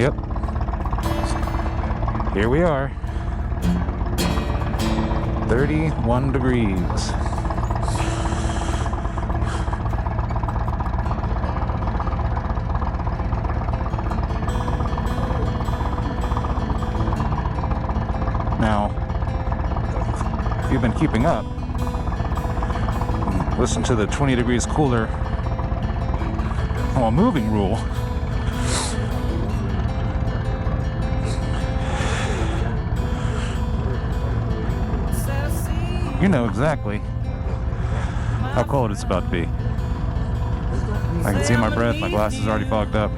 Yep. Here we are. 31 degrees. Now, if you've been keeping up, listen to the 20 degrees cooler while moving rule. You know exactly how cold it's about to be. I can see my breath, my glasses are already fogged up.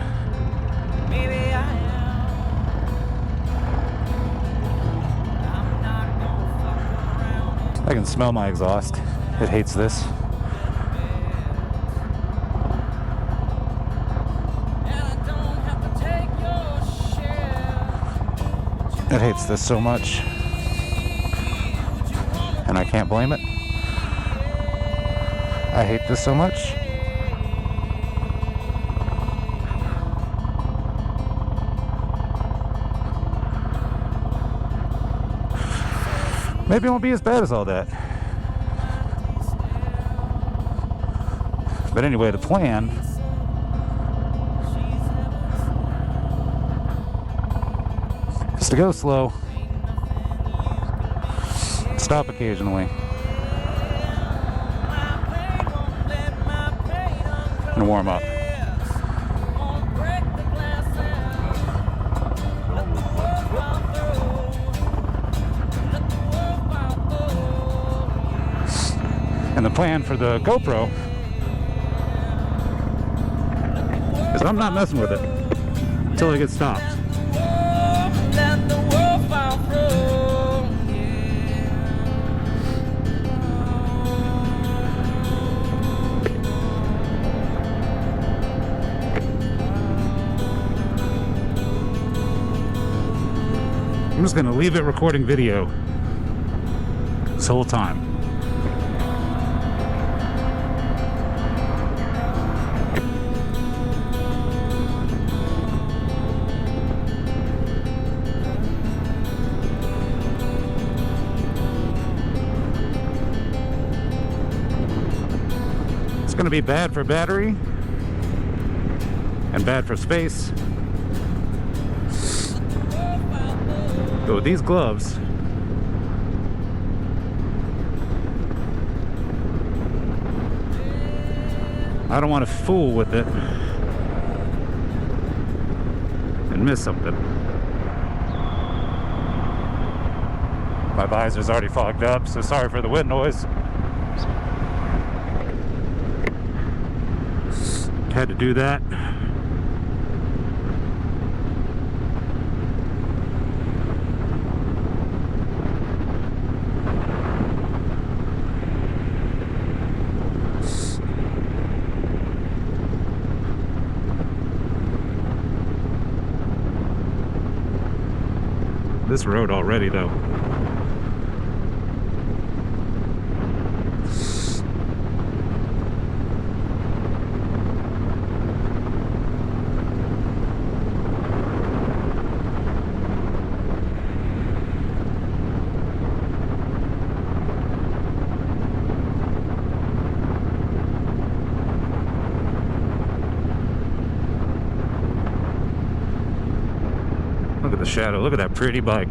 I can smell my exhaust. It hates this. It hates this so much. And I can't blame it. I hate this so much. Maybe it won't be as bad as all that. But anyway, the plan is to go slow, stop occasionally, and warm up. And the plan for the GoPro is I'm not messing with it until I get stopped. I'm just going to leave it recording video this whole time. It's going to be bad for battery and bad for space. But with these gloves, I don't want to fool with it and miss something. My visor's already fogged up, so sorry for the wind noise. Had to do that. This road already, though. Look at the shadow. Look at that pretty bike.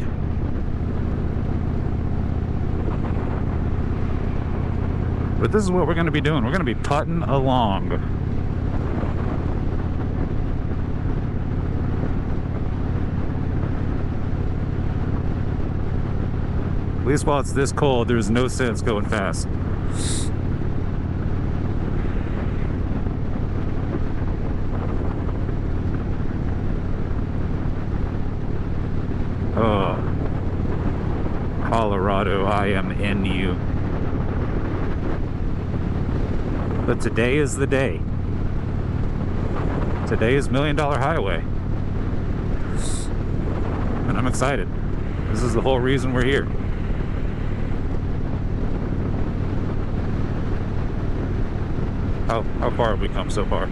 But this is what we're going to be doing. We're going to be putting along. At least while it's this cold, there's no sense going fast. Oh, Colorado, I am in you. But today is the day. Today is $1 Million Highway. And I'm excited. This is the whole reason we're here. How far have we come so far?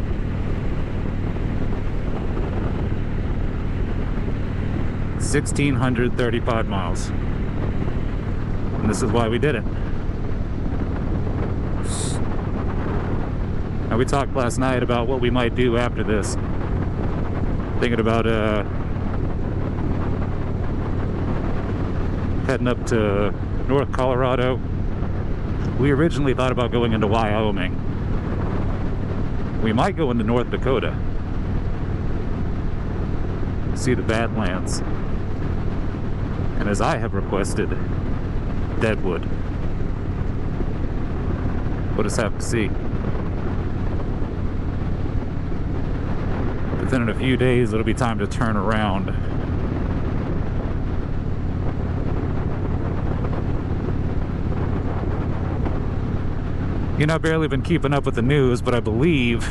1,635 miles. And this is why we did it. Now, we talked last night about what we might do after this. Thinking about heading up to North Colorado. We originally thought about going into Wyoming. We might go into North Dakota. See the Badlands. And as I have requested, Deadwood. We'll just have to see. Within a few days, it'll be time to turn around. You know, I've barely been keeping up with the news, but I believe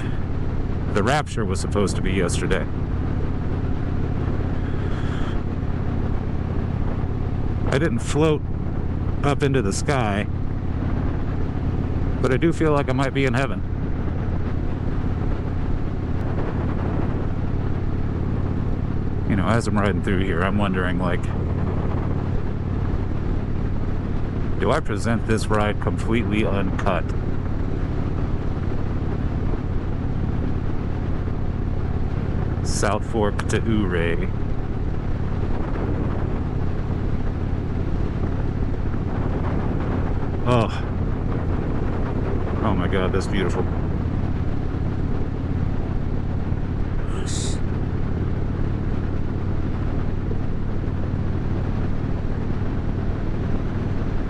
the rapture was supposed to be yesterday. I didn't float up into the sky, but I do feel like I might be in heaven. You know, as I'm riding through here, I'm wondering, like, do I present this ride completely uncut? South Fork to Ouray. Oh my God, that's beautiful.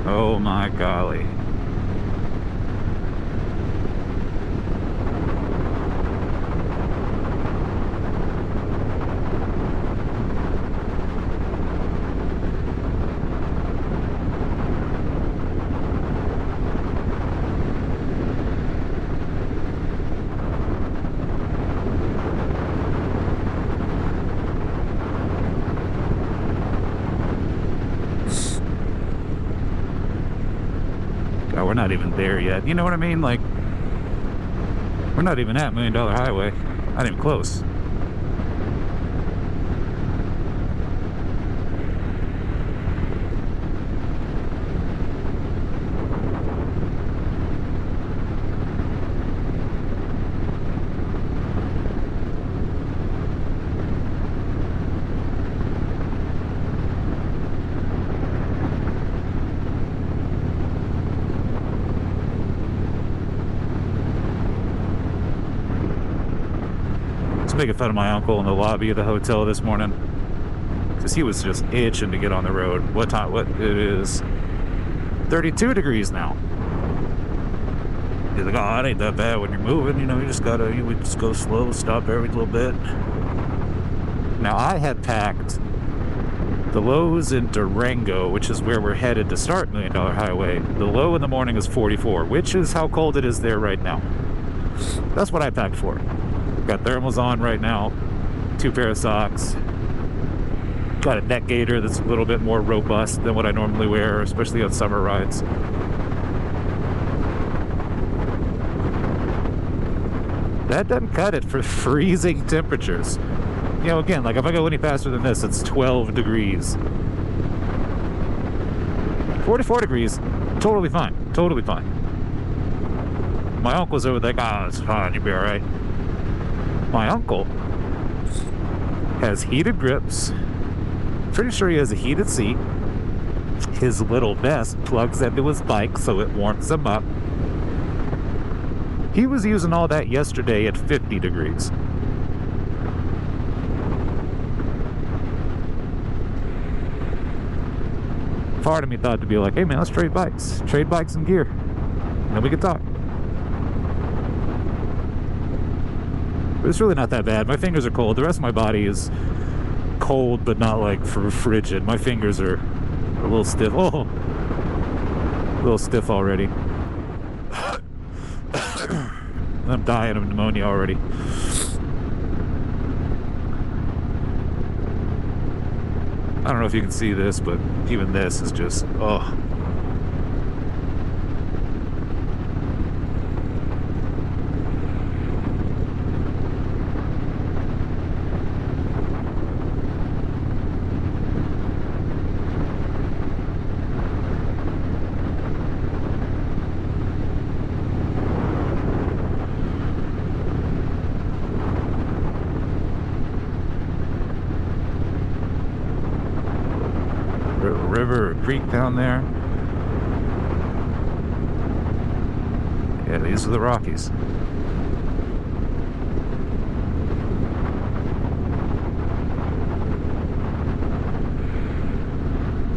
Oh my golly. We're not even there yet. You know what I mean? Like, we're not even at $1 Million Highway. Not even close. Making fun of my uncle in the lobby of the hotel this morning because he was just itching to get on the road. What it is 32 degrees now. He's like, oh, it ain't that bad when you're moving, you know, you just go slow, stop every little bit. Now, I had packed the lows in Durango, which is where we're headed to start $1 Million Highway. The low in the morning is 44, which is how cold it is there right now. That's what I packed for. Got thermals on right now, 2 pair of socks. Got a neck gaiter that's a little bit more robust than what I normally wear, especially on summer rides. That doesn't cut it for freezing temperatures. You know, again, like if I go any faster than this, it's 12 degrees. 44 degrees, totally fine, totally fine. My uncle's over there, like, it's fine, you'll be all right. My uncle has heated grips. Pretty sure he has a heated seat. His little vest plugs into his bike so it warms him up. He was using all that yesterday at 50 degrees. Part of me thought to be like, hey man, let's trade bikes. Trade bikes and gear. And then we could talk. But it's really not that bad. My fingers are cold. The rest of my body is cold, but not like frigid. My fingers are a little stiff. Oh, a little stiff already. I'm dying of pneumonia already. I don't know if you can see this, but even this is just, oh. river or creek down there. Yeah, these are the Rockies.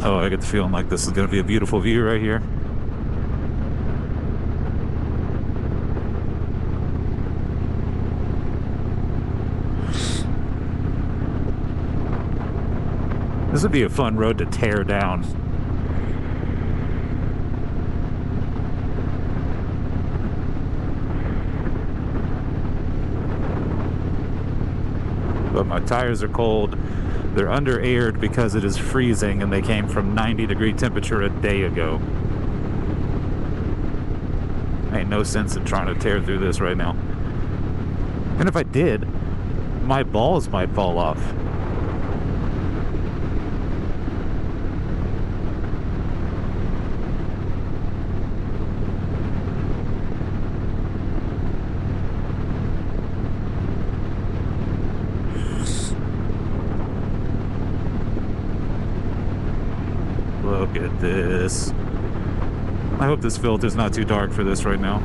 Oh, I get the feeling like this is going to be a beautiful view right here. This would be a fun road to tear down. But my tires are cold. They're under-aired because it is freezing and they came from 90-degree temperature a day ago. Ain't no sense in trying to tear through this right now. And if I did, my balls might fall off. Look at this. I hope this filter's not too dark for this right now.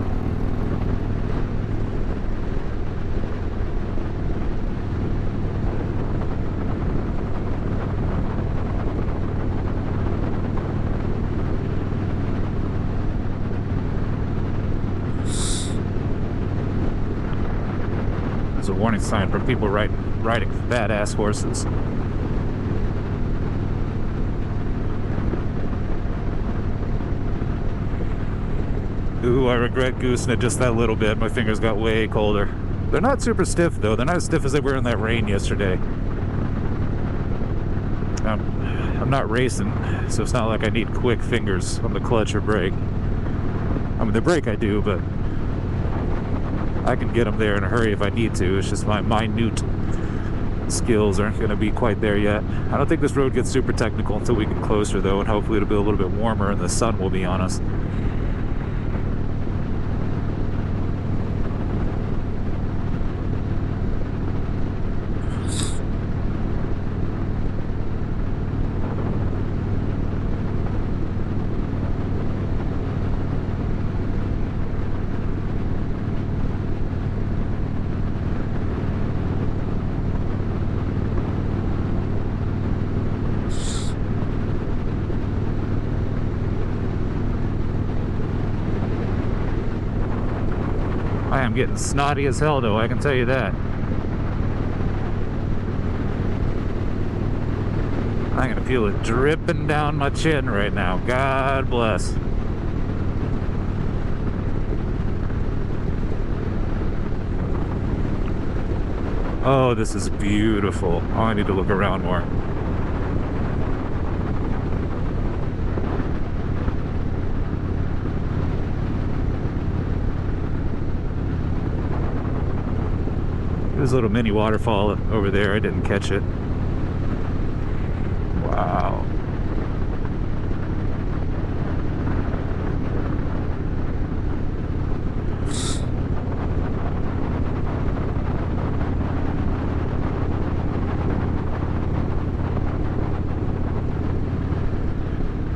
There's a warning sign for people riding fat-ass horses. Ooh, I regret goosing it just that little bit. My fingers got way colder. They're not super stiff, though. They're not as stiff as they were in that rain yesterday. I'm not racing, so it's not like I need quick fingers on the clutch or brake. I mean, the brake I do, but I can get them there in a hurry if I need to. It's just my minute skills aren't going to be quite there yet. I don't think this road gets super technical until we get closer, though, and hopefully it'll be a little bit warmer and the sun will be on us. I am getting snotty as hell, though, I can tell you that. I'm gonna feel it dripping down my chin right now. God bless. Oh, this is beautiful. Oh, I need to look around more. There's a little mini waterfall over there. I didn't catch it. Wow.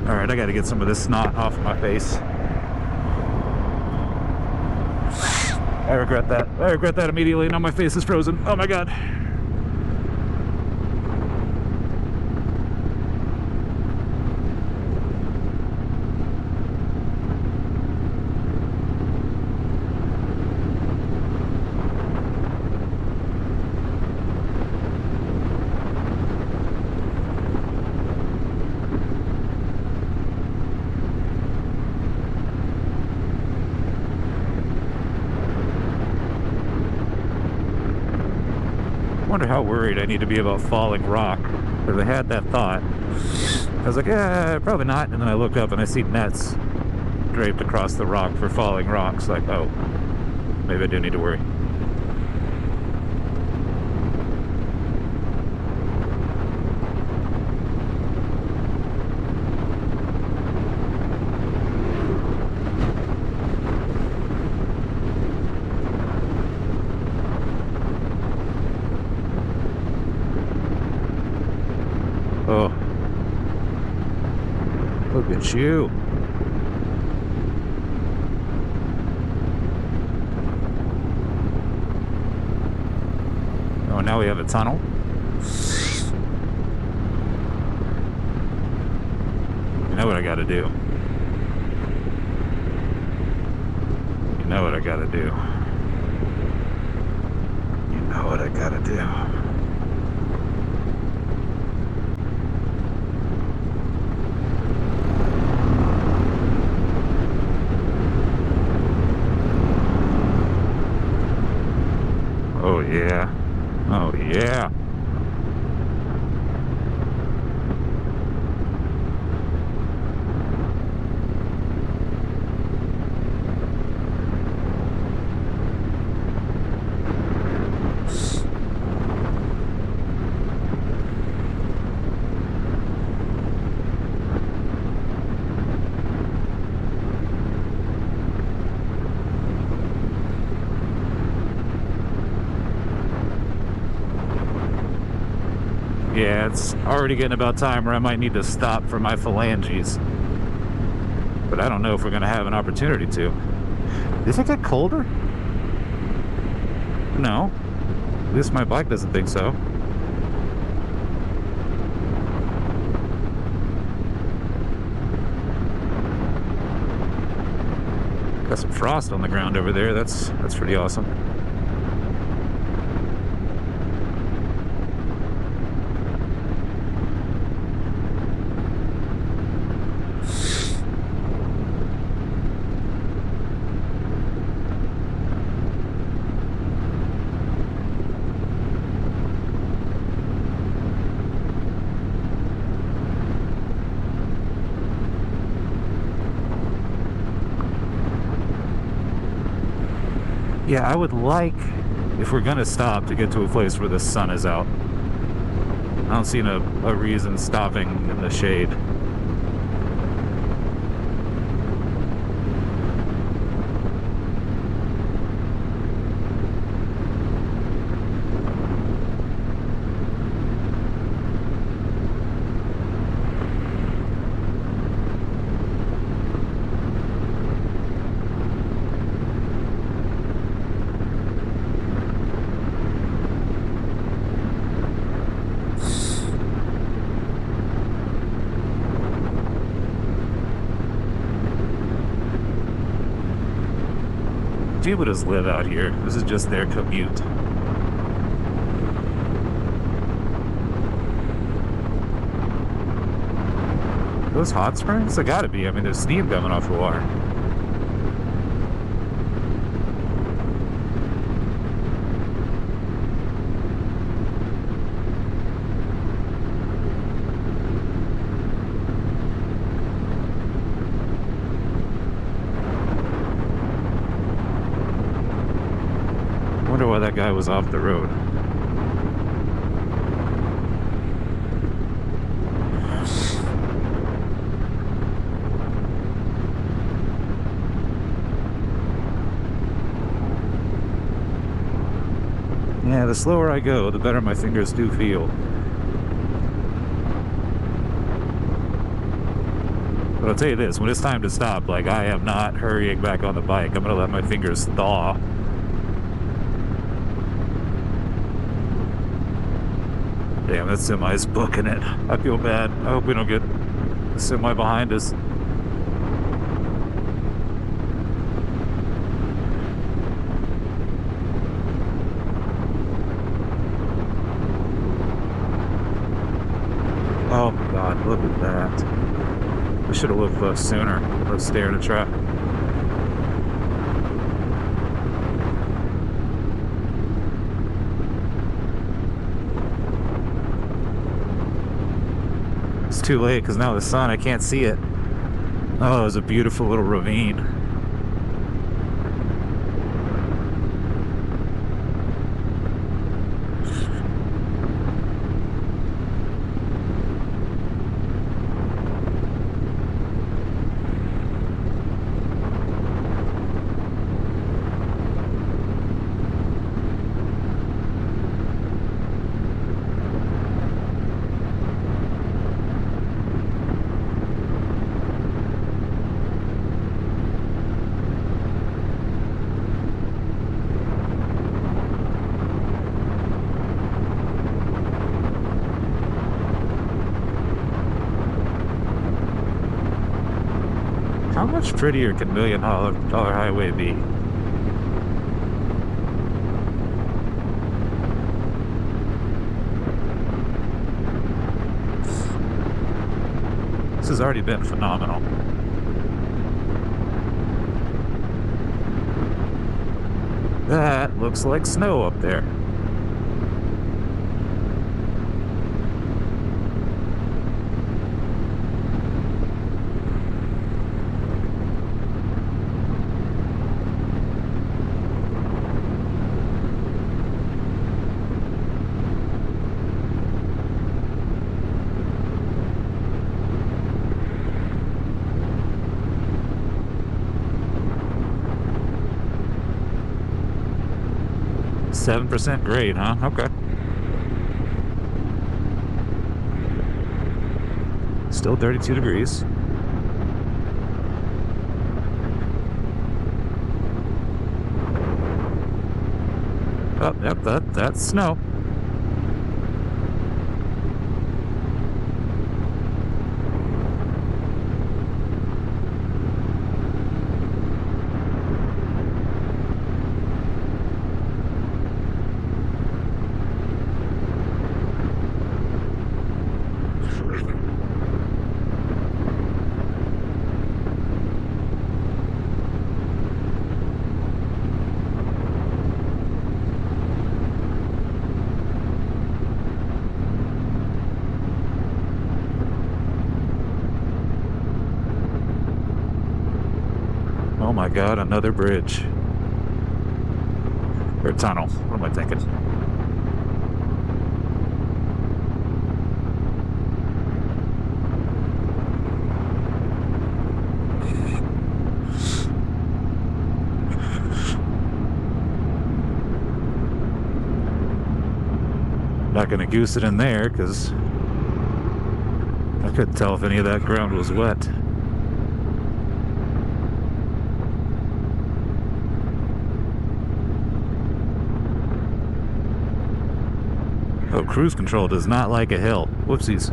All right, I got to get some of this snot off of my face. I regret that. I regret that immediately. Now my face is frozen. Oh my god. I wonder how worried I need to be about falling rock, because I had that thought. I was like, yeah, probably not, and then I look up and I see nets draped across the rock for falling rocks. Like, oh, maybe I do need to worry. Oh, at you. Oh, now we have a tunnel. You know what I gotta do. You know what I gotta do. You know what I gotta do. Oh yeah. Oh yeah. Yeah, it's already getting about time where I might need to stop for my phalanges. But I don't know if we're going to have an opportunity to. Does it get colder? No. At least my bike doesn't think so. Got some frost on the ground over there. That's pretty awesome. Yeah, I would like, if we're gonna stop, to get to a place where the sun is out. I don't see a reason stopping in the shade. People just live out here. This is just their commute. Those hot springs? They gotta be. I mean, there's steam coming off the water. Wonder why that guy was off the road. Yeah, the slower I go, the better my fingers do feel. But I'll tell you this, when it's time to stop, like, I am not hurrying back on the bike. I'm gonna let my fingers thaw. Damn, that semi's booking it. I feel bad. I hope we don't get the semi behind us. Oh my God, look at that. I should have looked left sooner. I was staring at traffic. It's too late because now the sun, I can't see it. Oh, it was a beautiful little ravine. much prettier can $1 Million Highway be? This has already been phenomenal. That looks like snow up there. %7 grade, huh? Okay. Still 32 degrees. Oh, yep, that's snow. Oh my God, another bridge. Or tunnel. What am I thinking? Not gonna goose it in there because I couldn't tell if any of that ground was wet. Oh, cruise control does not like a hill. Whoopsies.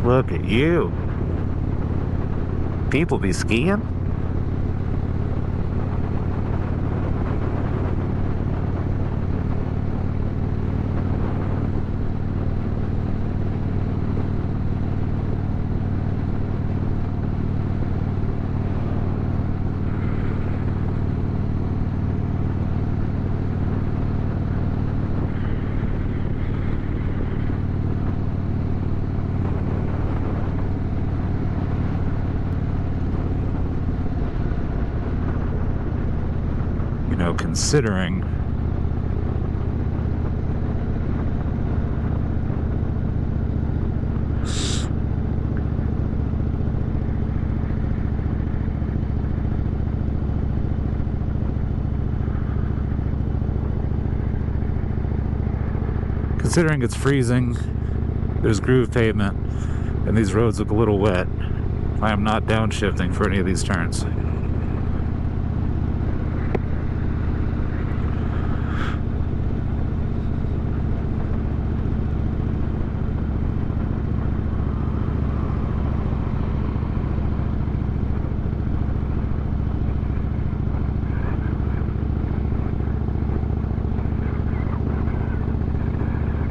Look at you. People be skiing? You know, considering it's freezing, there's groove pavement, and these roads look a little wet, I am not downshifting for any of these turns.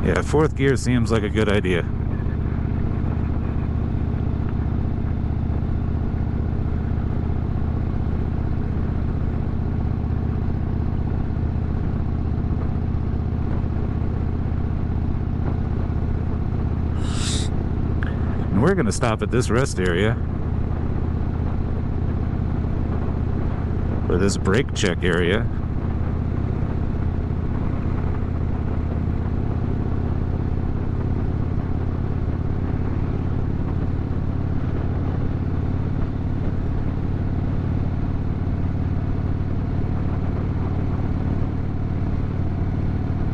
Yeah, fourth gear seems like a good idea. And we're going to stop at this rest area, or this brake check area.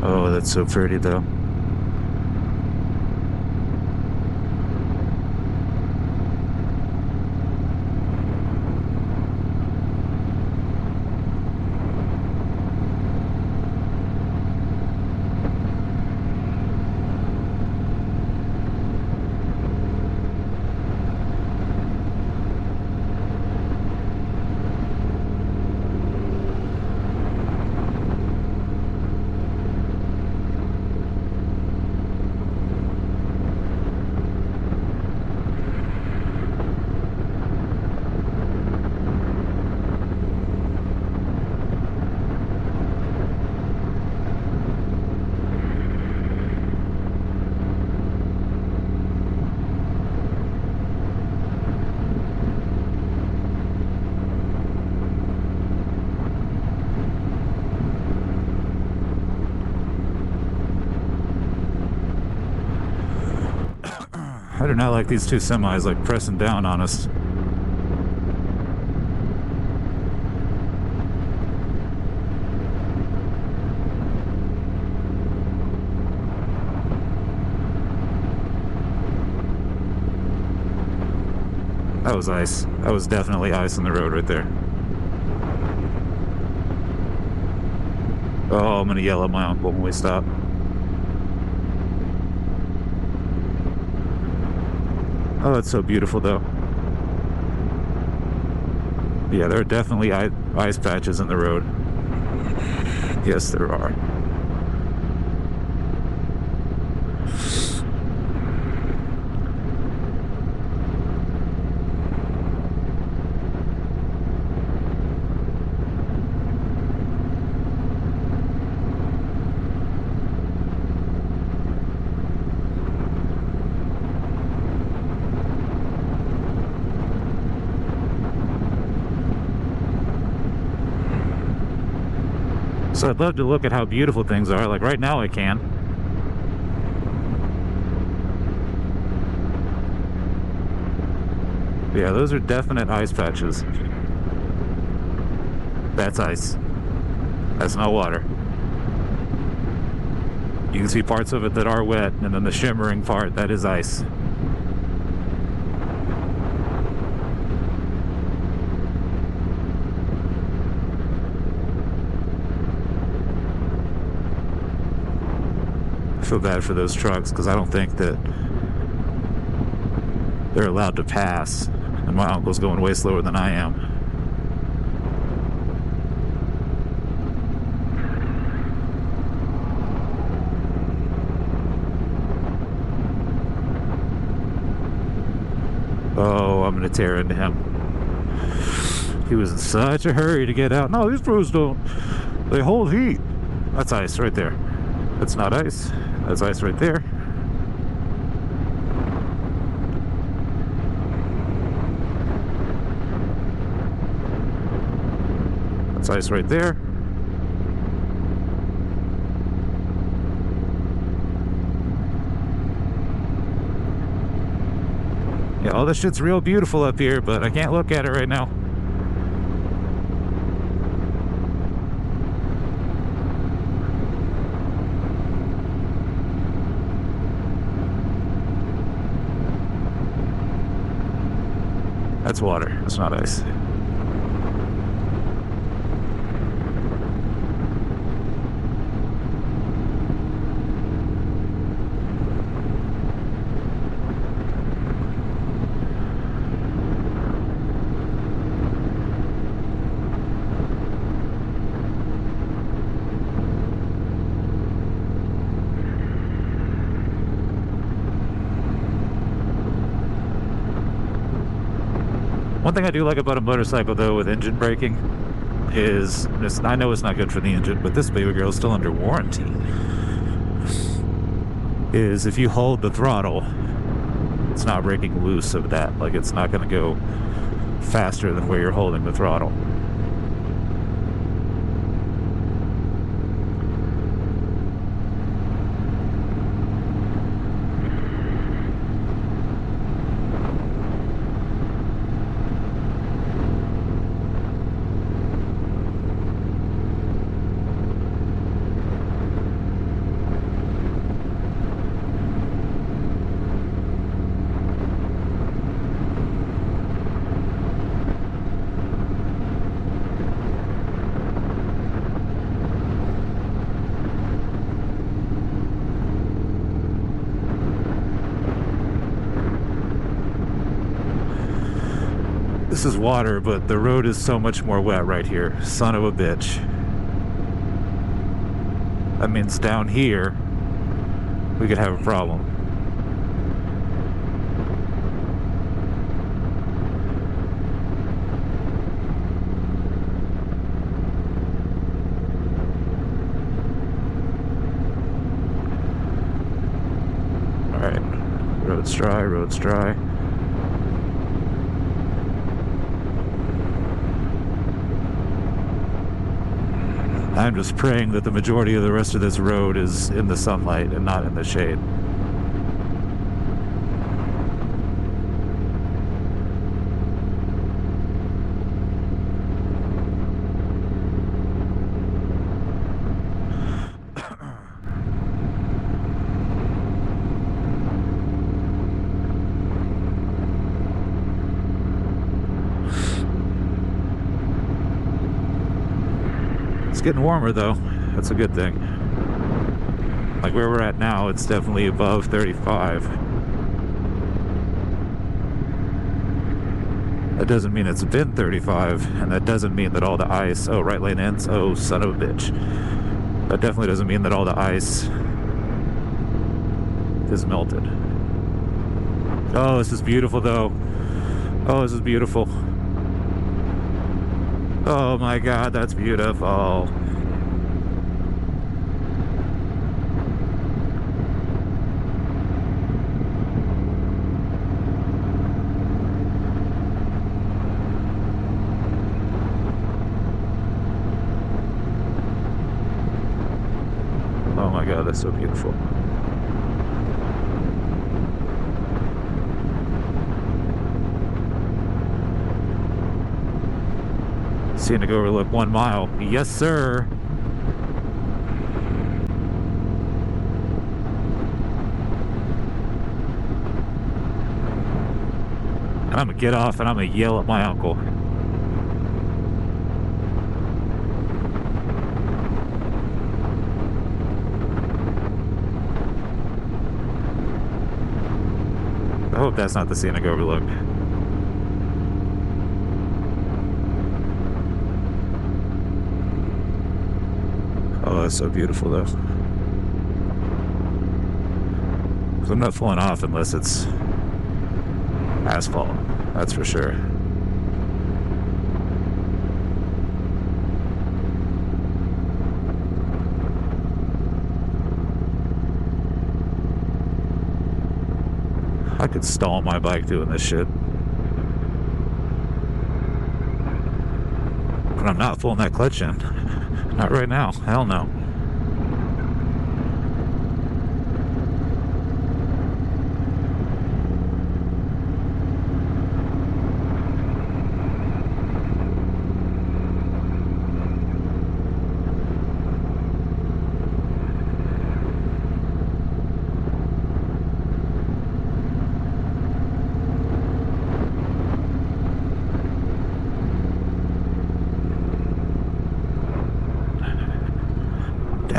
Oh, that's so pretty though. do not like these two semis like pressing down on us. That was ice. That was definitely ice on the road right there. Oh, I'm gonna yell at my uncle when we stop. Oh, it's so beautiful though. Yeah, there are definitely ice patches in the road. Yes, there are. So I'd love to look at how beautiful things are. Like right now I can. Yeah, those are definite ice patches. That's ice. That's not water. You can see parts of it that are wet, and then the shimmering part, that is ice. I feel bad for those trucks because I don't think that they're allowed to pass, and my uncle's going way slower than I am. Oh, I'm gonna tear into him. He was in such a hurry to get out. No, these roads don't, they hold heat. That's ice right there. That's not ice. That's ice right there. That's ice right there. Yeah, all this shit's real beautiful up here, but I can't look at it right now. That's water. That's not ice. One thing I do like about a motorcycle, though, with engine braking is, I know it's not good for the engine, but this baby girl is still under warranty, is if you hold the throttle, it's not breaking loose of that. Like, it's not going to go faster than where you're holding the throttle. This is water, but the road is so much more wet right here. Son of a bitch. That means down here, we could have a problem. All right, road's dry, road's dry. I'm just praying that the majority of the rest of this road is in the sunlight and not in the shade. It's getting warmer though. That's a good thing. Like where we're at now, it's definitely above 35. That doesn't mean it's been 35, and that doesn't mean that all the ice... Oh, right lane ends. Oh, son of a bitch. That definitely doesn't mean that all the ice is melted. Oh, this is beautiful though. Oh, this is beautiful. Oh my god, that's beautiful. Oh my god, that's so beautiful. Scenic overlook 1 mile. Yes, sir. And I'm gonna get off and I'm gonna yell at my uncle. I hope that's not the scenic overlook. Oh, that's so beautiful though. 'Cause I'm not pulling off unless it's asphalt, that's for sure. I could stall my bike doing this shit. But I'm not pulling that clutch in. Not right now. Hell no.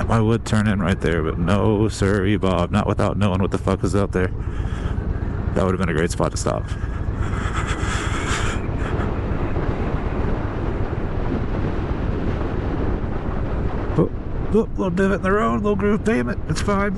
I would turn in right there, but no sirree, Bob. Not without knowing what the fuck is out there. That would have been a great spot to stop. Oh, little divot in the road, little groove pavement. It's fine.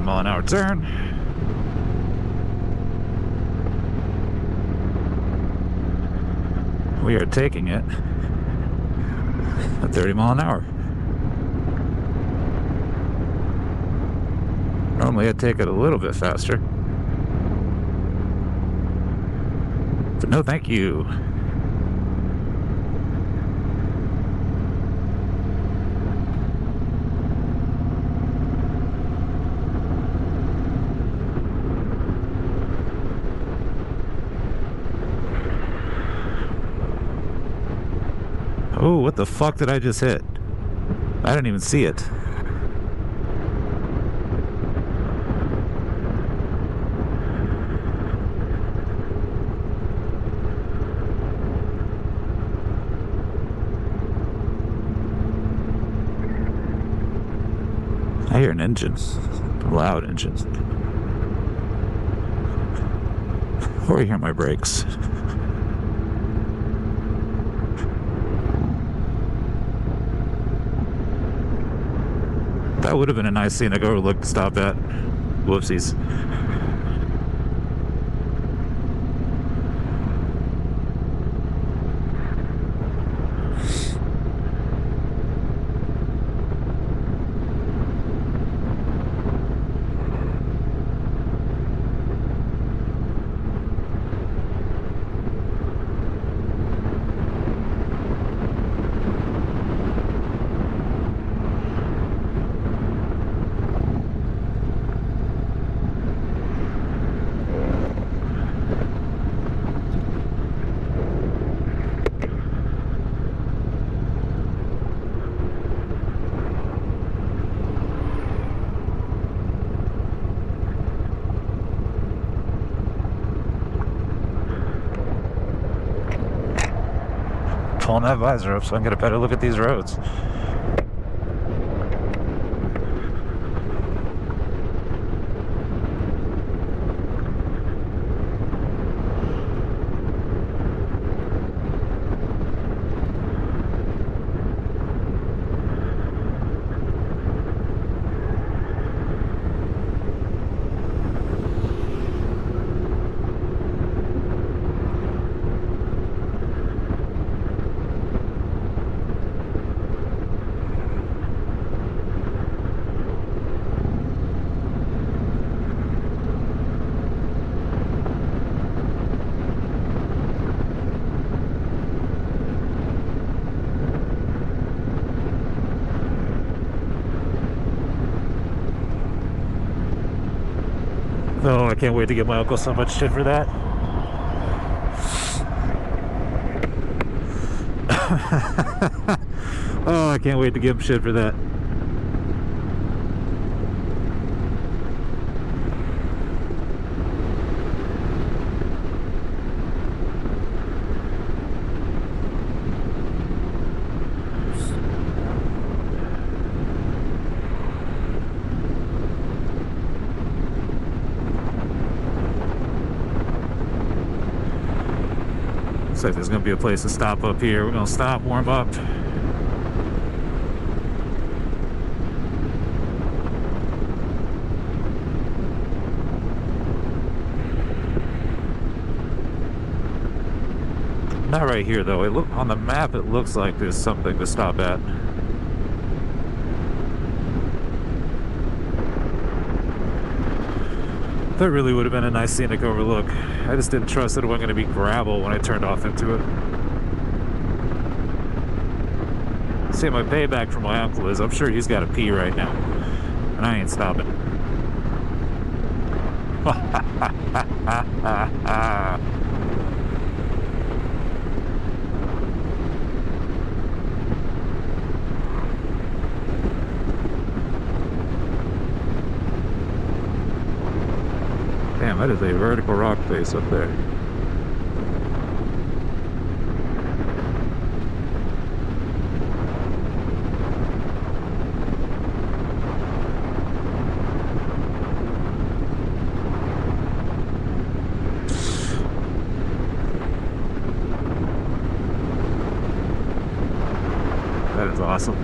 Mile-an-hour turn. We are taking it at 30 mile an hour. Normally I'd take it a little bit faster, but no thank you. Oh, what the fuck did I just hit? I didn't even see it. I hear an engine. A loud engine. Or I hear my brakes. That would have been a nice scenic overlook to stop at. Whoopsies. pulling that visor up so I can get a better look at these roads. Oh, I can't wait to give my uncle so much shit for that. Oh, I can't wait to give him shit for that. Looks like there's gonna be a place to stop up here. We're gonna stop, warm up. Not right here though. On the map it looks like there's something to stop at. That really would have been a nice scenic overlook. I just didn't trust that it wasn't going to be gravel when I turned off into it. See, my payback for my uncle is I'm sure he's got to pee right now. And I ain't stopping. Damn, that is a vertical rock face up there. That is awesome.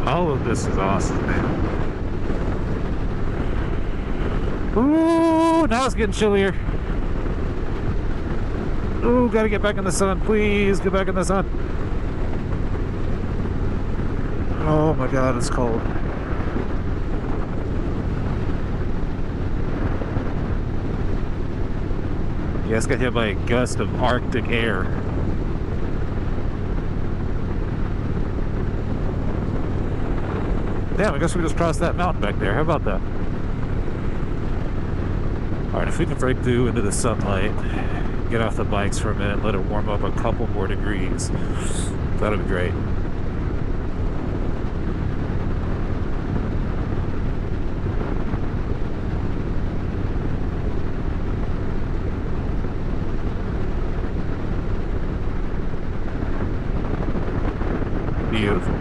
All of this is awesome, man. Ooh, now it's getting chillier. Ooh, gotta get back in the sun. Please get back in the sun. Oh my god, it's cold. Yeah, it's got hit by a gust of Arctic air. Damn, I guess we just crossed that mountain back there. How about that? Alright, if we can break through into the sunlight, get off the bikes for a minute, let it warm up a couple more degrees, that'll be great. Beautiful.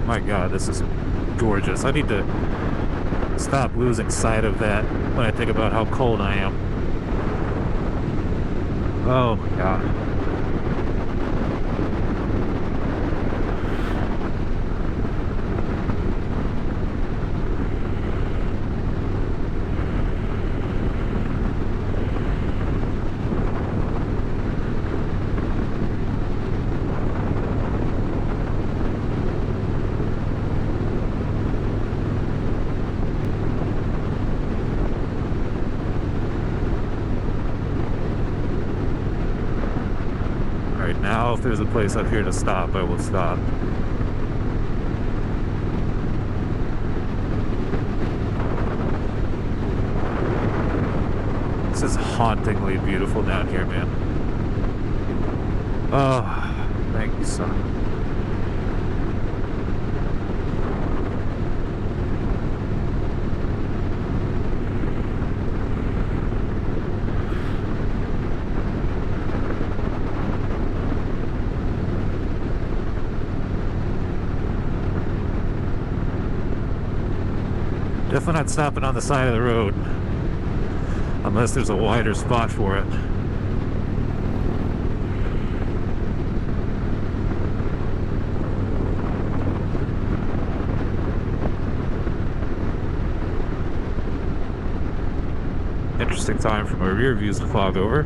My god, this is gorgeous. I need to stop losing sight of that when I think about how cold I am. Oh my god. now if there's a place up here to stop, I will stop. This is hauntingly beautiful down here, man. Oh, thank you, son. Definitely not stopping on the side of the road unless there's a wider spot for it. Interesting time for my rear views to fog over.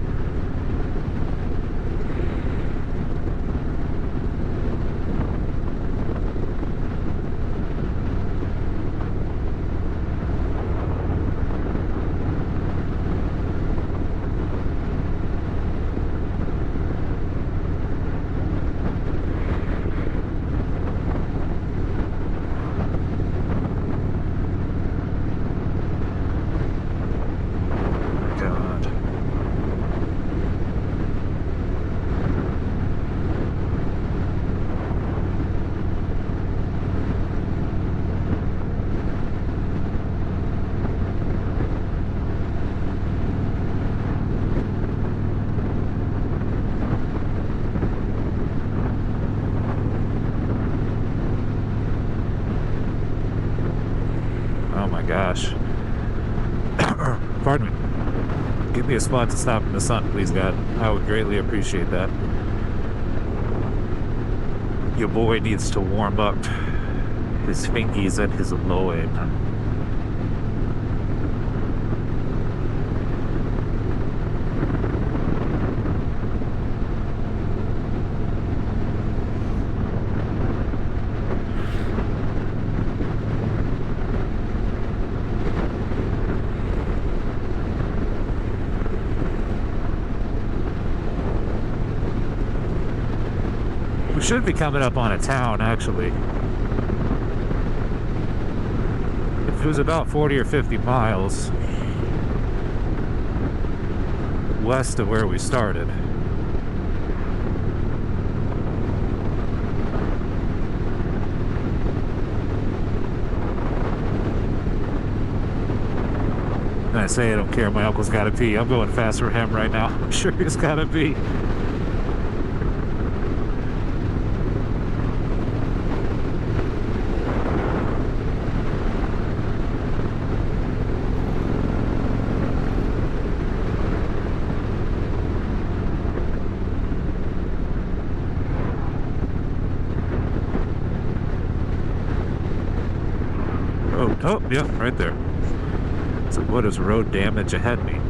Gosh. Pardon me. Give me a spot to stop in the sun, please, God. I would greatly appreciate that. Your boy needs to warm up his fingies and his loin. We should be coming up on a town, actually. If it was about 40 or 50 miles west of where we started. And I say I don't care, my uncle's gotta pee. I'm going fast for him right now. I'm sure he's gotta pee. Oh, yeah, right there. So what does road damage ahead mean?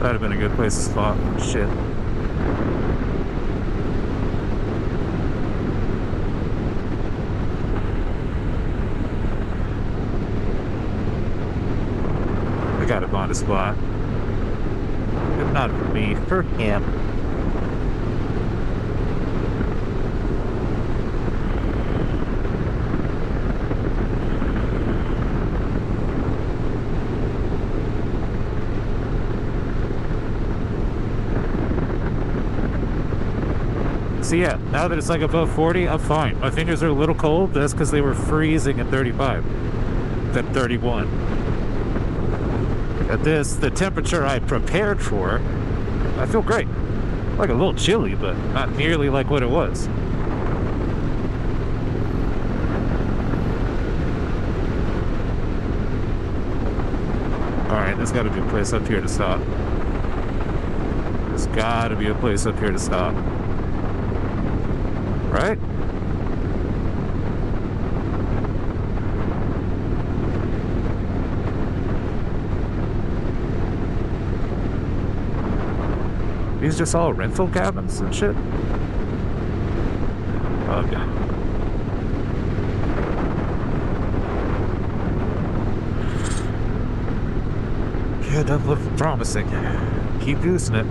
That'd have been a good place to spot. Shit. I gotta find a spot. If not for me, for him. So yeah, now that it's like above 40, I'm fine. My fingers are a little cold, but that's because they were freezing at 35. At 31. At this, the temperature I prepared for, I feel great. Like a little chilly, but not nearly like what it was. Alright, there's gotta be a place up here to stop. There's gotta be a place up here to stop. Right? These just all rental cabins and shit? Okay. Yeah, it doesn't look promising. Keep using it.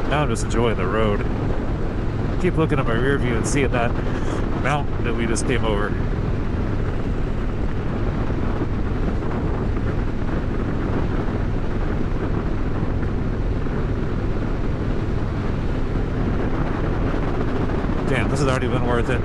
Now I'm just enjoying the road. Keep looking at my rear view and seeing that mountain that we just came over. Damn, this has already been worth it.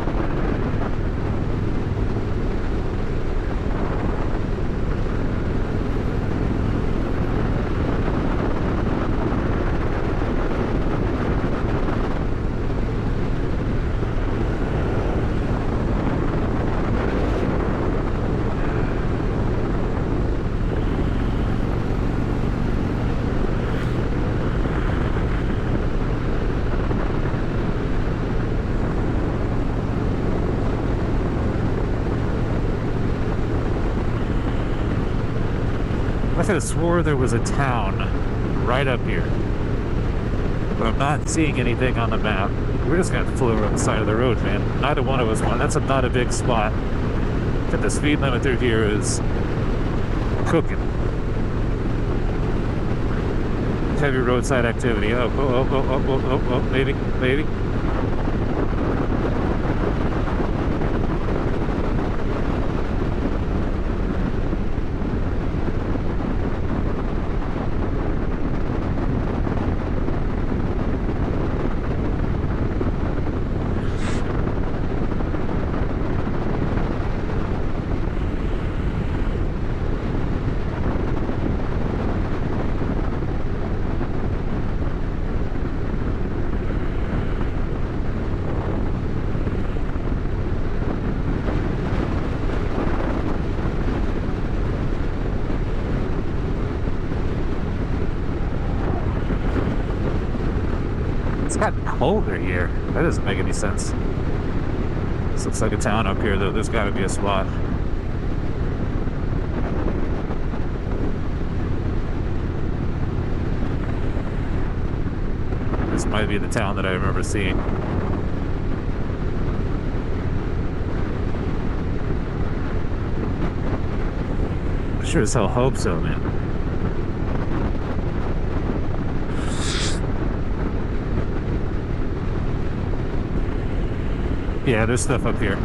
I could have swore there was a town right up here, but I'm not seeing anything on the map. We're just gonna have to pull over on the side of the road, man. Neither one of us want. That's not a big spot. But the speed limit through here is cooking. Heavy roadside activity. Oh, maybe. It's gotten colder here. That doesn't make any sense. This looks like a town up here, though. There's got to be a spot. This might be the town that I remember seeing. I sure as hell hope so, man. Yeah, there's stuff up here.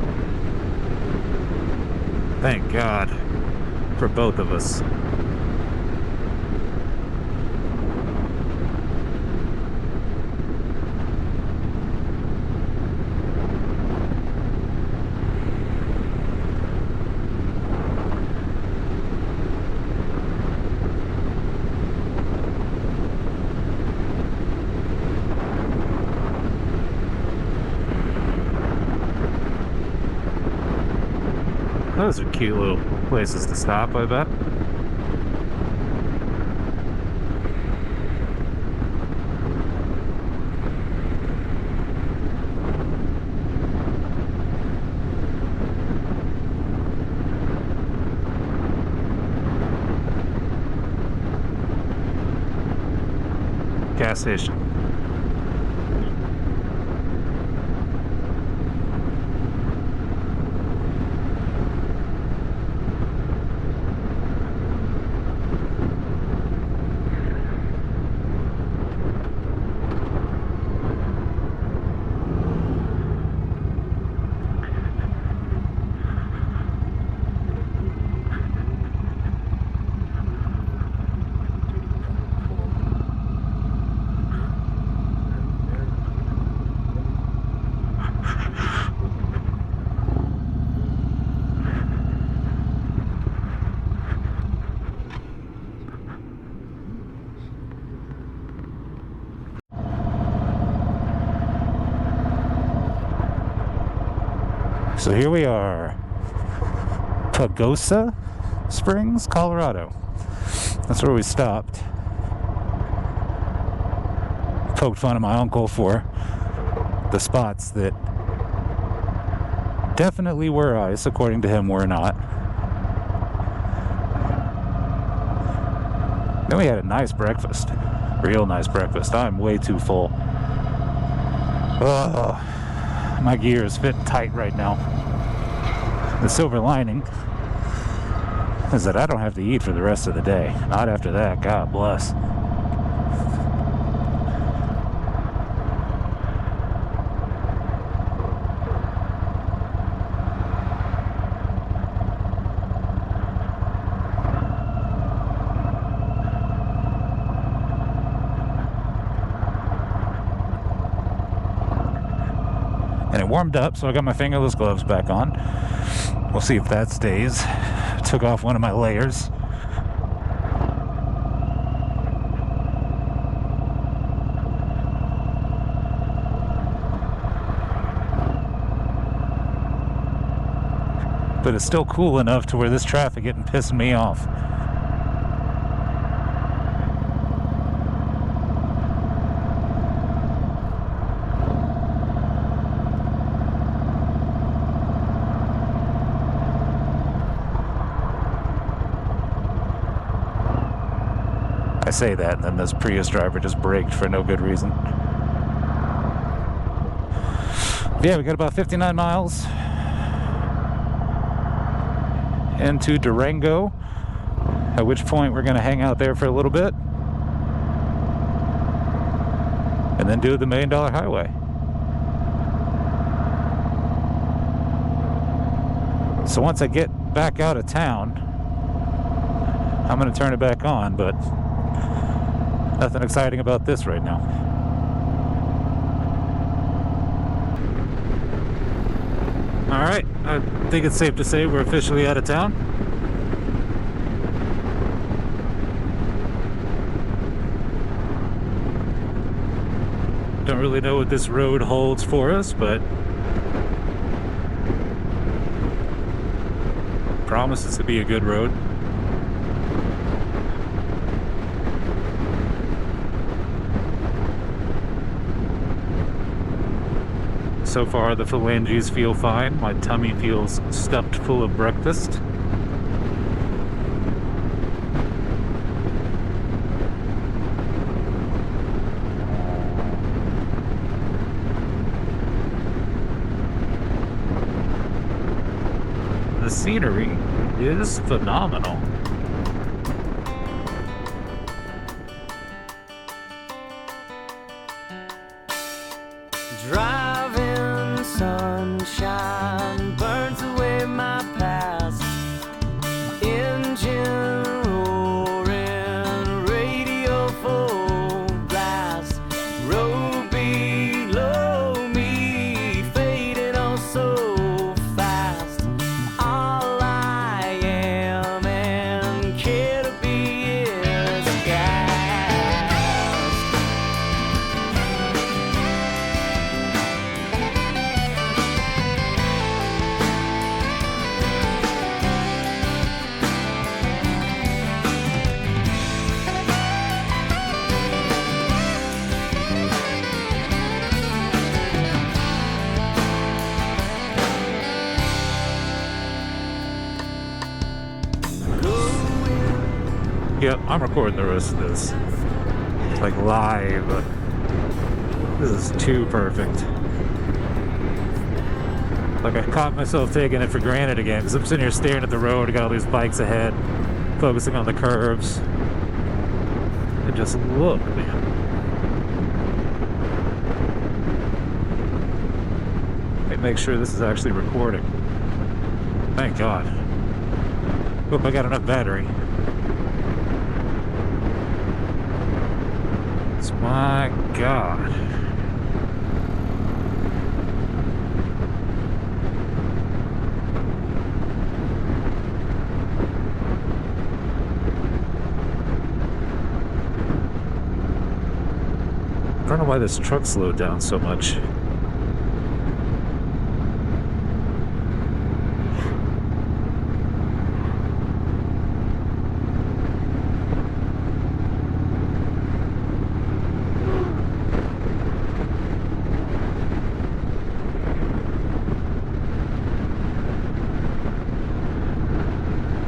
Thank God for both of us. Those are cute little places to stop, I bet. gas station. So here we are, Pagosa Springs, Colorado. That's where we stopped. Poked fun at my uncle for the spots that definitely were ice, according to him, were not. Then we had a nice breakfast, real nice breakfast. I'm way too full. Oh, my gears fit tight right now. The silver lining is that I don't have to eat for the rest of the day. Not after that, God bless. And it warmed up, so I got my fingerless gloves back on. We'll see if that stays. Took off one of my layers. But it's still cool enough to where this traffic isn't pissing me off. I say that, and then this Prius driver just braked for no good reason. Yeah, we got about 59 miles into Durango, at which point we're going to hang out there for a little bit and then do the $1 Million Highway. So once I get back out of town, I'm going to turn it back on, but nothing exciting about this right now. Alright, I think it's safe to say we're officially out of town. Don't really know what this road holds for us, but promises to be a good road. So far, the phalanges feel fine. My tummy feels stuffed full of breakfast. The scenery is phenomenal. Driving sunshine burns away my past. Engine roaring, radio full blast. Road below me fading oh so fast. All I am and care to be is gas. Yep, I'm recording the rest of this. like live. This is too perfect. Like I caught myself taking it for granted again because I'm sitting here staring at the road. I got all these bikes ahead, focusing on the curves. And just look, man. Let me make sure this is actually recording. Thank God. Hope I got enough battery. It's my God. I don't know why this truck slowed down so much.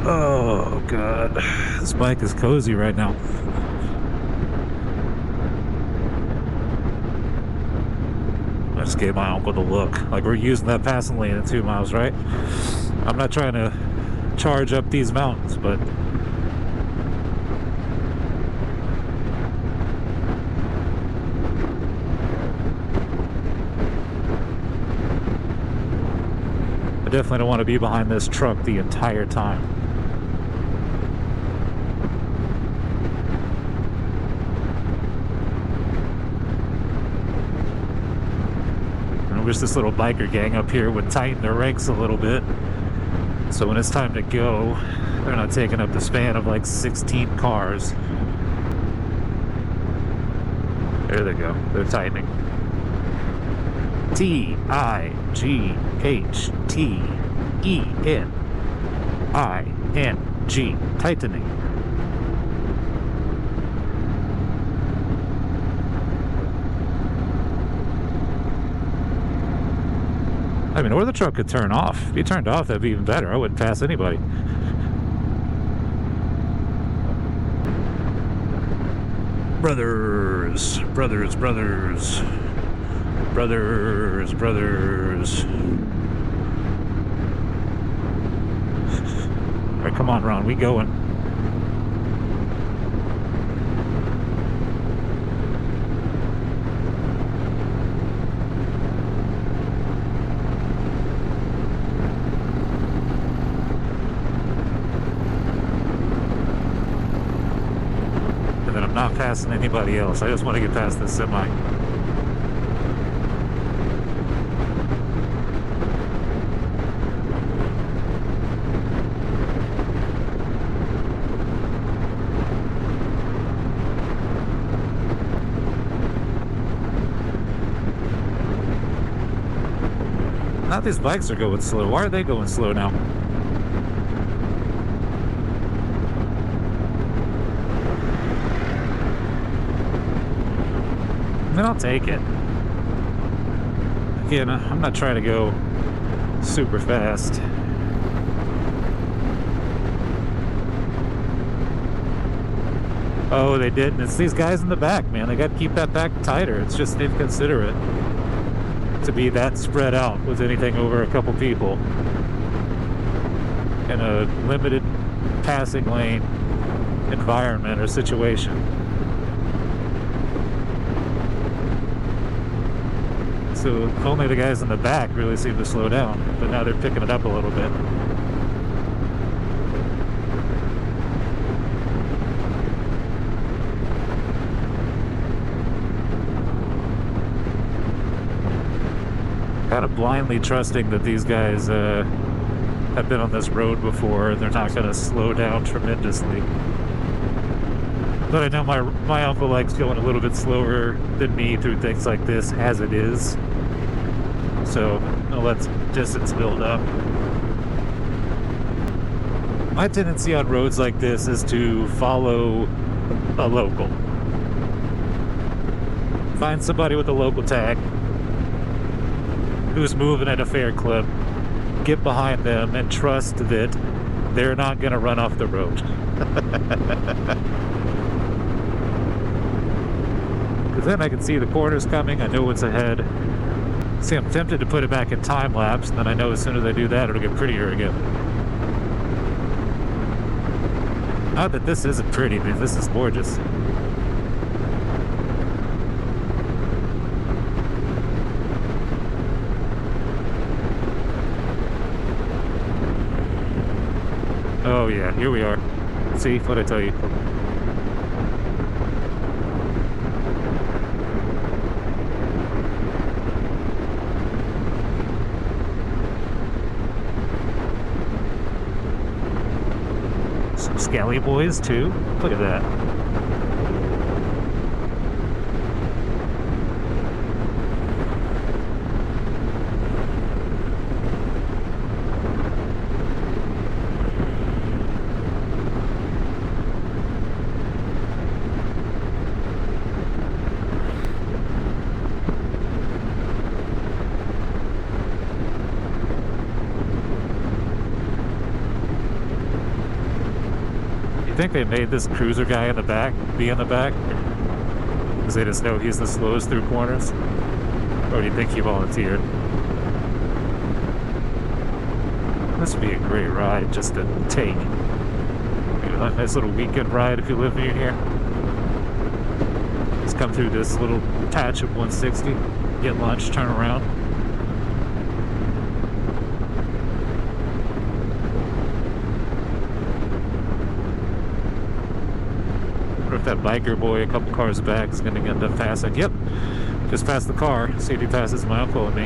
Oh God, this bike is cozy right now. I just gave my uncle the look. Like we're using that passing lane at 2 miles, right? I'm not trying to charge up these mountains, but I definitely don't want to be behind this truck the entire time. I wish this little biker gang up here would tighten their ranks a little bit, so when it's time to go, they're not taking up the span of like 16 cars. There they go. They're tightening. T-I-G-H-T-E-N-I-N-G. Tightening. I mean, or the truck could turn off. If you turned off, that'd be even better. I wouldn't pass anybody. Brothers, brothers, brothers. Brothers, brothers. All right, come on, Ron, we going. And then I'm not passing anybody else. I just want to get past this semi. Now these bikes are going slow. Why are they going slow now? I mean, I'll take it. Again, I'm not trying to go super fast. Oh, they didn't. It's these guys in the back, man. They got to keep that back tighter. It's just inconsiderate to be that spread out with anything over a couple people in a limited passing lane environment or situation. So only the guys in the back really seem to slow down, but now they're picking it up a little bit. Kind of blindly trusting that these guys have been on this road before. They're not going to slow down tremendously. But I know my uncle likes going a little bit slower than me through things like this as it is. So I'll let distance build up. My tendency on roads like this is to follow a local. Find somebody with a local tag who's moving at a fair clip, get behind them and trust that they're not going to run off the road. Because then I can see the corners coming, I know what's ahead. See, I'm tempted to put it back in time lapse, and then I know as soon as I do that, it'll get prettier again. Not that this isn't pretty, but this is gorgeous. Oh yeah, here we are. See, what'd I tell you? Some scally boys too. Look at that. I think they made this cruiser guy in the back be in the back because they just know he's the slowest through corners? Or do you think he volunteered? This would be a great ride just to take. A nice little weekend ride if you live near here. Just come through this little patch of 160, get lunch, turn around. If that biker boy a couple cars back is going to end up passing. Yep, just passed the car. See if he passes my uncle and me.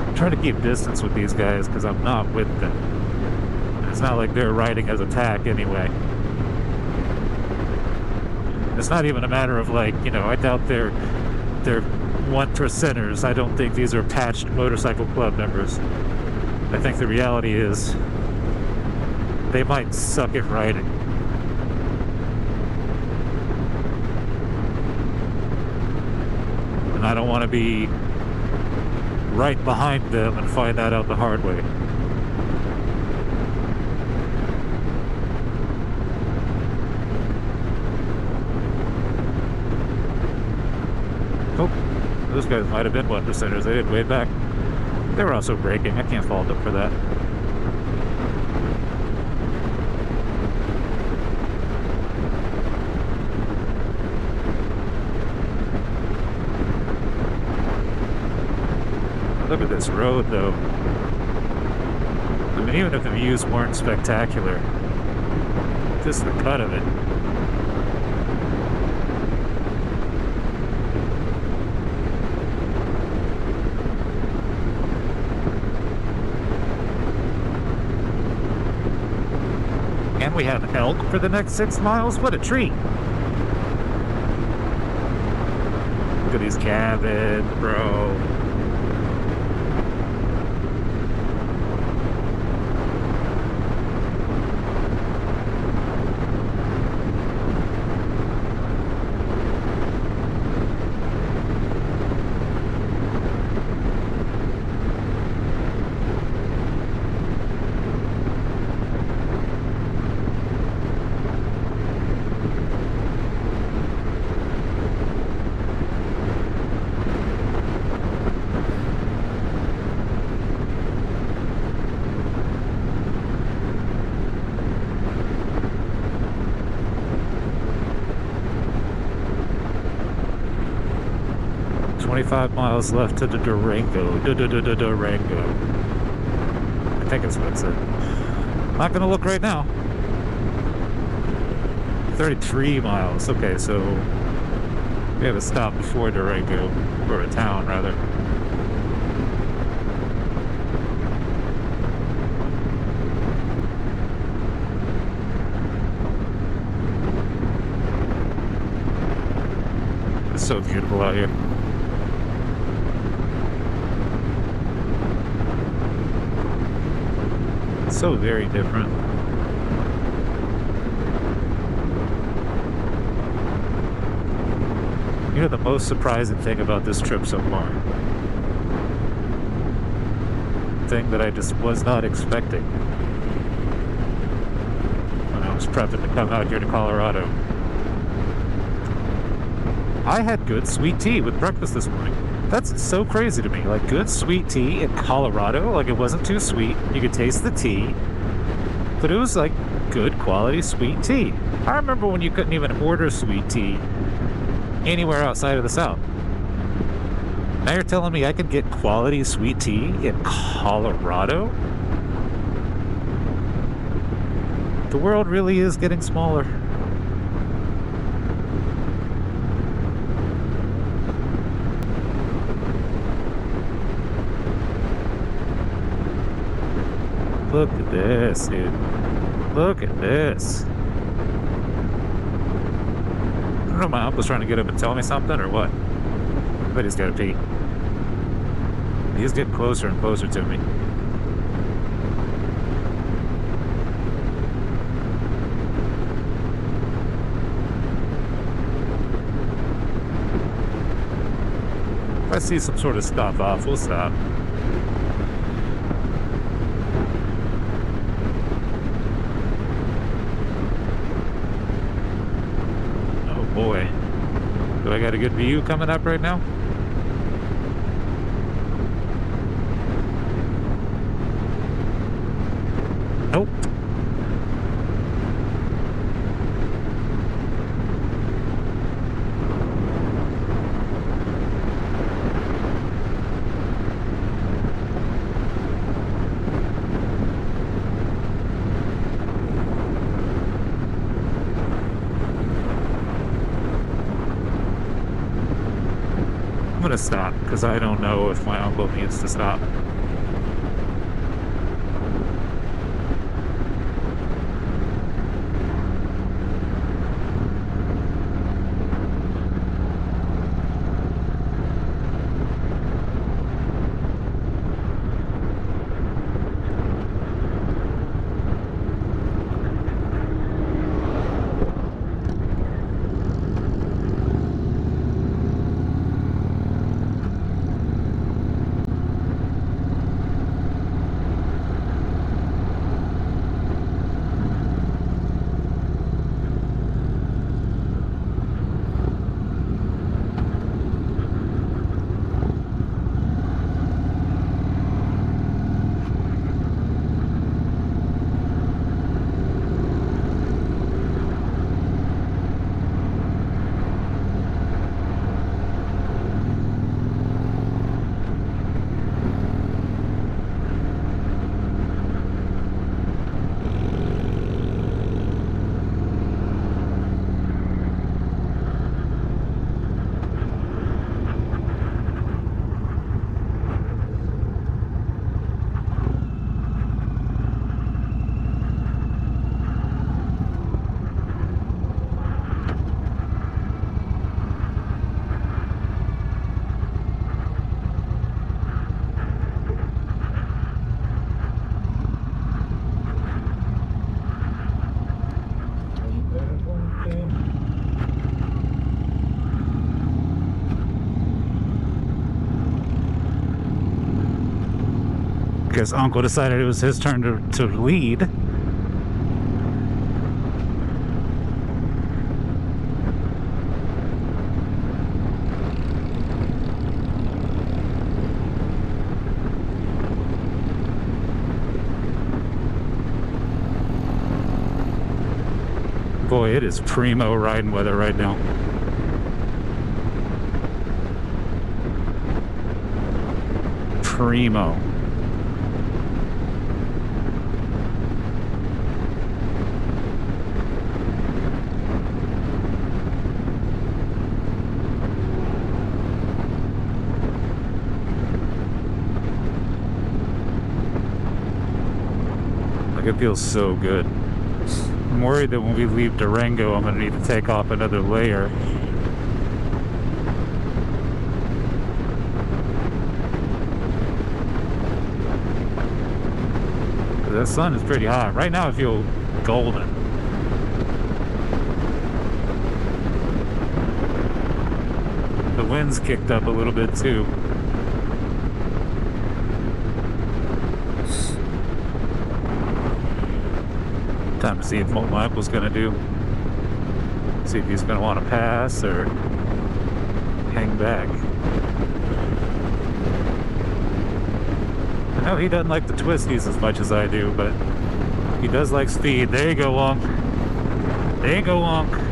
I'm trying to keep distance with these guys because I'm not with them. It's not like they're riding as attack anyway. It's not even a matter of like, you know, I doubt they're one percenters. I don't think these are patched motorcycle club members. I think the reality is they might suck at riding. And I don't want to be right behind them and find that out the hard way. Oh, those guys might have been 1%ers. They did way back. They were also braking. I can't fault them for that. Look at this road, though. I mean, even if the views weren't spectacular, just the cut of it. And we have elk for the next 6 miles. What a treat. Look at these cabins, bro. "25 miles left to the Durango." Durango. I think that's what it said. Not gonna look right now. 33 miles. Okay, so we have a stop before Durango, or a town rather. It's so beautiful out here. So very different. You know the most surprising thing about this trip so far? Thing that I just was not expecting when I was prepping to come out here to Colorado. I had good sweet tea with breakfast this morning. That's so crazy to me. Like, good sweet tea in Colorado. Like, it wasn't too sweet. You could taste the tea. But it was like good quality sweet tea. I remember when you couldn't even order sweet tea anywhere outside of the South. Now you're telling me I could get quality sweet tea in Colorado? The world really is getting smaller. Look at this, dude. Look at this. I don't know if my uncle's trying to get up and tell me something or what. But he's gotta pee. He's getting closer and closer to me. If I see some sort of stop off, we'll stop. Oh boy. Do I got a good view coming up right now? Nope. I'm gonna stop because I don't know if my uncle needs to stop. Because Uncle decided it was his turn to lead. Boy, it is primo riding weather right now. Primo. Like, it feels so good. I'm worried that when we leave Durango, I'm going to need to take off another layer. The sun is pretty hot. Right now I feel golden. wind's kicked up a little bit too. Time to see what Michael's gonna do. See if he's gonna want to pass or hang back. I know he doesn't like the twisties as much as I do, but he does like speed. There you go, Wonk. There you go, Wonk.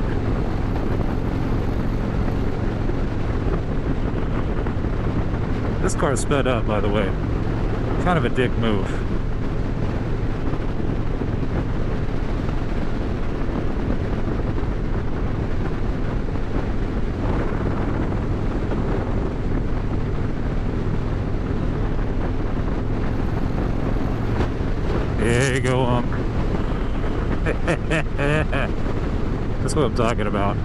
This car's sped up, by the way. Kind of a dick move. There you go, Wonk. That's what I'm talking about.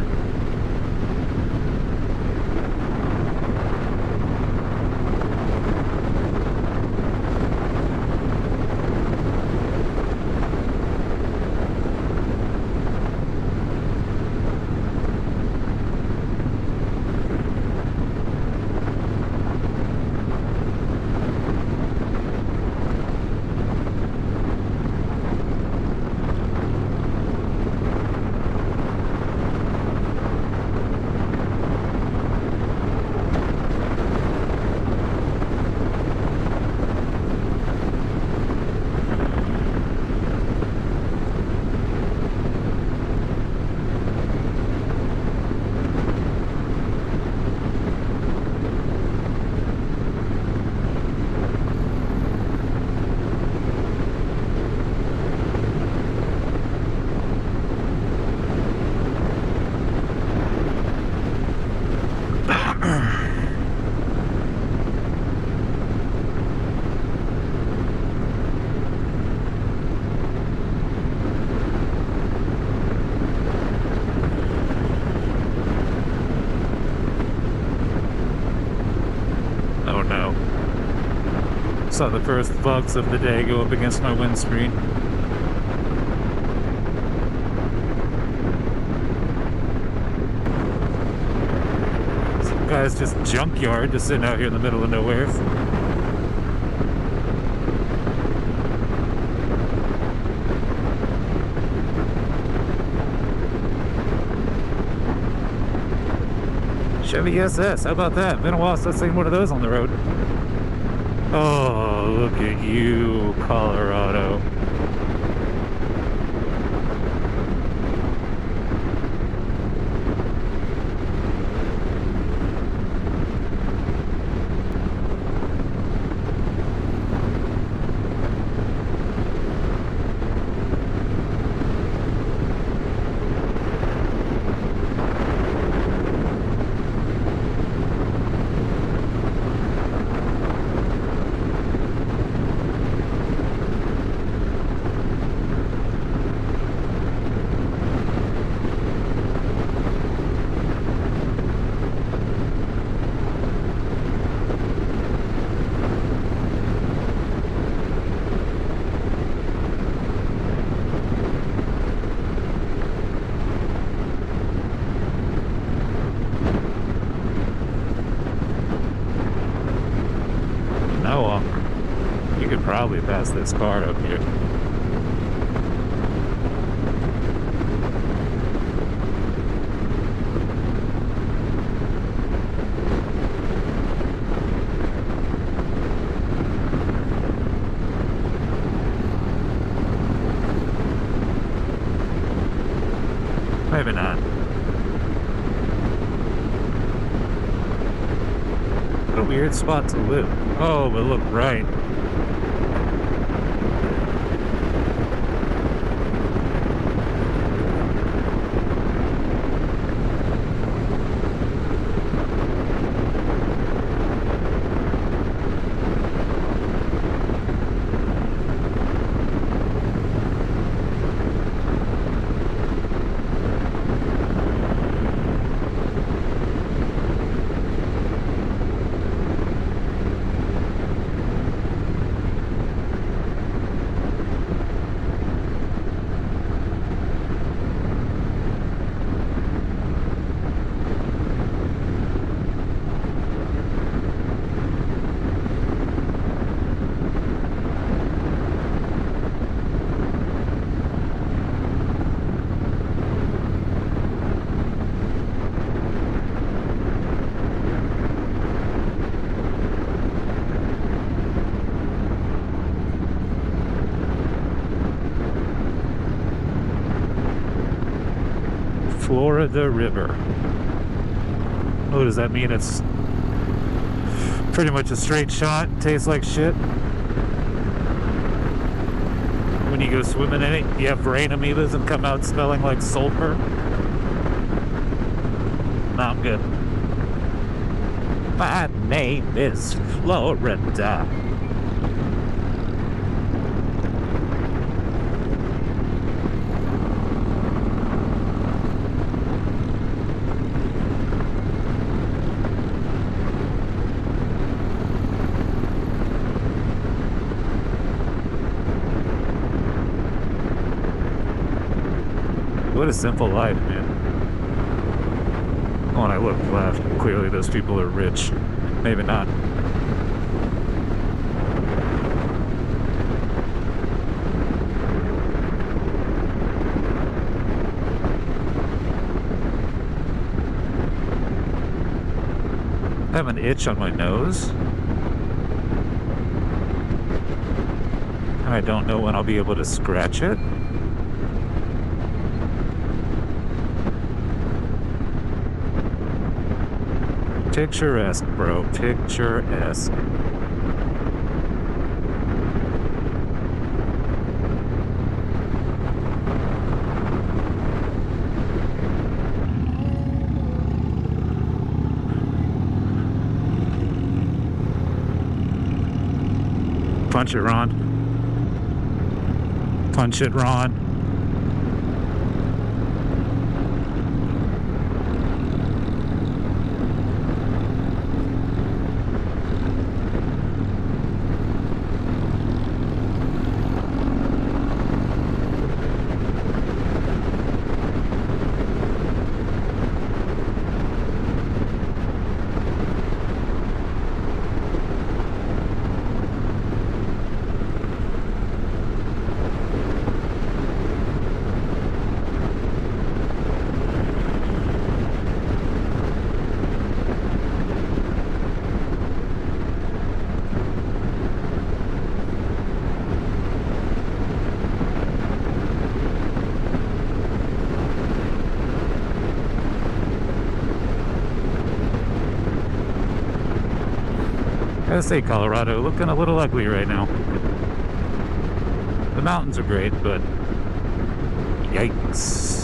Oh no. Saw the first bugs of the day go up against my windscreen. Some guy's just junkyard just sitting out here in the middle of nowhere. Chevy SS, how about that? Been a while since I've seen one of those on the road. Oh, look at you, Colorado. You could probably pass this car up here. Maybe not. What a weird spot to live. Oh, but look right. Florida River. What does that mean? It's pretty much a straight shot, tastes like shit. When you go swimming in it, you have brain amoebas and come out smelling like sulfur. Not good. My name is Florida. What a simple life, man. When I look left, clearly those people are rich. Maybe not. I have an itch on my nose. And I don't know when I'll be able to scratch it. Picturesque, bro. Picturesque. Punch it, Ron. Punch it, Ron. I gotta say, Colorado looking a little ugly right now. The mountains are great, but yikes.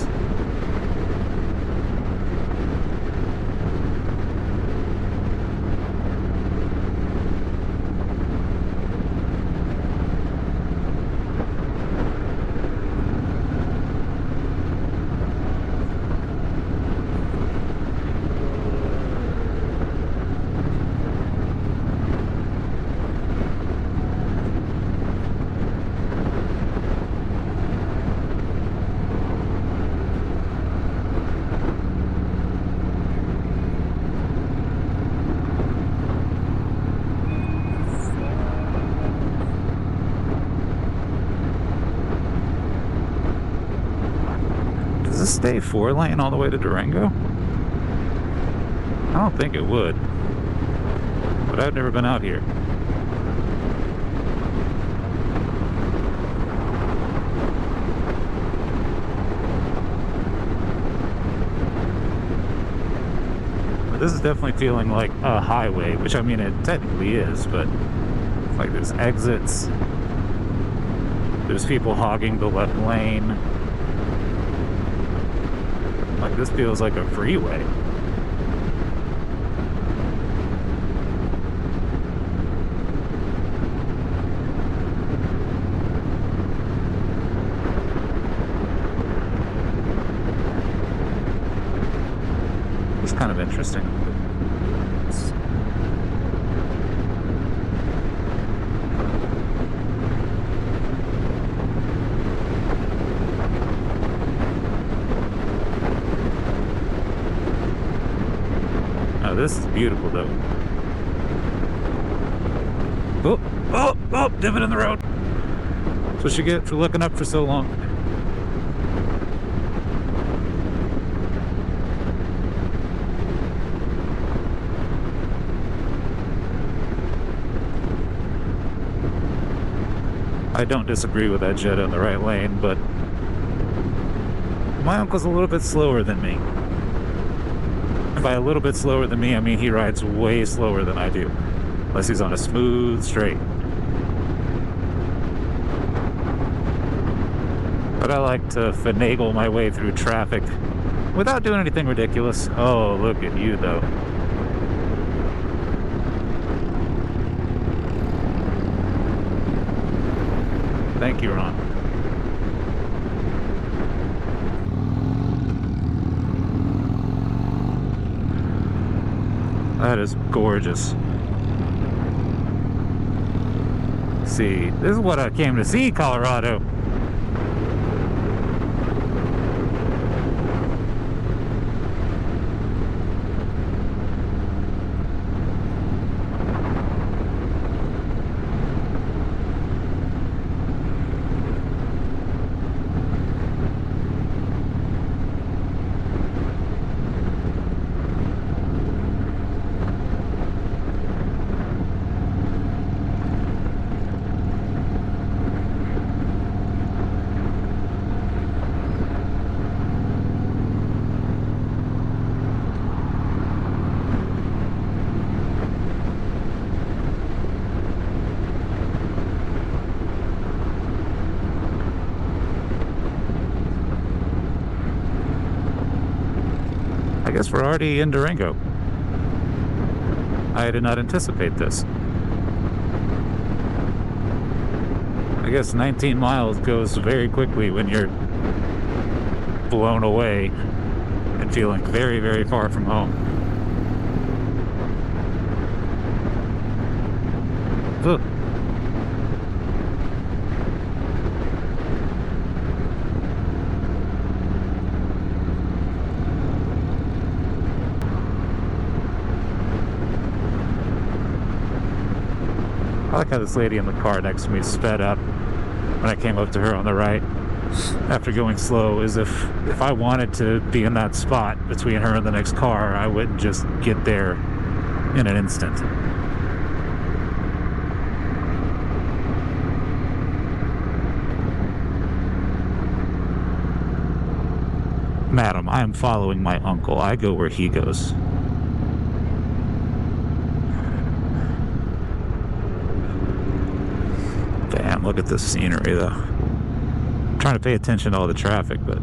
Does this stay 4-lane all the way to Durango? I don't think it would. But I've never been out here. But this is definitely feeling like a highway, which I mean it technically is, but like there's exits. There's people hogging the left lane. Like this feels like a freeway. It's kind of interesting. This is beautiful, though. Oh, divot in the road. That's what you get for looking up for so long. I don't disagree with that jet in the right lane, but my uncle's a little bit slower than me. And by a little bit slower than me, I mean he rides way slower than I do. Unless he's on a smooth straight. But I like to finagle my way through traffic without doing anything ridiculous. Oh, look at you, though. Thank you, Ron. That is gorgeous. See, this is what I came to see, Colorado. I guess we're already in Durango. I did not anticipate this. I guess 19 miles goes very quickly when you're blown away and feeling very, very far from home. Ugh. I like how this lady in the car next to me sped up when I came up to her on the right after going slow, as if I wanted to be in that spot between her and the next car, I wouldn't just get there in an instant. Madam, I am following my uncle. I go where he goes. Damn, look at this scenery, though. I'm trying to pay attention to all the traffic, but...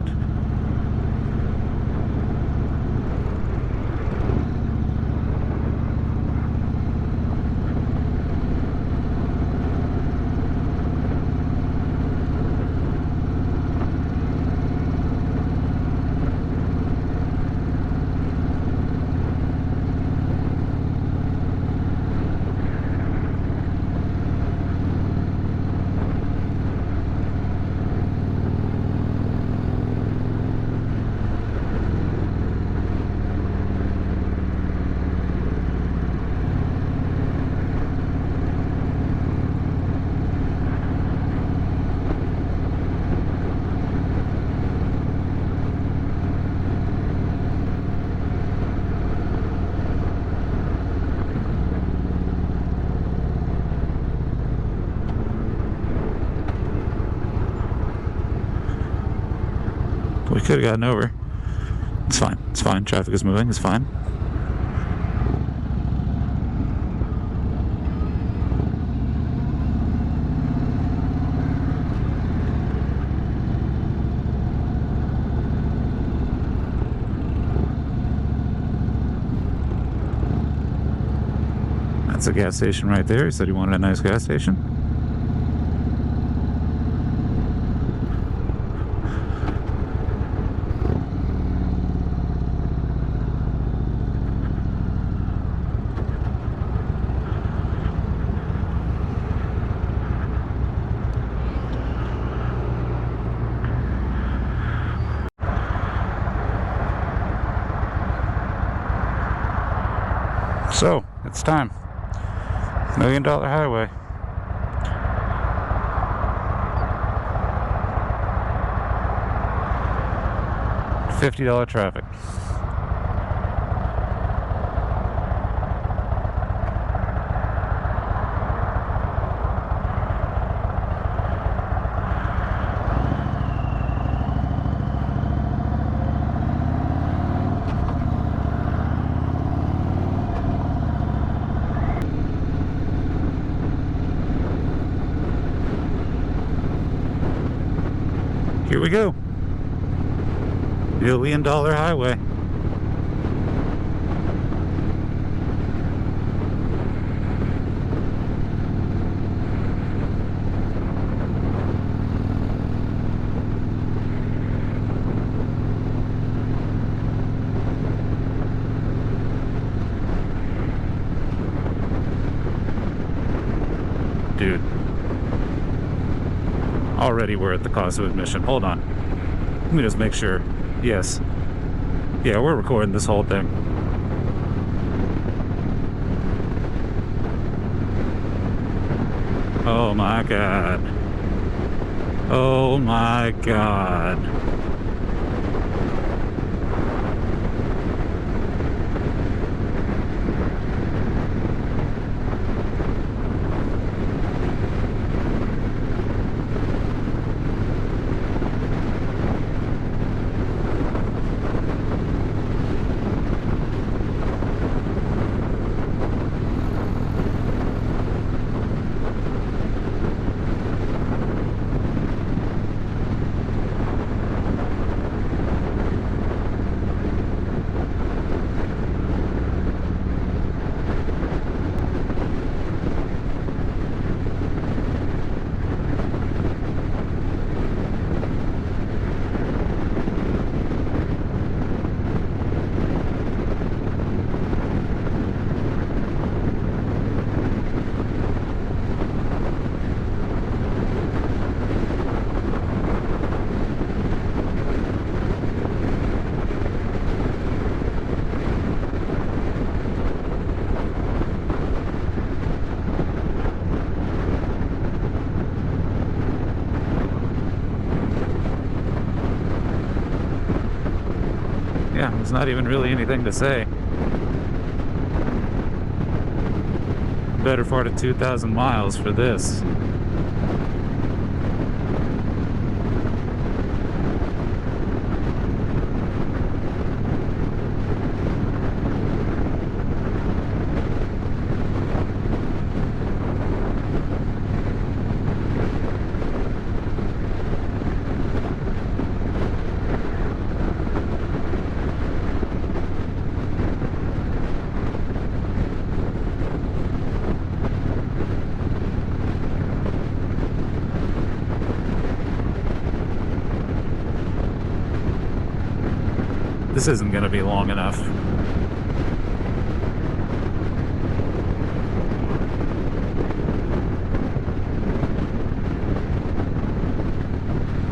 We could have gotten over. It's fine. It's fine. Traffic is moving. It's fine. That's a gas station right there. He said he wanted a nice gas station. So, it's time. $1 Million Highway. $50 traffic. Here we go. $1 billion highway. Dude. Already we're at the cost of admission. Hold on. Let me just make sure. Yes. Yeah, we're recording this whole thing. Oh my god. Oh my god. Yeah, there's not even really anything to say. Better part of 2,000 miles for this. This isn't going to be long enough.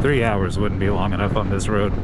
Three hours wouldn't be long enough on this road.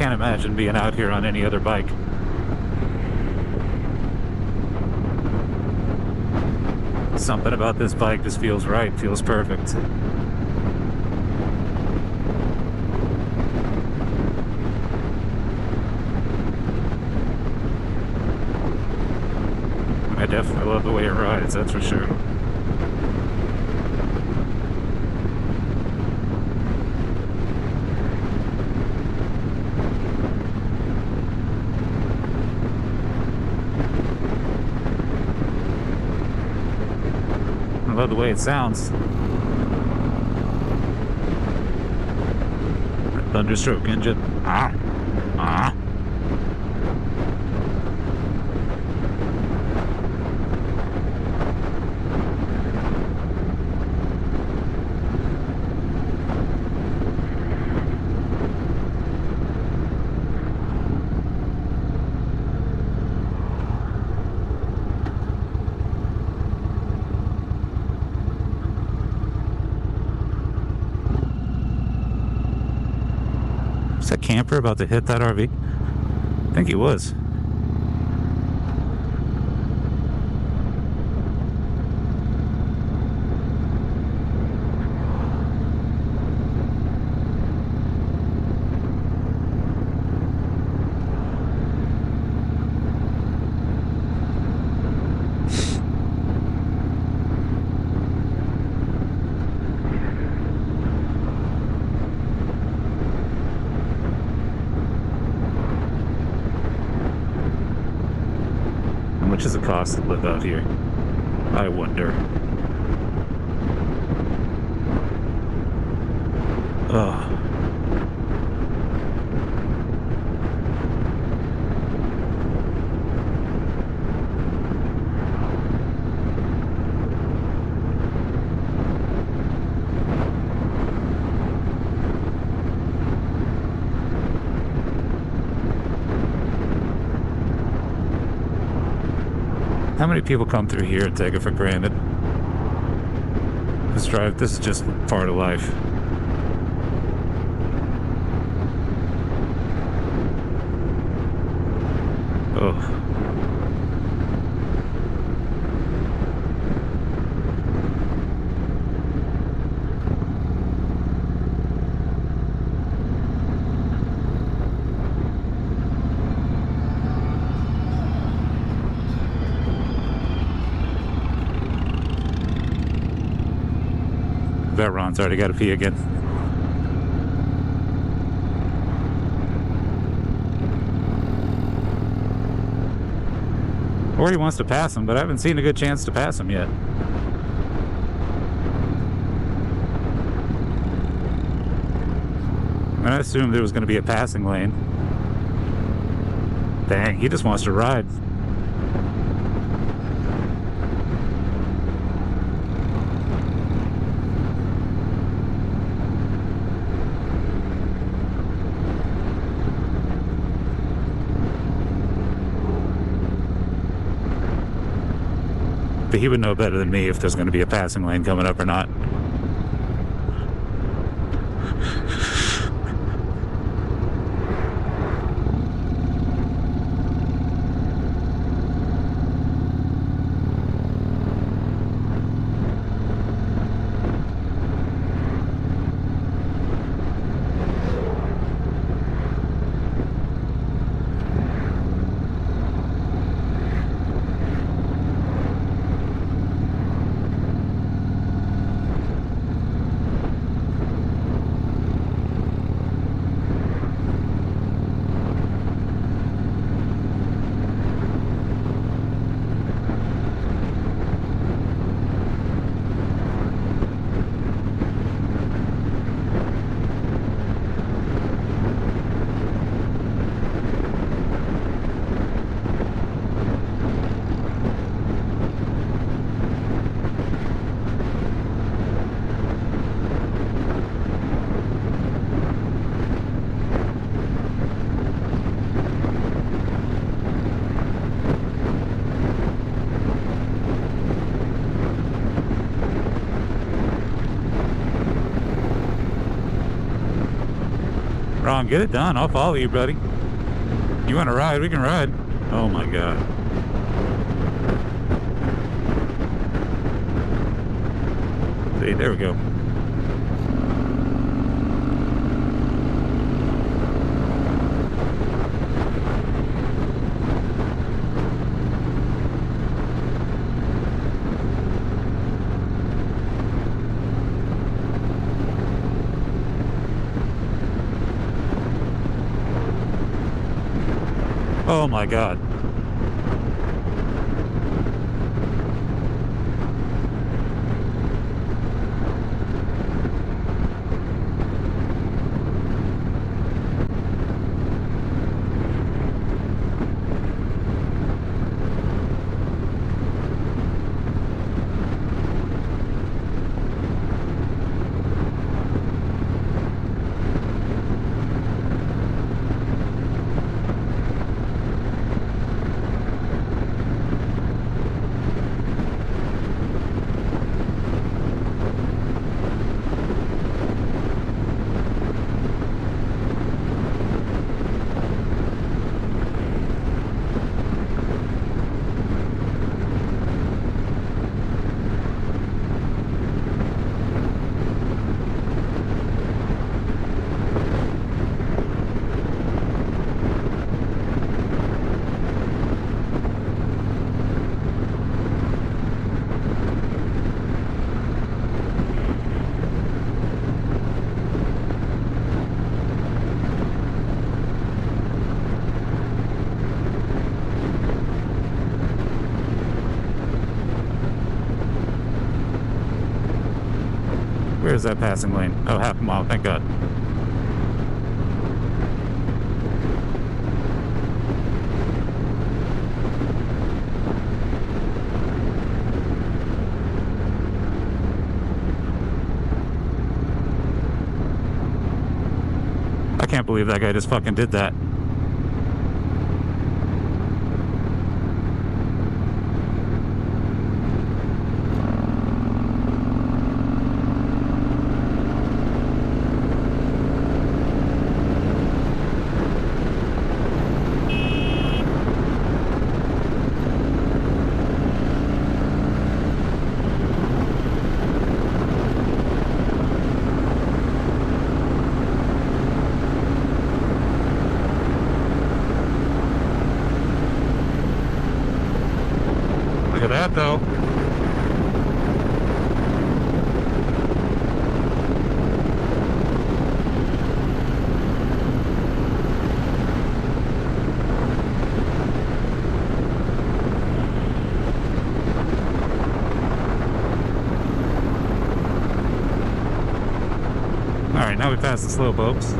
can't imagine being out here on any other bike. Something about this bike just feels right, feels perfect. I definitely love the way it rides, that's for sure. I love the way it sounds. Thunderstroke engine. Ah. Ah. Was that camper about to hit that RV? I think he was. How much does it cost to live out here? I wonder. Ugh. How many people come through here and take it for granted? This is just part of life. Oh. Bet Ron's already got to pee again. Or he wants to pass him, but I haven't seen a good chance to pass him yet. And I assumed there was going to be a passing lane. Dang, he just wants to ride. But he would know better than me if there's going to be a passing lane coming up or not. Ron, get it done. I'll follow you, buddy. You want to ride? We can ride. Oh my god. See, there we go. Oh my god. Where's that passing lane? Oh, half a mile, thank God. I can't believe that guy just fucking did that. Look at that, though. All right, now we passed the slow slopes.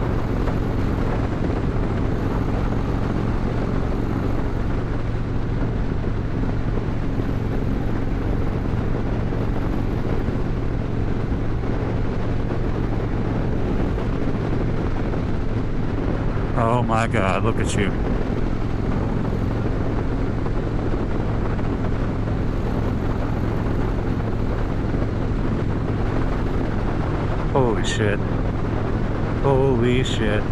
Oh my God, look at you. Holy shit. Holy shit.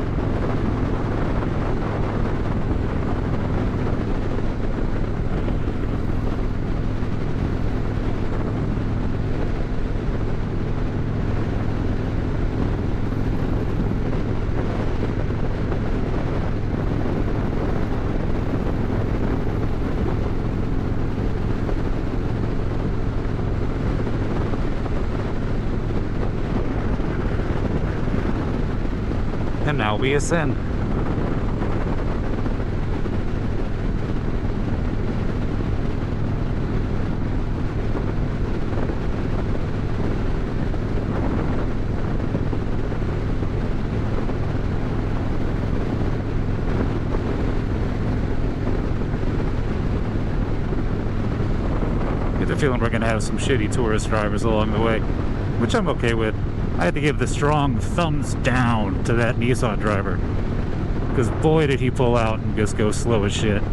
And now we ascend. Get the feeling we're gonna have some shitty tourist drivers along the way, which I'm okay with. I had to give the strong thumbs down to that Nissan driver, because boy did he pull out and just go slow as shit.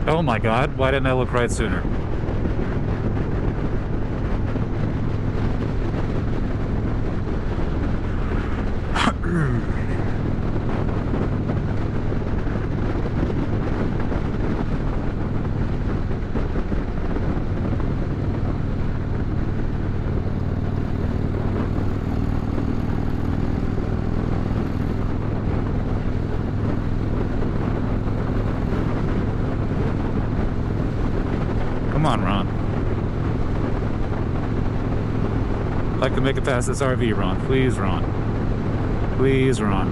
Oh my god, why didn't I look right sooner? Come on, Ron. I'd like to make it past this RV, Ron. Please, Ron. Please, Ron.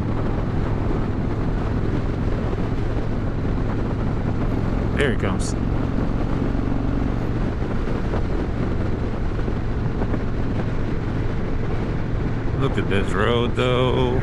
There he comes. Look at this road, though.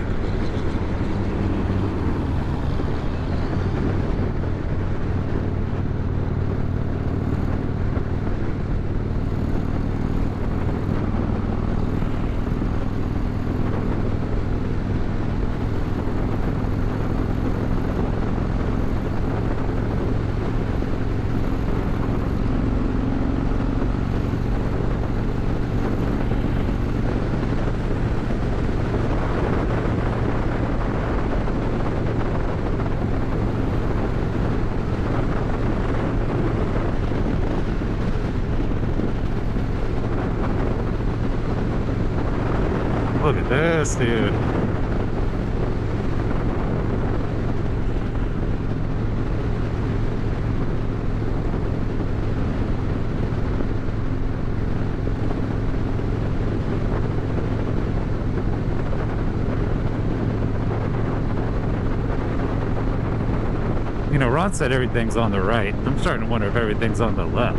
Look at this, dude. You know, Ron said everything's on the right. I'm starting to wonder if everything's on the left.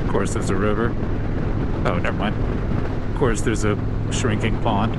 Of course, there's a river. Oh, never mind. Of course, there's a shrinking pond.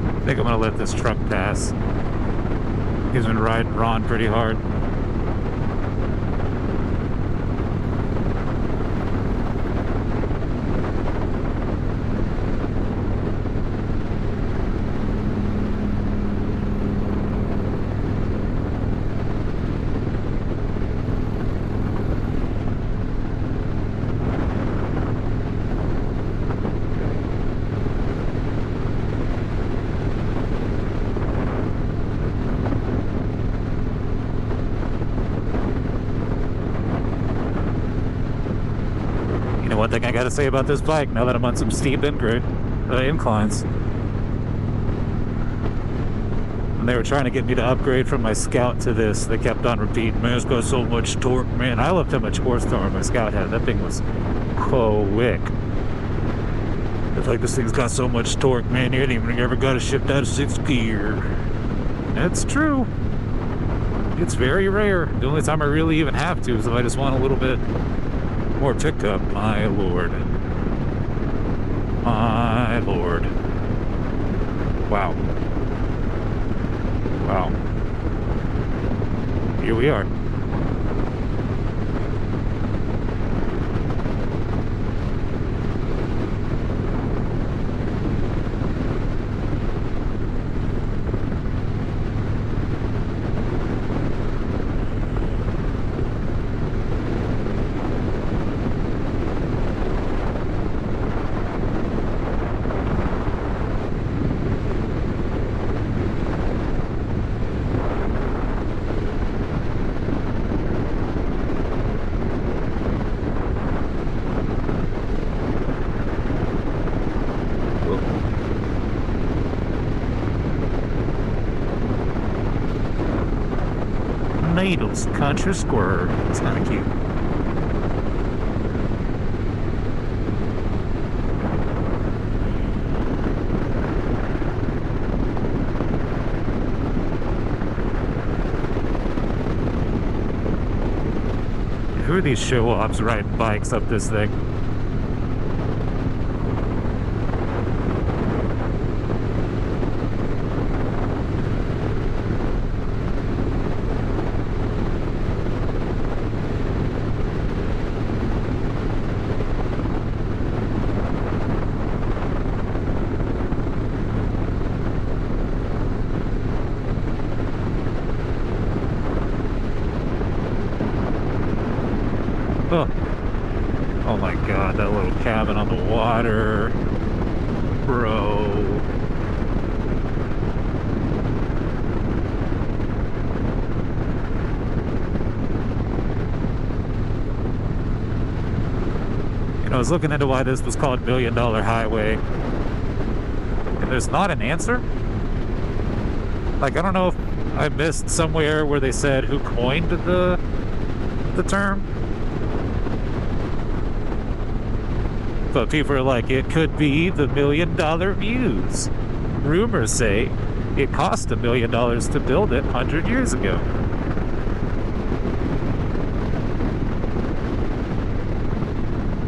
I think I'm gonna let this truck pass. He's been riding Ron pretty hard. And one thing I gotta say about this bike, now that I'm on some steep inclines, when they were trying to get me to upgrade from my Scout to this, they kept on repeating, man, it's got so much torque, man. I loved how much horsepower my Scout had. That thing was quick. It's like, this thing's got so much torque, man, you ain't even ever got to shift out of 6th gear. That's true. It's very rare. The only time I really even have to is if I just want a little bit more pickup. My lord. My lord. Wow. Wow. Here we are. Needles Country Square. It's kind of cute. Who are these show-offs riding bikes up this thing? Oh my god, that little cabin on the water. Bro. You know, I was looking into why this was called $1 Billion Highway, and there's not an answer. Like, I don't know if I missed somewhere where they said who coined the term. But people are like, it could be the $1 million views. Rumors say it cost $1 million to build it 100 years ago.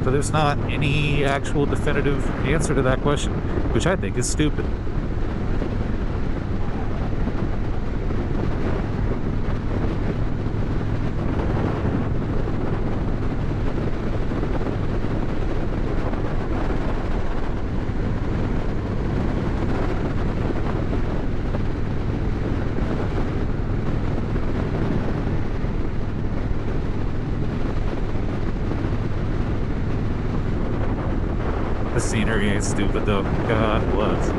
So there's not any actual definitive answer to that question, which I think is stupid. The scenery ain't stupid though. God bless.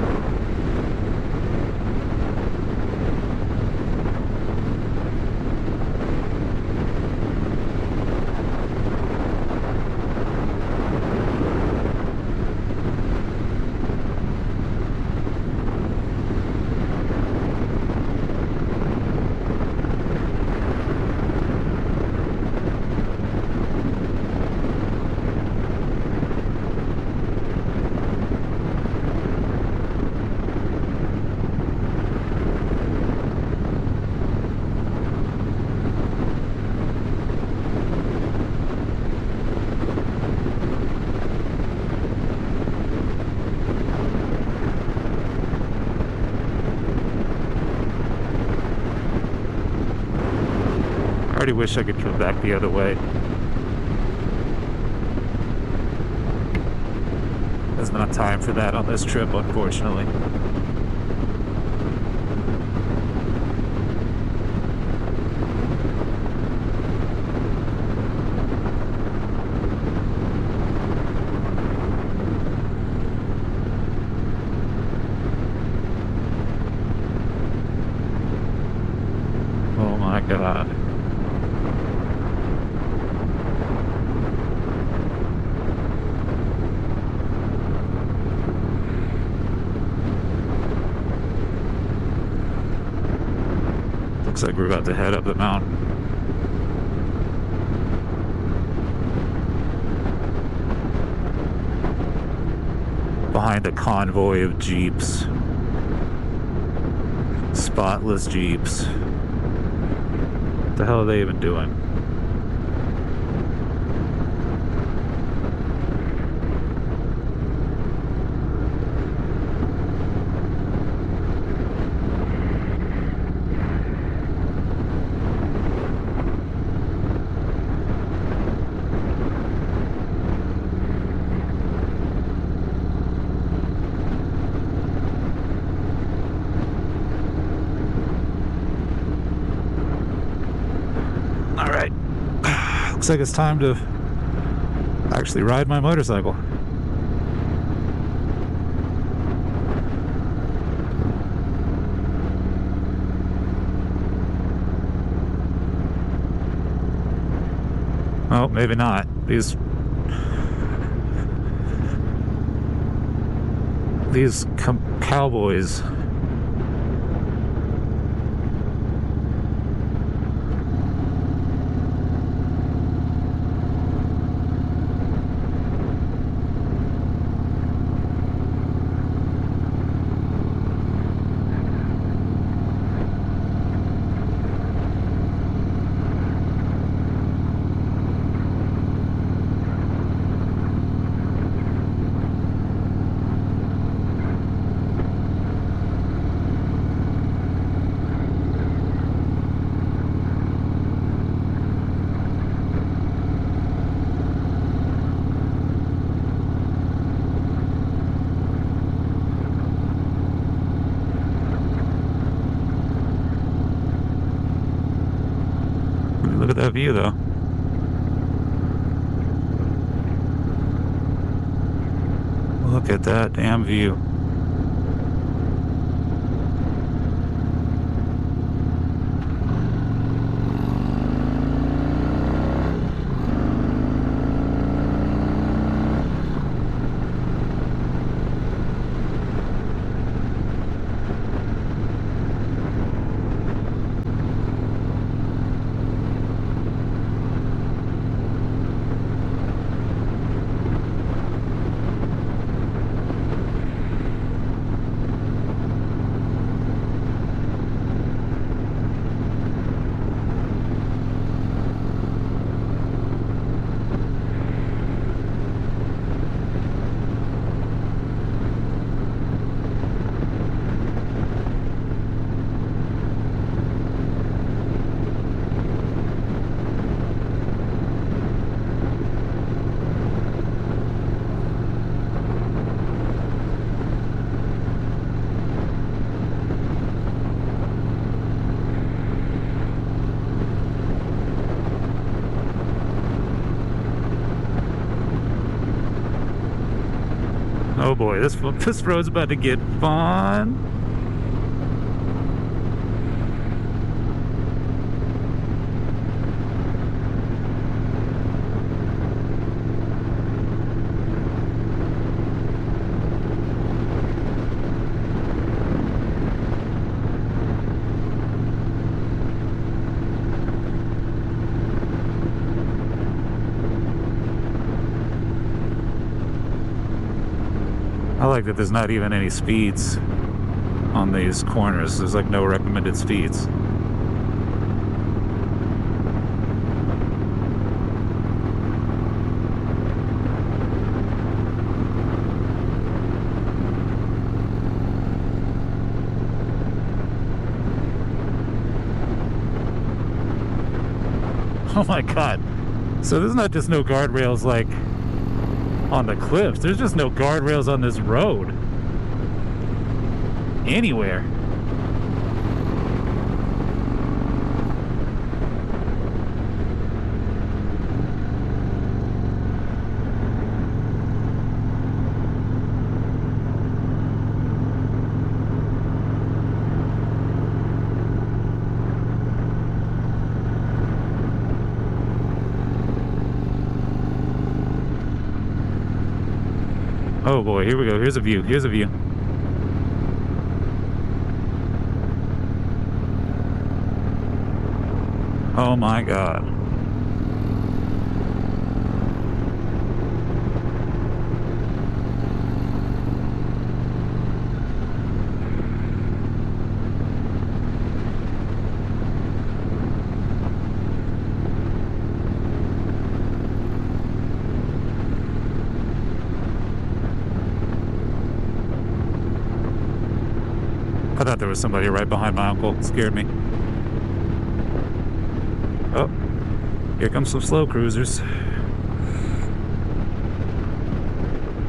I already wish I could come back the other way. There's not time for that on this trip, unfortunately. Oh my God. Looks like we're about to head up the mountain. Behind a convoy of Jeeps. Spotless Jeeps. What the hell are they even doing? Alright. Looks like it's time to actually ride my motorcycle. Oh, maybe not. These cowboys. Look at that view, though. Look at that damn view. Oh boy, this road's about to get fun. I like that there's not even any speeds on these corners. There's like no recommended speeds. Oh my god. So there's not just no guardrails like on the cliffs. There's just no guardrails on this road. Anywhere. Oh boy, here we go. Here's a view. Here's a view. Oh my God. I thought there was somebody right behind my uncle. It scared me. Oh, here comes some slow cruisers.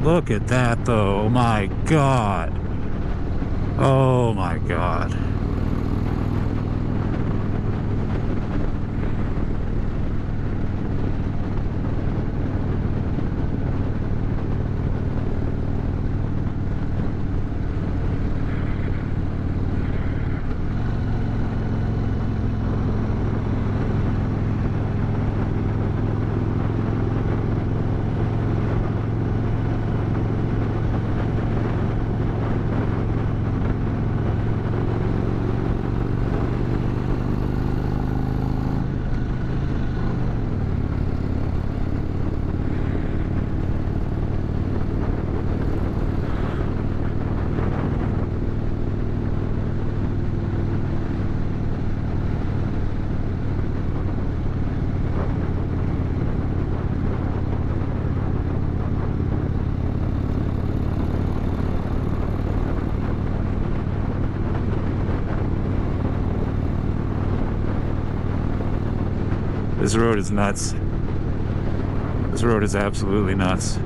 Look at that, though. Oh my God. Oh my God. This road is nuts. This road is absolutely nuts.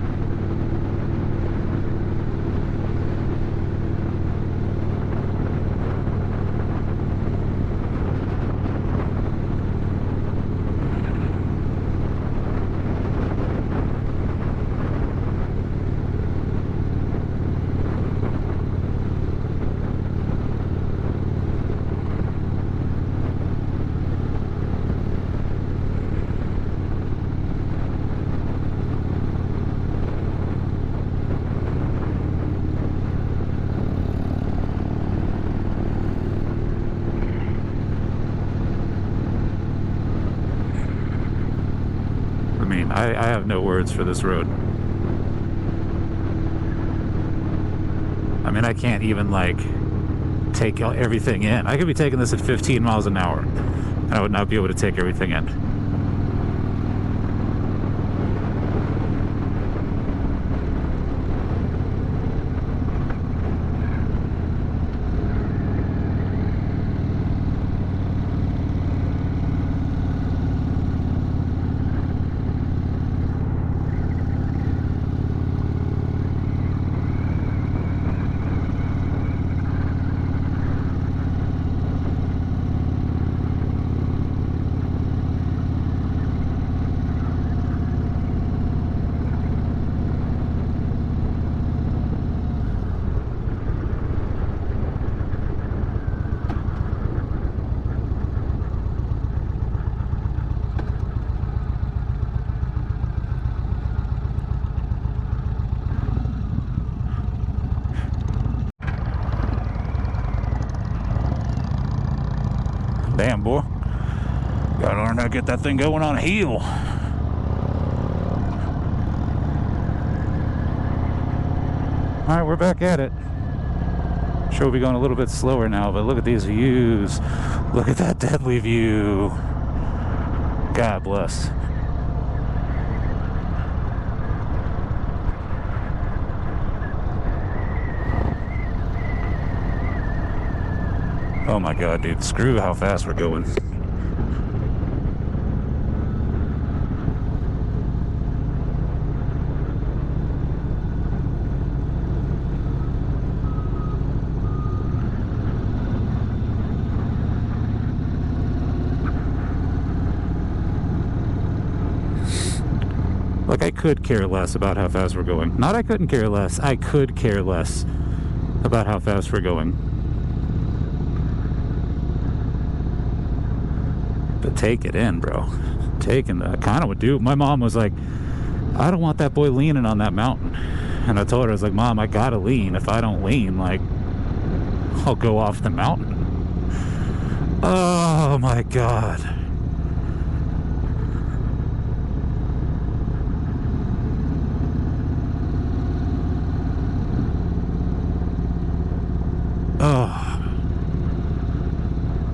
I have no words for this road. I mean, I can't even like take everything in. I could be taking this at 15 miles an hour and I would not be able to take everything in. Damn, boy. Gotta learn how to get that thing going on a heel. Alright, we're back at it. Sure, we'll be going a little bit slower now, but look at these views. Look at that deadly view. God bless. Oh my God, dude, screw how fast we're going. Like, I could care less about how fast we're going. Not I couldn't care less, I could care less about how fast we're going. But take it in, bro. Taking that kind of would do. My mom was like, I don't want that boy leaning on that mountain. And I told her, I was like, Mom, I gotta lean. If I don't lean, like, I'll go off the mountain. Oh my God.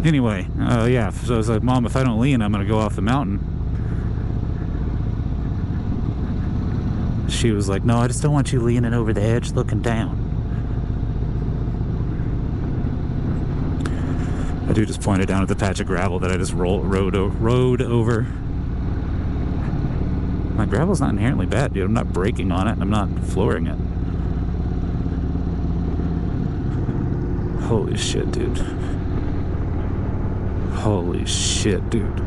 Anyway, yeah, so I was like, Mom, if I don't lean, I'm gonna go off the mountain. She was like, no, I just don't want you leaning over the edge looking down. I do just pointed down at the patch of gravel that I just rode over. My gravel's not inherently bad, dude. I'm not braking on it, and I'm not flooring it. Holy shit, dude. Holy shit, dude.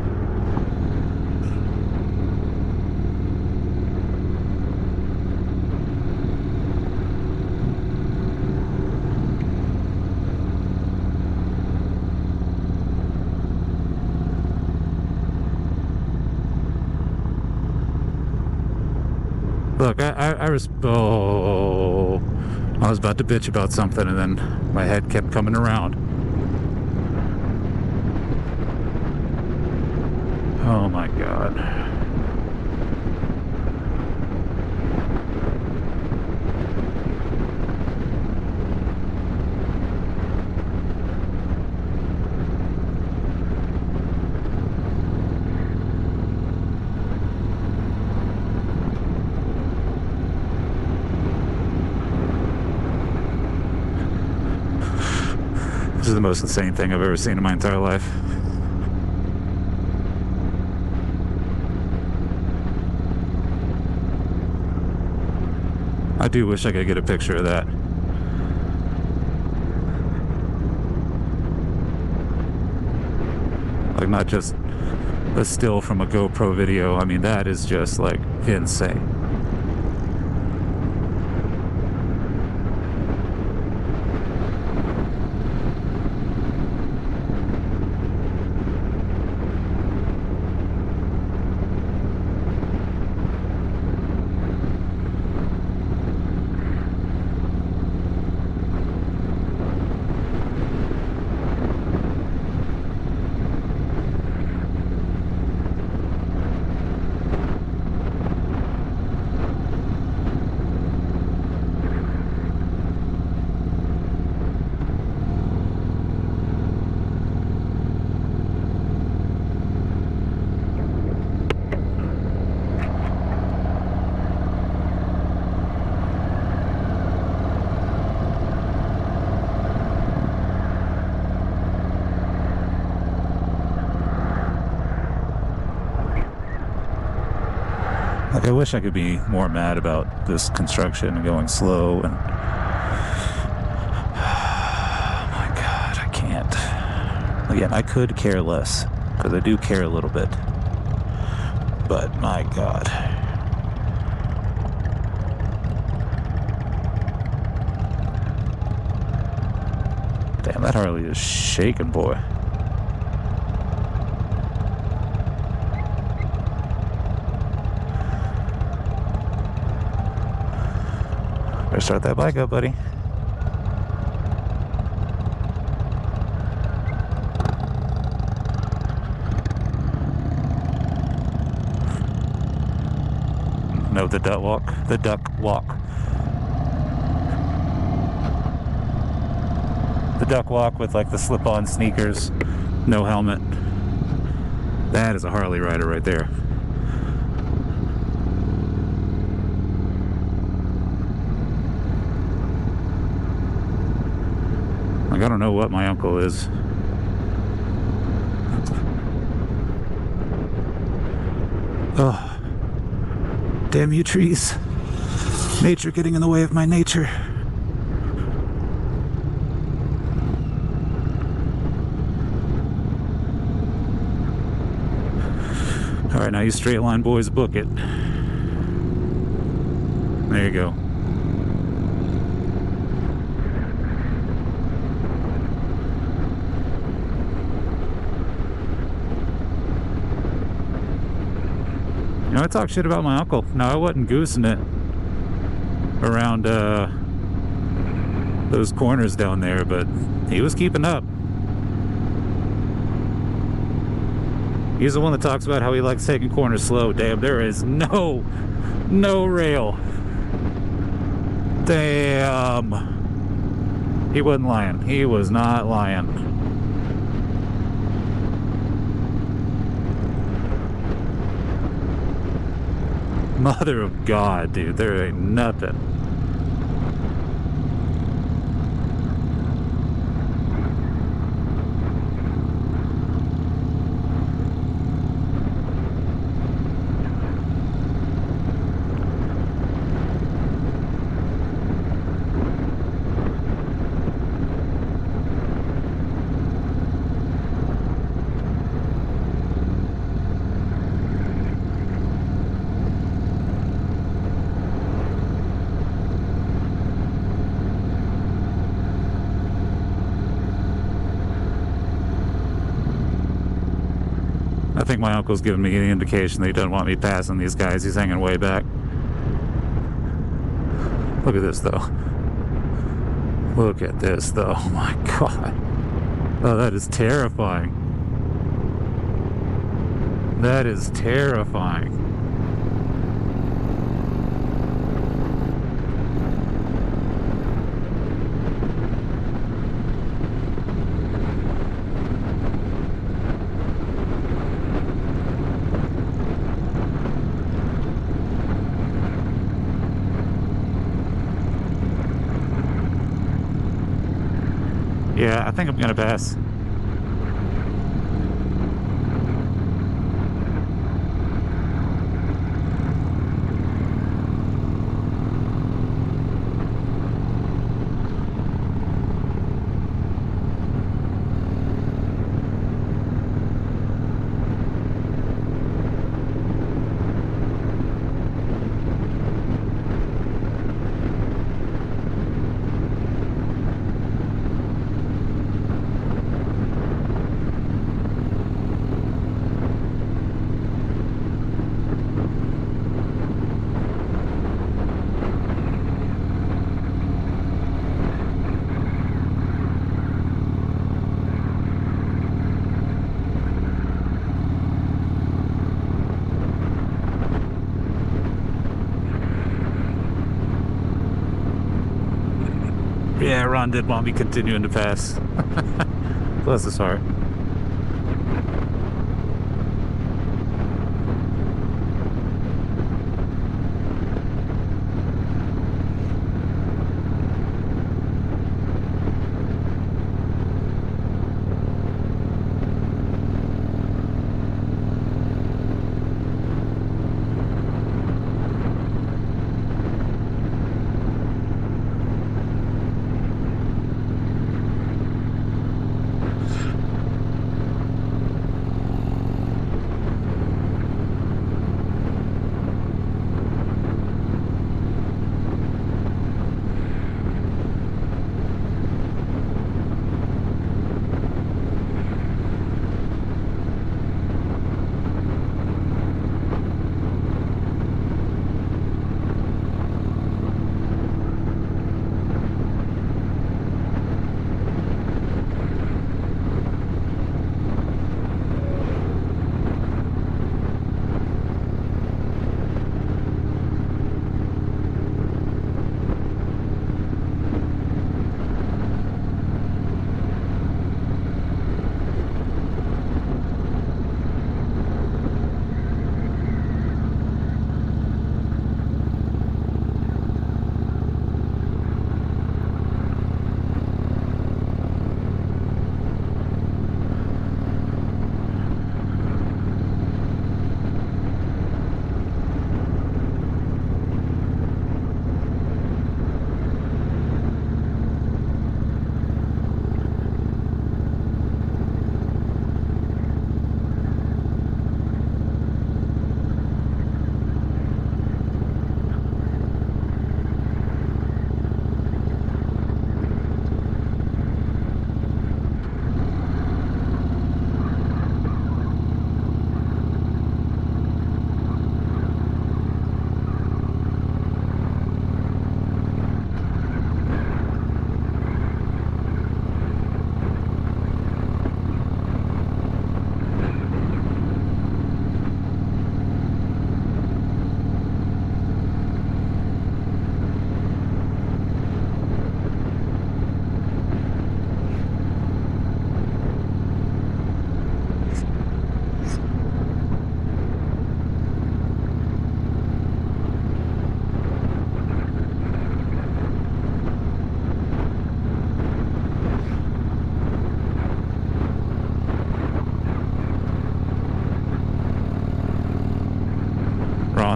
Look, I was about to bitch about something, and then my head kept coming around. Oh my god. This is the most insane thing I've ever seen in my entire life. I do wish I could get a picture of that. Like, not just a still from a GoPro video. I mean, that is just like insane. Like, I wish I could be more mad about this construction and going slow, and my god, I can't. Again, I could care less, because I do care a little bit, but my god. Damn, that Harley is shaking, boy. Better start that bike up, buddy. No, the duck walk. The duck walk. The duck walk with like the slip-on sneakers, no helmet. That is a Harley rider right there. Like, I don't know what my uncle is. Oh, damn you trees. Nature getting in the way of my nature. Alright, now you straight line boys, book it. There you go. You know, I talk shit about my uncle. No, I wasn't goosing it around those corners down there, but he was keeping up. He's the one that talks about how he likes taking corners slow. Damn, there is no rail. Damn. He wasn't lying. He was not lying. Mother of God, dude, there ain't nothing. I think my uncle's giving me the indication that he doesn't want me passing these guys. He's hanging way back. Look at this, though. Look at this, though. Oh, my God. Oh, that is terrifying. That is terrifying. Yeah, I think I'm gonna pass. Yeah, Ron did want me continuing to pass. Bless his heart.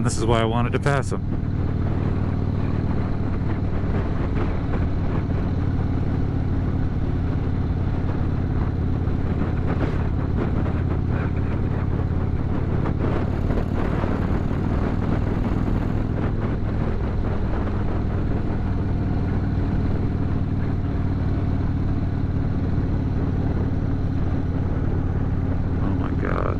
and this is why I wanted to pass him. Oh my God.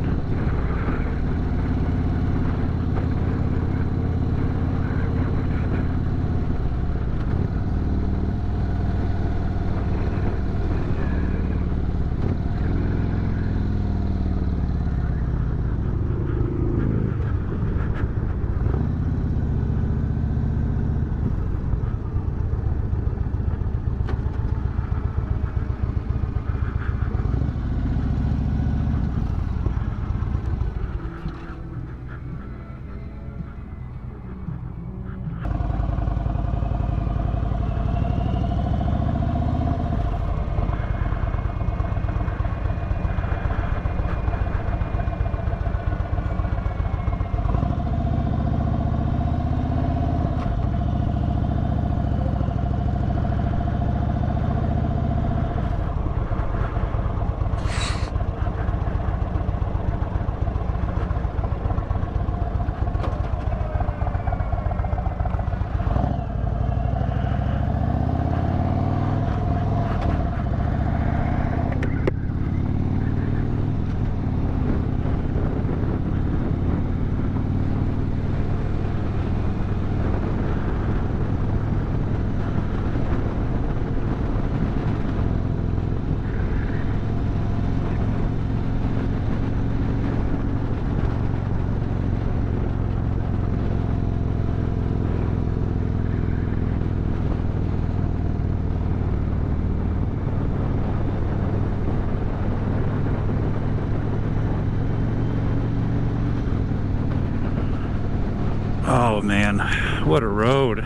Oh man, what a road.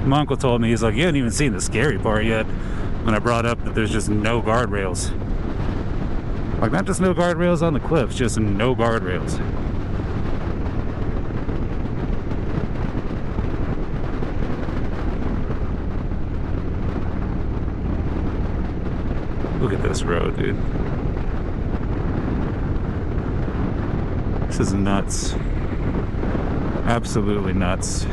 My uncle told me, he's like, you haven't even seen the scary part yet, when I brought up that there's just no guardrails. Like, not just no guardrails on the cliffs, just no guardrails. Look at this road, dude. This is nuts. Absolutely nuts.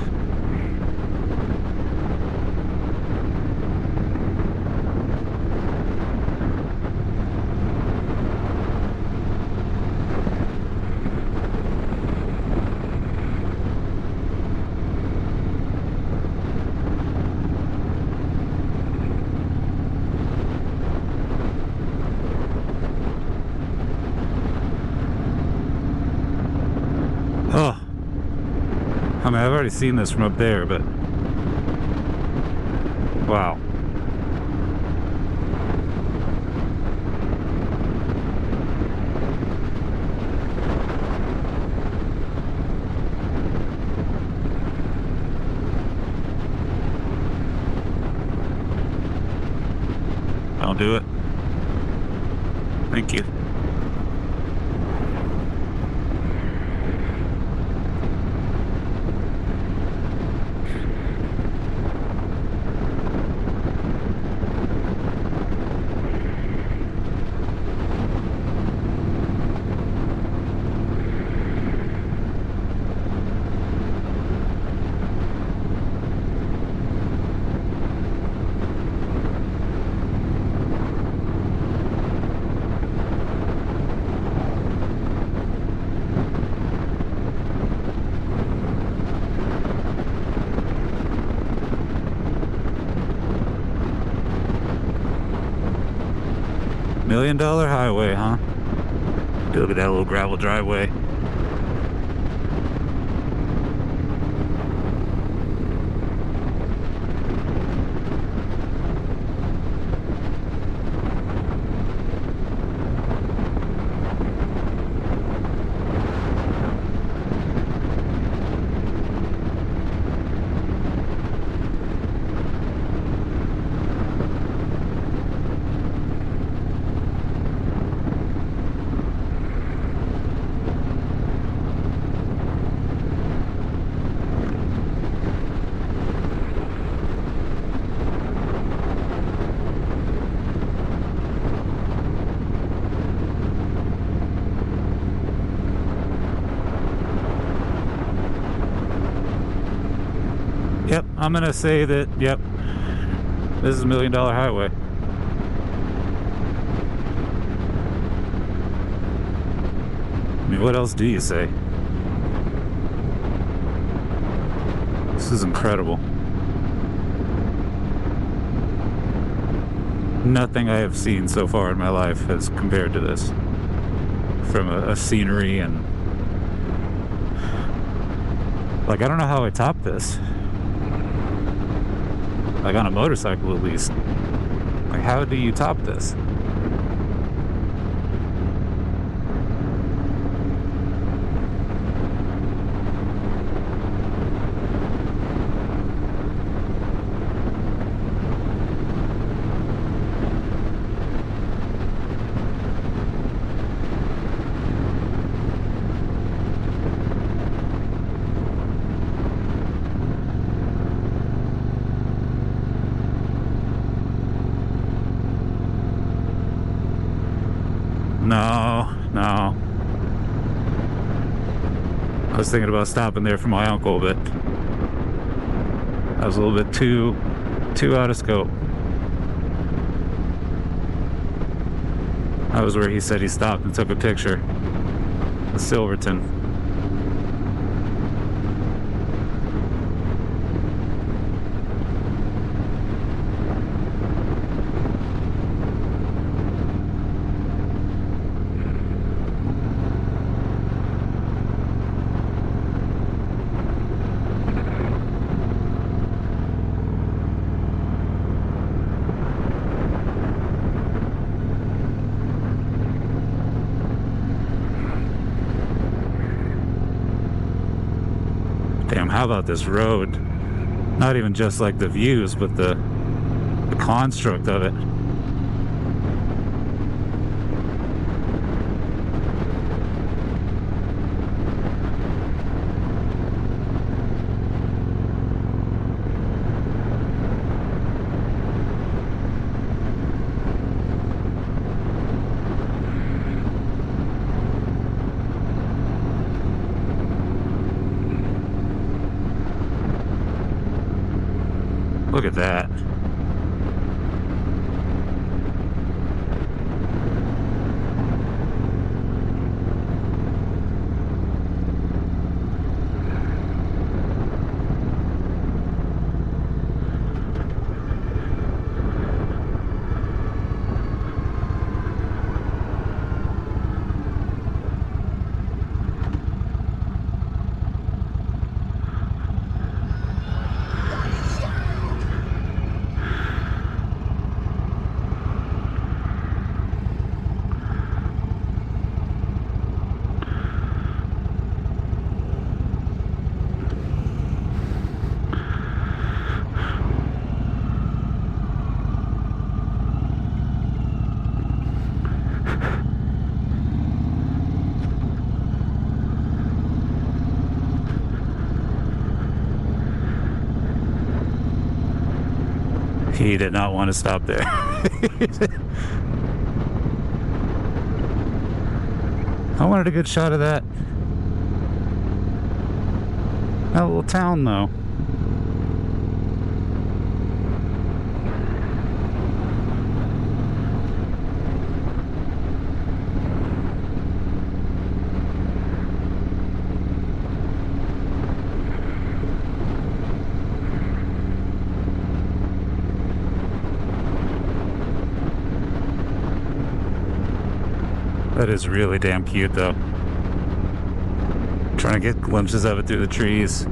Oh, I mean, I've already seen this from up there, but wow. I'll do it. Thank you. $1 million highway, huh? Look at that little gravel driveway. I'm gonna say that, yep, this is $1 Million Highway. I mean, what else do you say? This is incredible. Nothing I have seen so far in my life has compared to this. From a scenery and... Like, I don't know how I top this. Like, on a motorcycle at least. Like, how do you top this? No. I was thinking about stopping there for my uncle, but I was a little bit too out of scope. That was where he said he stopped and took a picture of Silverton. Damn, how about this road? Not even just like the views, but the construct of it. Look at that. He did not want to stop there. I wanted a good shot of that. That little town, though. That is really damn cute, though. Trying to get glimpses of it through the trees.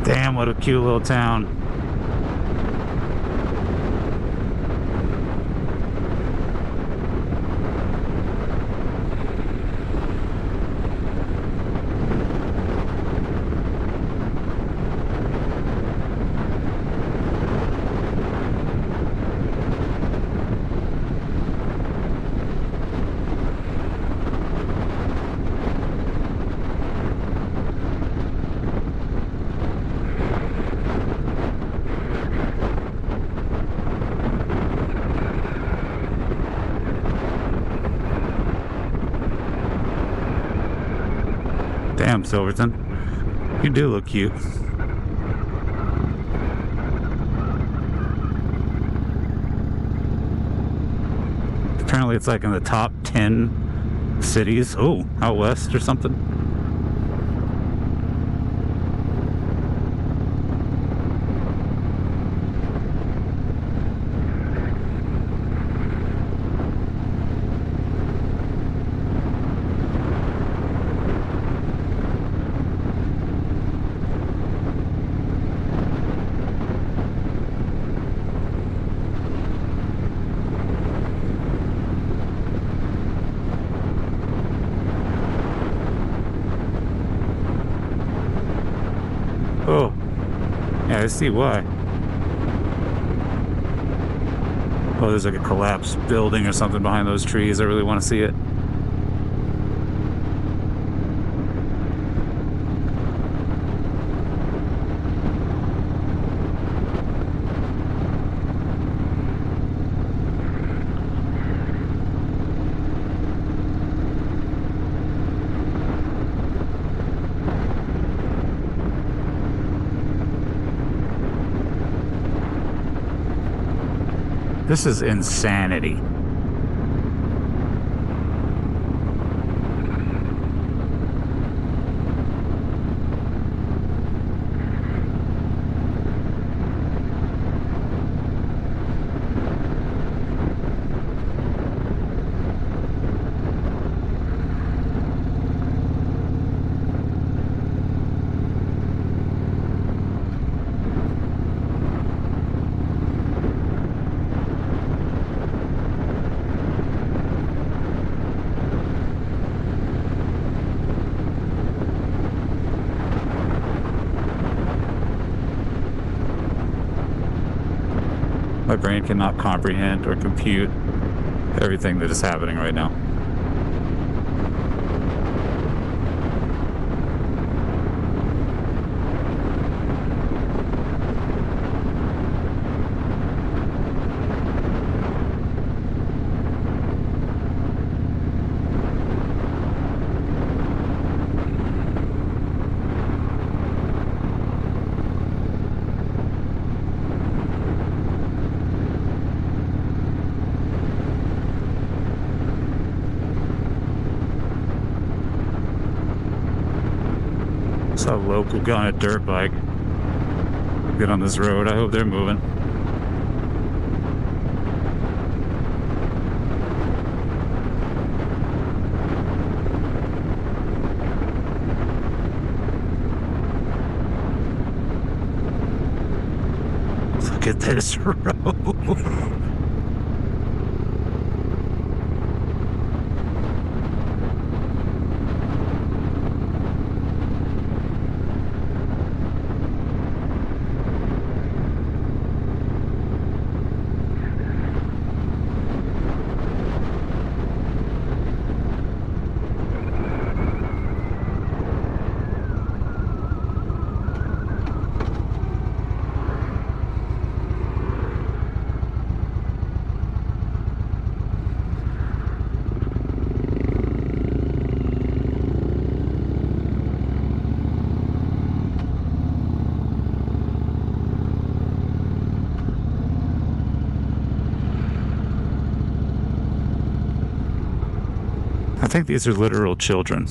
Damn, what a cute little town. Damn, Silverton. You do look cute. Apparently it's like in the top 10 cities. Oh, out west or something. Oh, yeah, I see why. Oh, there's like a collapsed building or something behind those trees. I really want to see it. This is insanity. My brain cannot comprehend or compute everything that is happening right now. Saw a local guy on a dirt bike get on this road. I hope they're moving. Look at this road. I think these are literal children.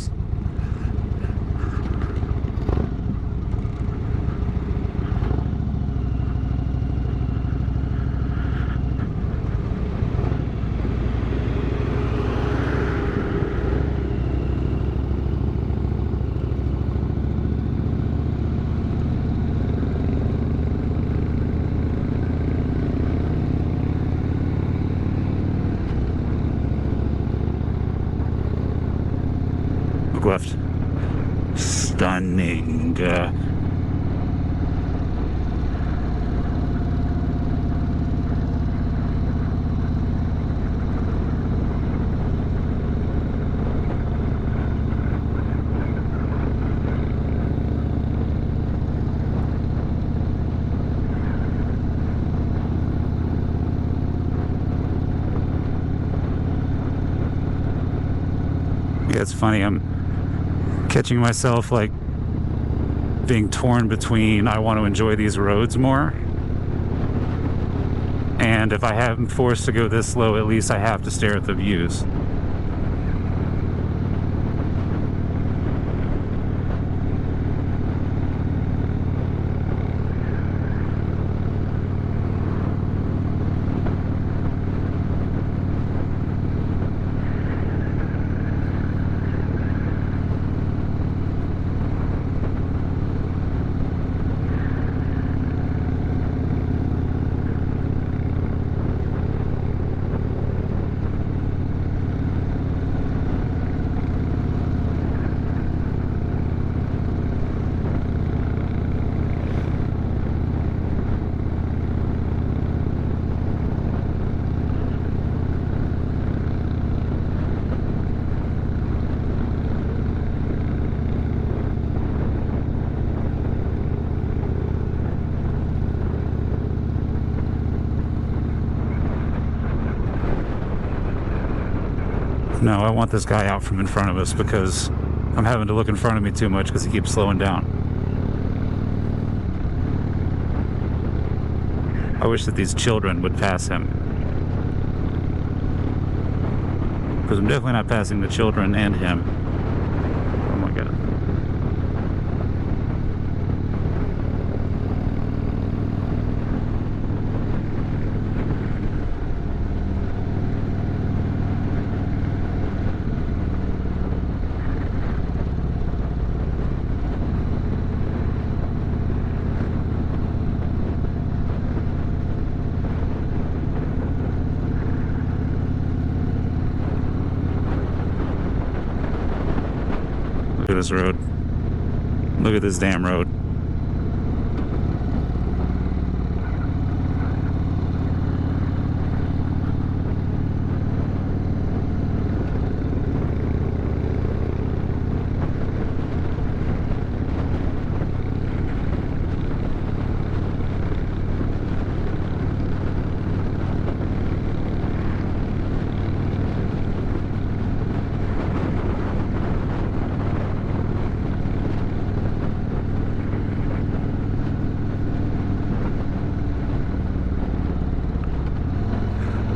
Look left. Stunning. Yeah, it's funny. I'm catching myself like being torn between I want to enjoy these roads more, and if I am forced to go this slow, at least I have to stare at the views. No, I want this guy out from in front of us because I'm having to look in front of me too much because he keeps slowing down. I wish that these children would pass him. Because I'm definitely not passing the children and him. Oh my god. Look at this road. Look at this damn road.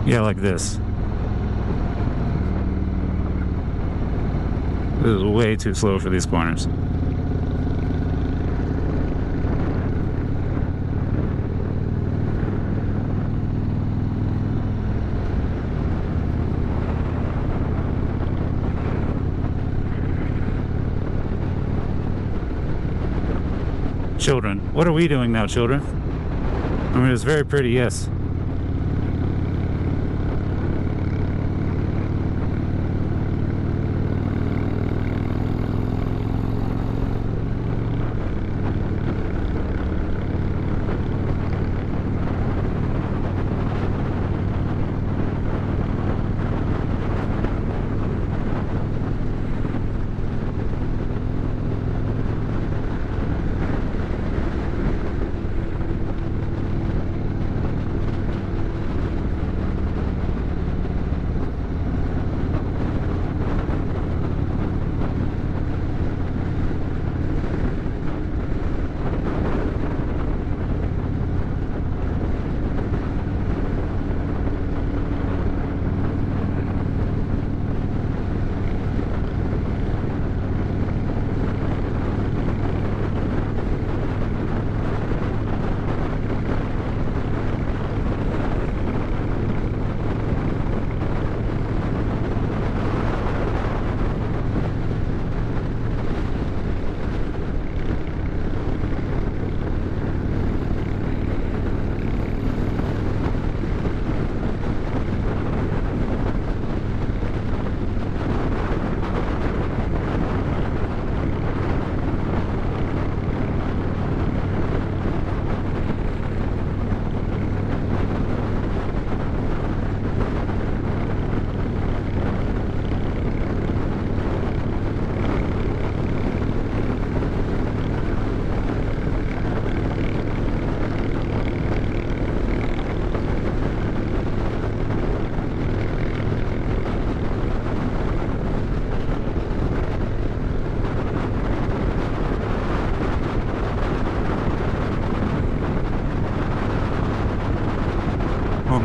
Yeah, like this. This is way too slow for these corners. Children. What are we doing now, children? I mean, it's very pretty, yes.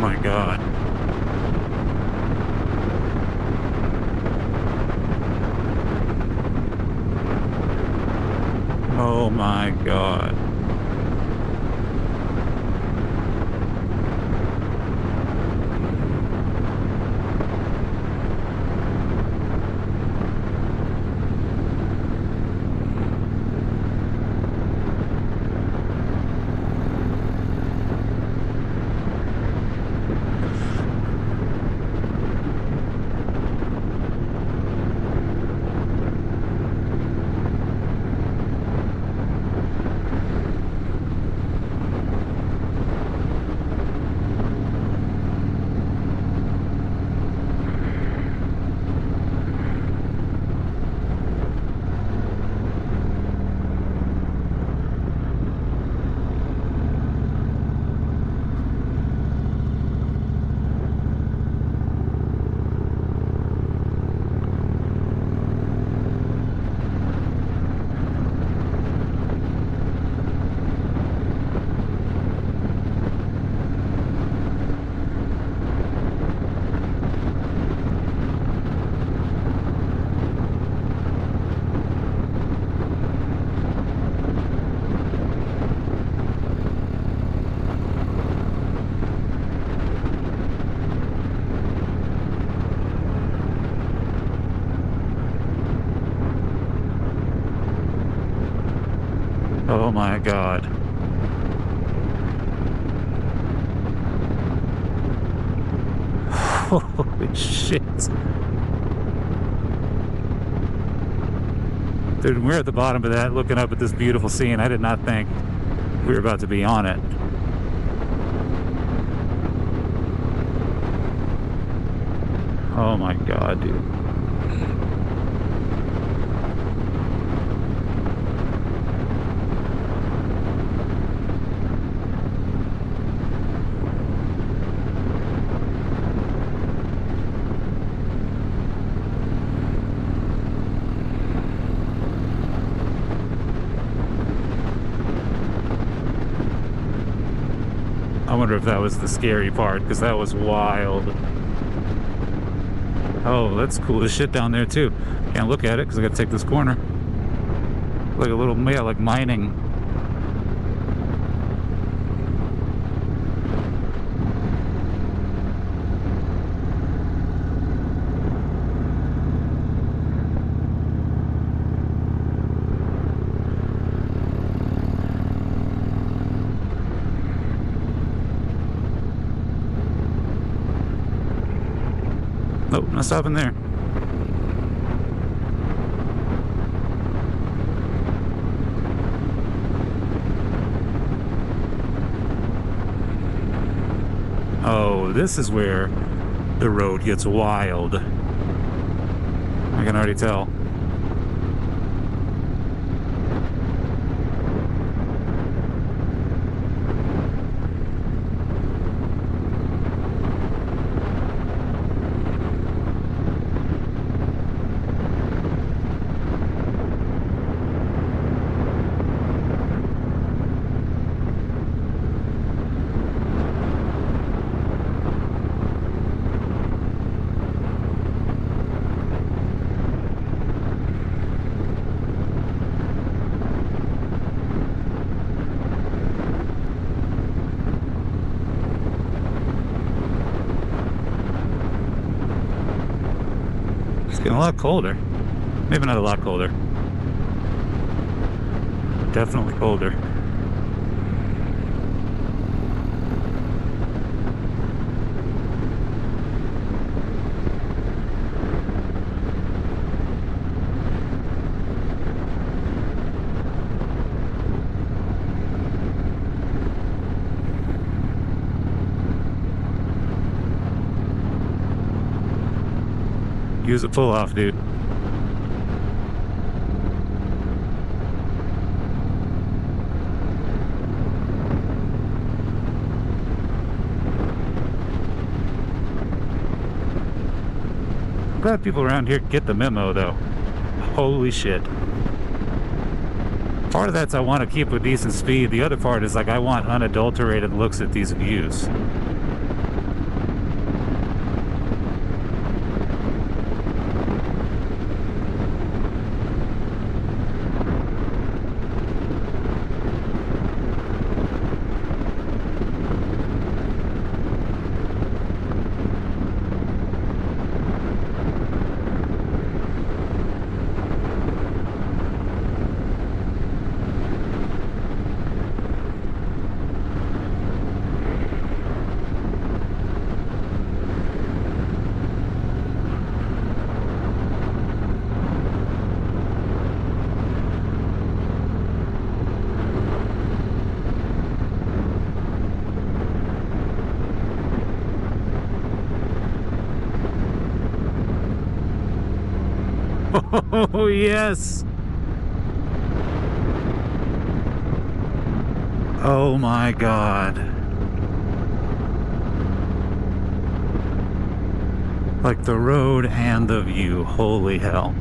my god. Oh my god. Oh my god. Holy shit. Dude, we're at the bottom of that looking up at this beautiful scene. I did not think we were about to be on it. Oh my god, dude. I wonder if that was the scary part, because that was wild. Oh, that's cool as shit down there too. Can't look at it because I gotta take this corner. Like a little, yeah, like mining. Nope, not stopping there. Oh, this is where the road gets wild. I can already tell. Getting a lot colder. Maybe not a lot colder. Definitely colder. Use a pull off, dude. I'm glad people around here get the memo though. Holy shit. Part of that's I want to keep a decent speed. The other part is like I want unadulterated looks at these views. Oh, yes. Oh my God. Like the road and the view. Holy hell.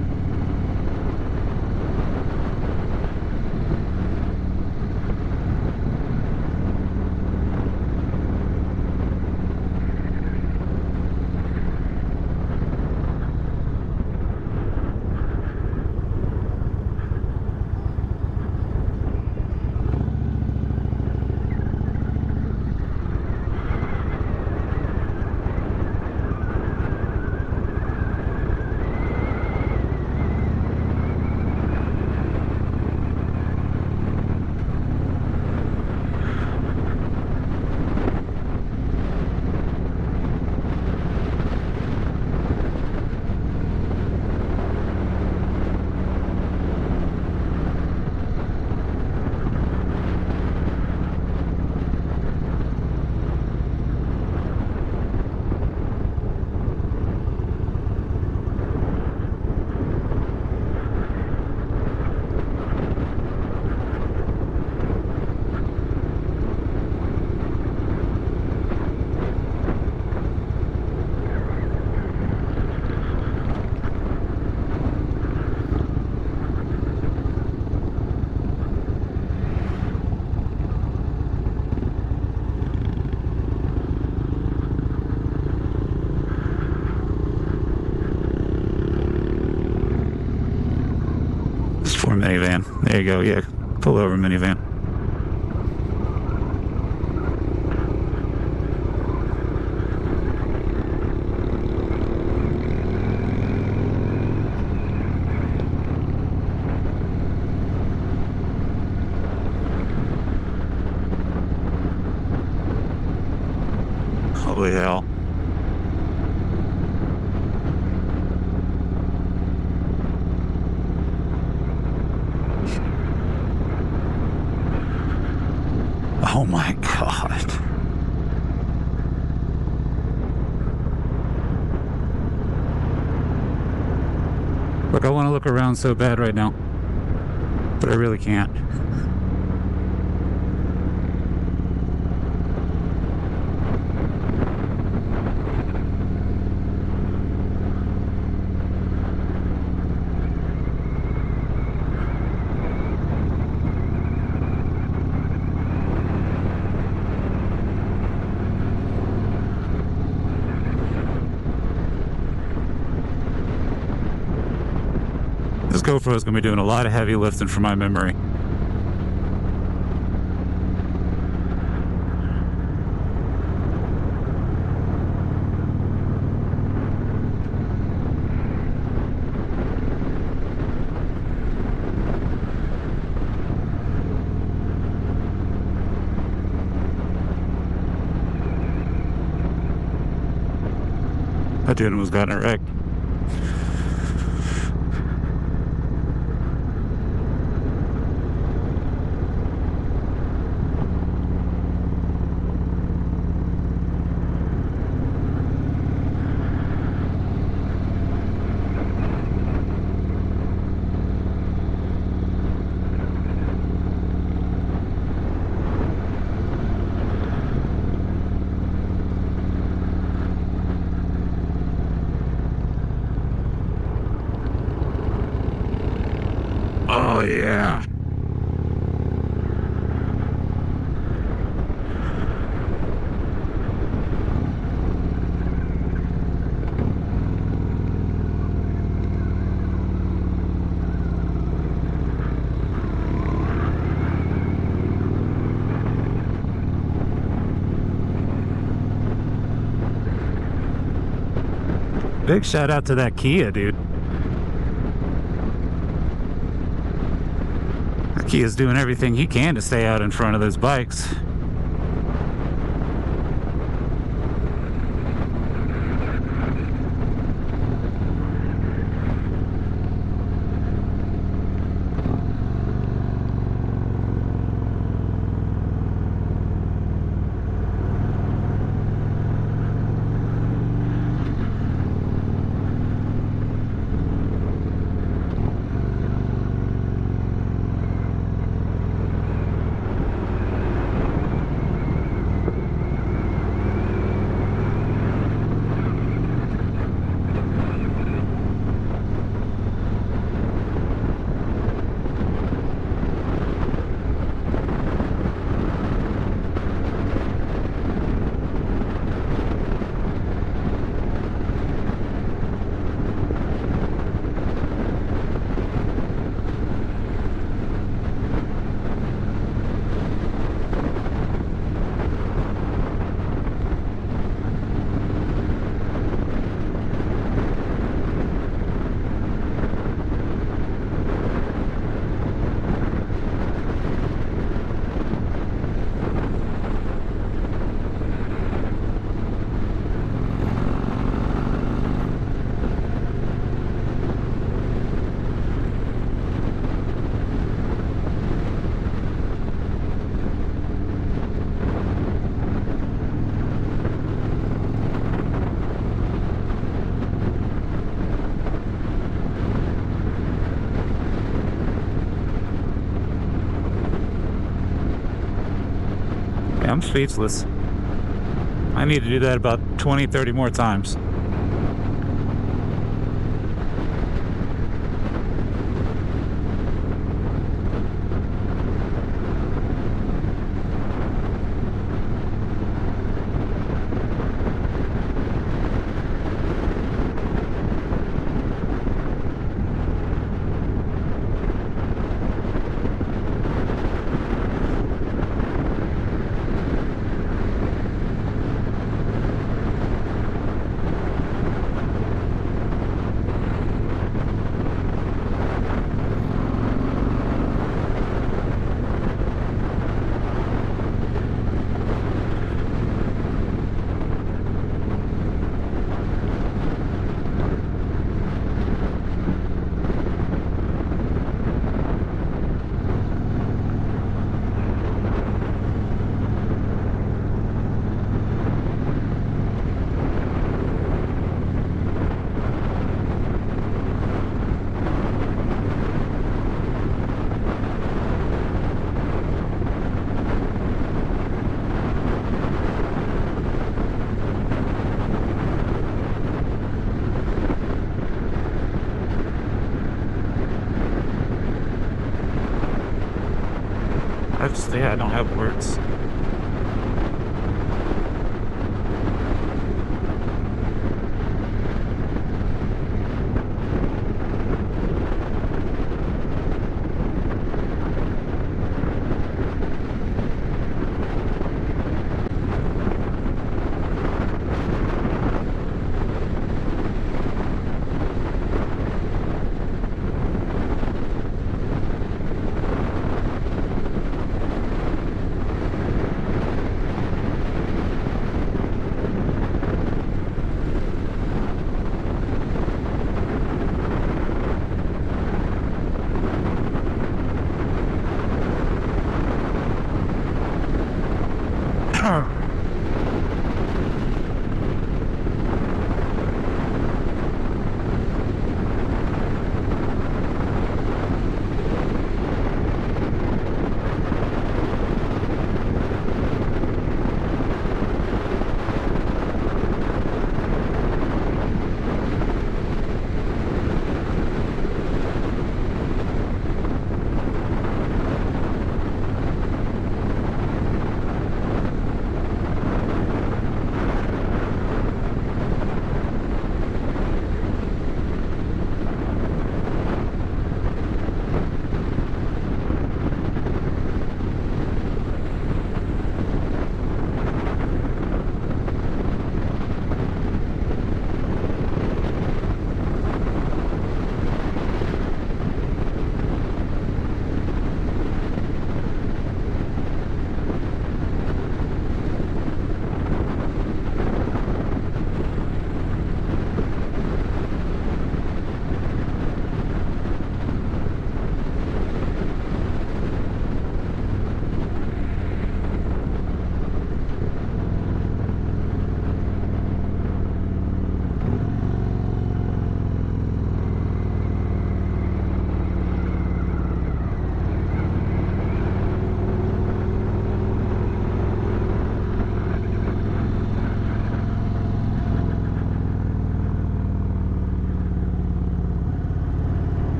For minivan. There you go. Yeah. Pull over minivan. Holy hell. Oh my God. Look, I want to look around so bad right now, but I really can't. This GoPro is going to be doing a lot of heavy lifting for my memory. That dude almost got in a wreck. Oh yeah. Big shout out to that Kia, dude. That Kia's doing everything he can to stay out in front of those bikes. I'm speechless. I need to do that about 20, 30 more times. I don't have words.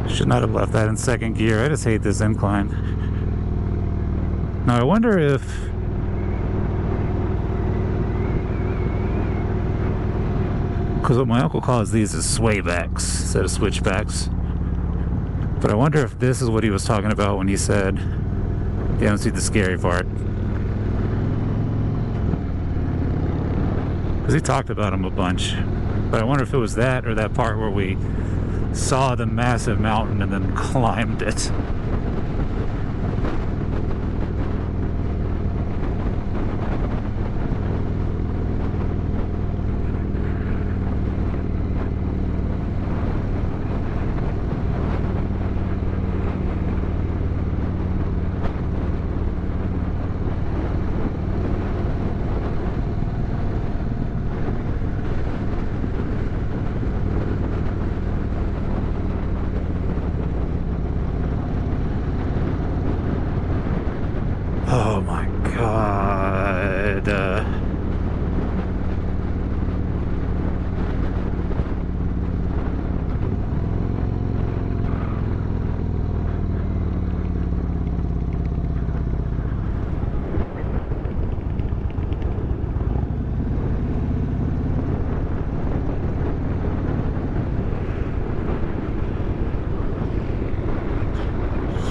Should not have left that in second gear. I just hate this incline. Now I wonder if because what my uncle calls these is swaybacks instead of switchbacks. But I wonder if this is what he was talking about when he said, "You don't see the scary part." Because he talked about them a bunch. But I wonder if it was that or that part where we saw the massive mountain and then climbed it.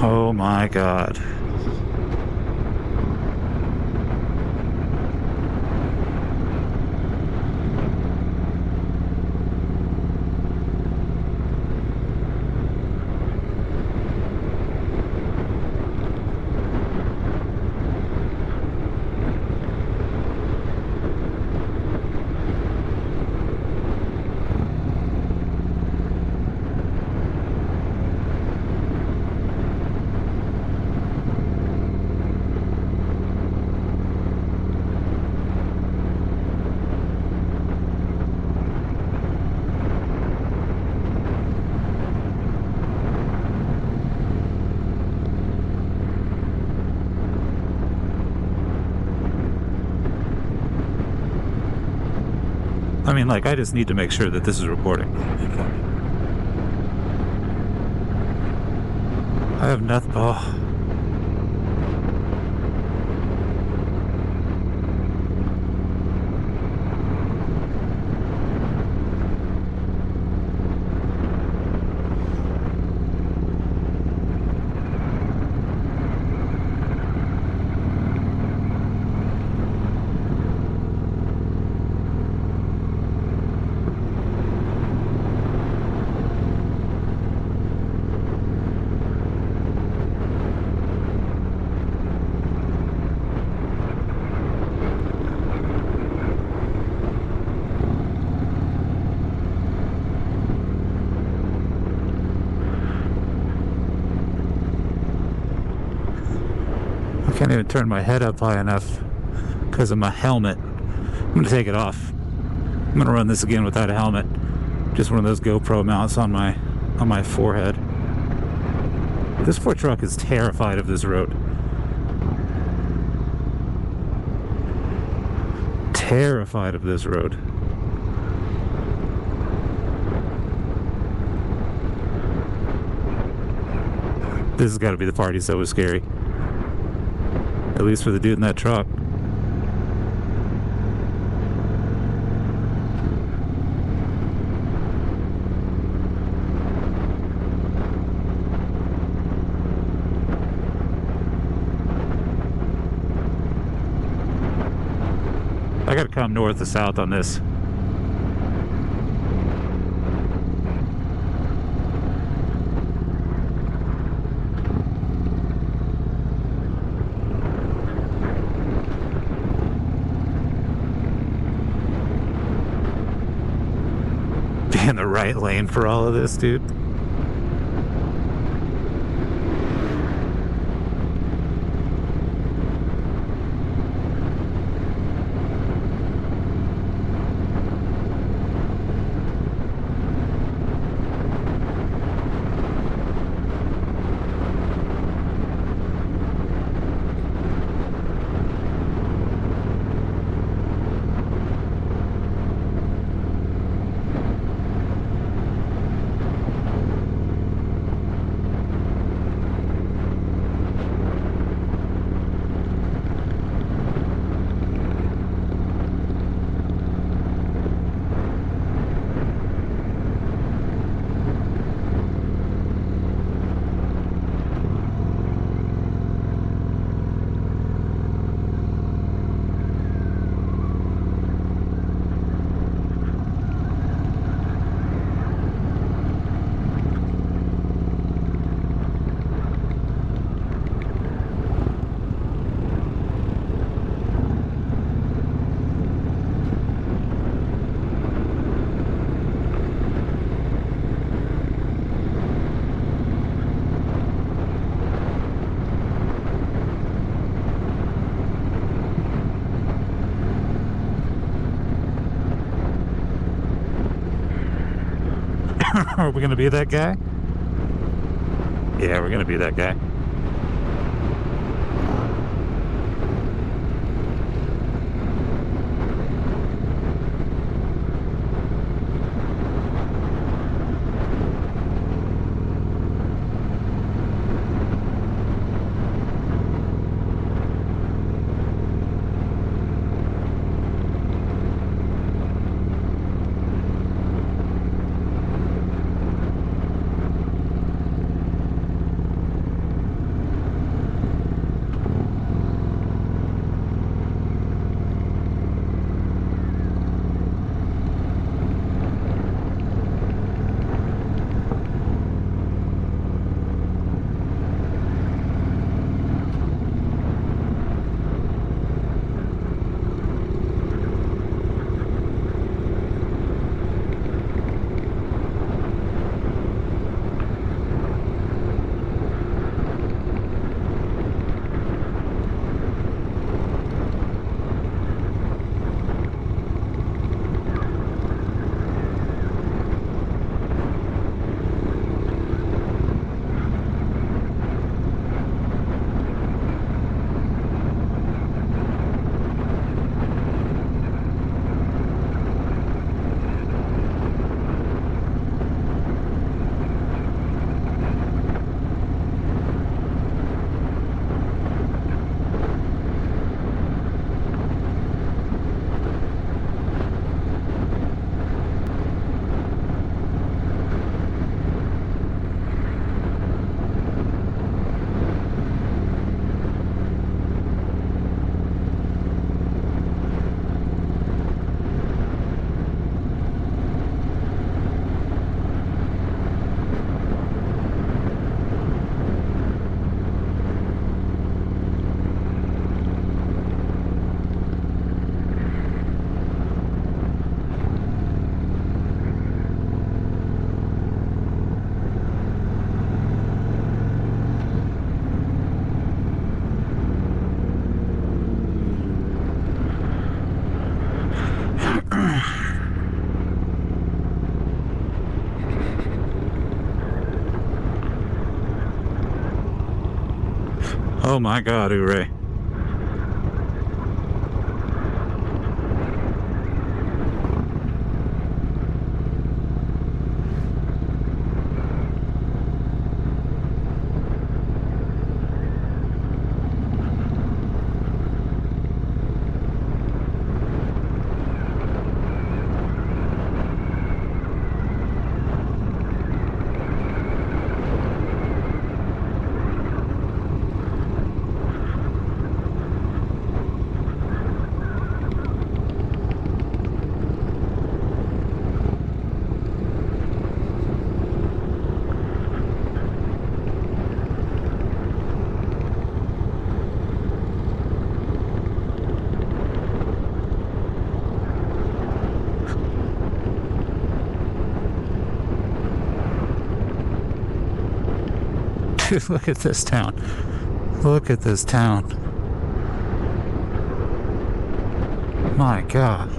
Oh my God. I mean, like, I just need to make sure that this is recording. I have nothing. Oh. I can't even turn my head up high enough because of my helmet. I'm gonna take it off. I'm gonna run this again without a helmet. Just one of those GoPro mounts on my forehead. This poor truck is terrified of this road. Terrified of this road. This has got to be the part he said was scary. At least for the dude in that truck. I gotta come north to south on this. Be in the right lane for all of this, dude. Are we gonna be that guy? Yeah, we're gonna be that guy. Oh my God, hooray. Dude, look at this town. Look at this town. My God.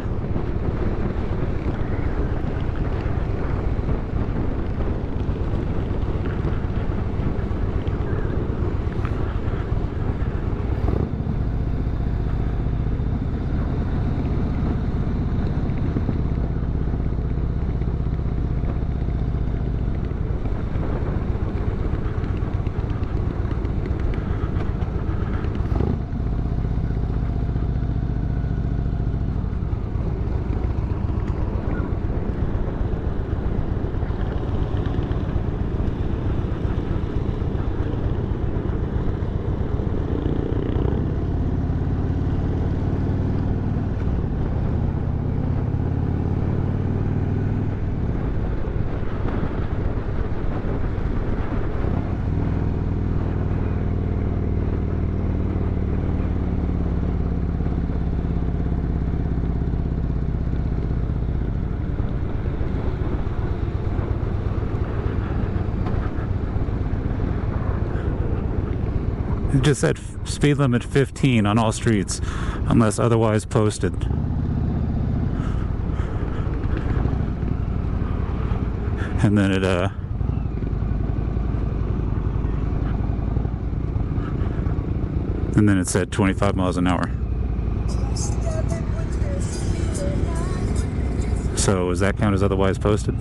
It just said speed limit 15 on all streets, unless otherwise posted. And then it said 25 miles an hour. So does that count as otherwise posted?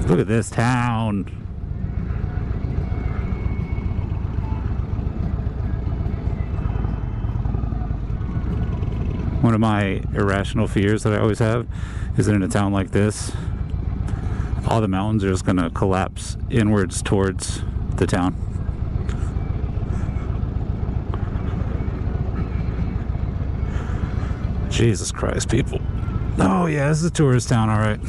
Look at this town. One of my irrational fears that I always have is that in a town like this, all the mountains are just going to collapse inwards towards the town. Jesus Christ, people. Oh yeah, this is a tourist town, all right.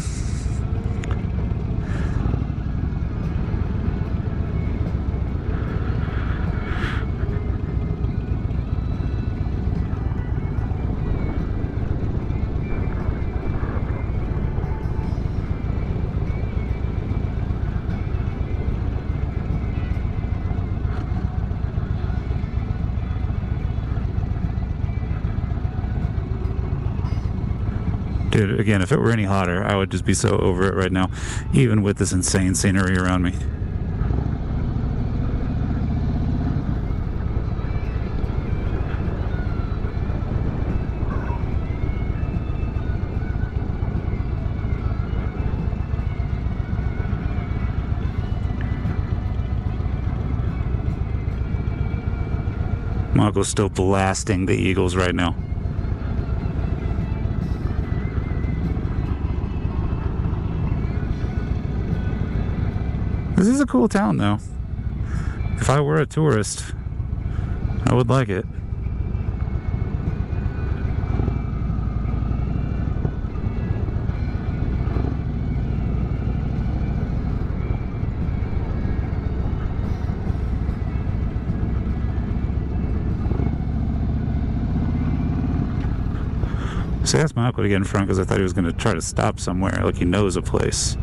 Dude, again, if it were any hotter, I would just be so over it right now, even with this insane scenery around me. My uncle's still blasting the Eagles right now. This is a cool town, though. If I were a tourist, I would like it. See, that's my uncle to get in front because I thought he was going to try to stop somewhere, like he knows a place.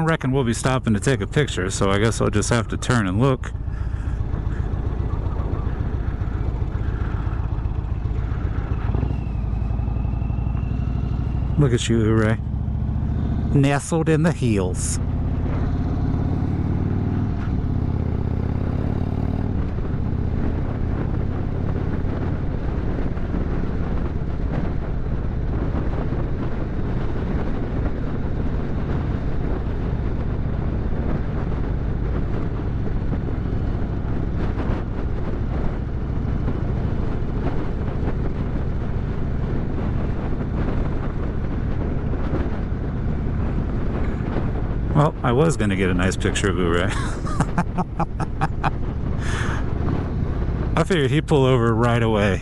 don't reckon we'll be stopping to take a picture, so I guess I'll just have to turn and look. Look at you, Hooray. Nestled in the hills. Well, I was going to get a nice picture of Uray. I figured he'd pull over right away.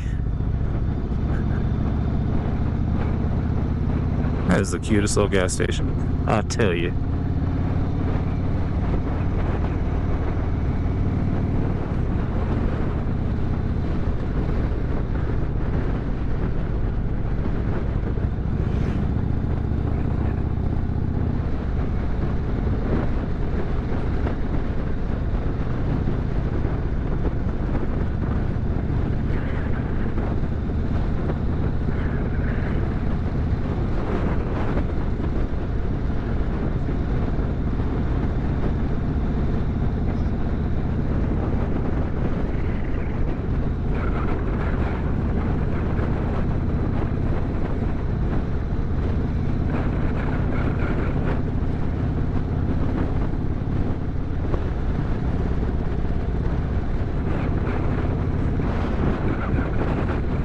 That is the cutest little gas station, I tell you.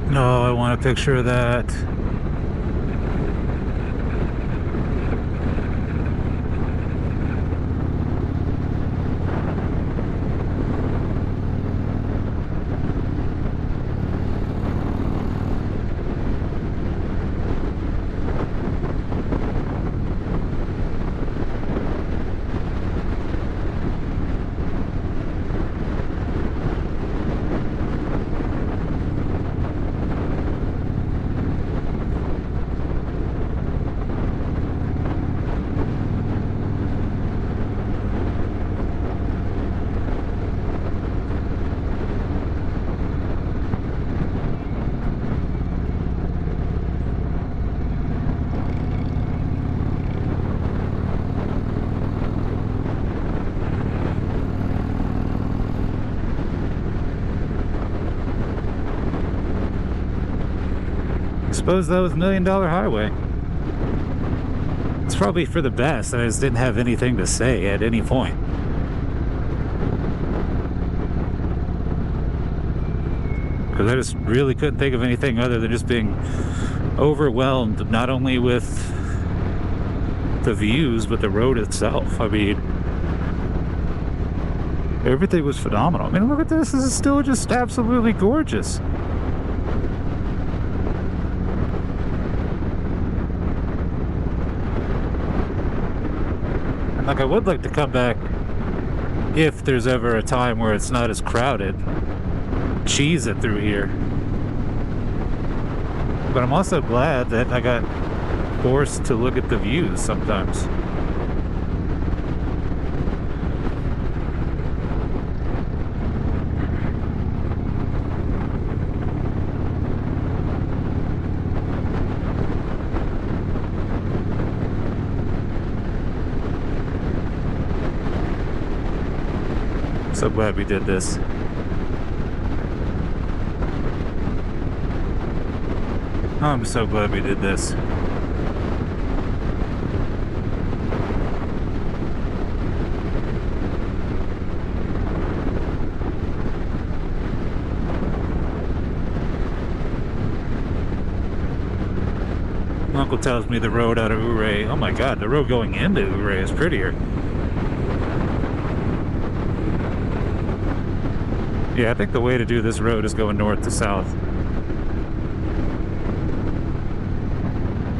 No, I want a picture of that. Suppose that was $1 Million Highway. It's probably for the best. I just didn't have anything to say at any point. Because I just really couldn't think of anything other than just being overwhelmed, not only with the views, but the road itself. I mean, everything was phenomenal. I mean, look at this. This is still just absolutely gorgeous. Like, I would like to come back if there's ever a time where it's not as crowded. Cheese it through here. But I'm also glad that I got forced to look at the views sometimes. So glad we did this. I'm so glad we did this. Uncle tells me the road out of Ouray. Oh my God, the road going into Ouray is prettier. Yeah, I think the way to do this road is going north to south.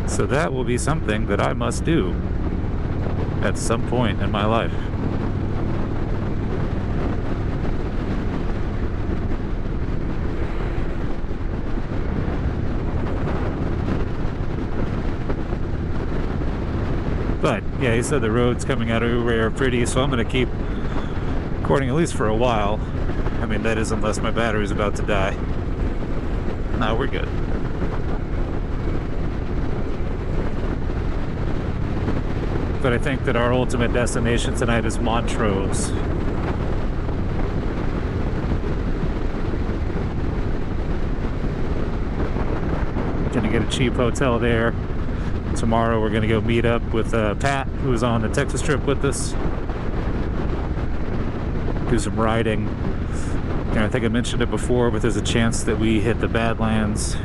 So that will be something that I must do at some point in my life. But Yeah, he said the roads coming out of Uray are pretty, so I'm going to keep recording at least for a while. I mean, that is unless my battery's about to die. No, we're good. But I think that our ultimate destination tonight is Montrose. Gonna get a cheap hotel there. Tomorrow we're gonna go meet up with Pat, who was on the Texas trip with us. Do some riding. And I think I mentioned it before, but there's a chance that we hit the Badlands,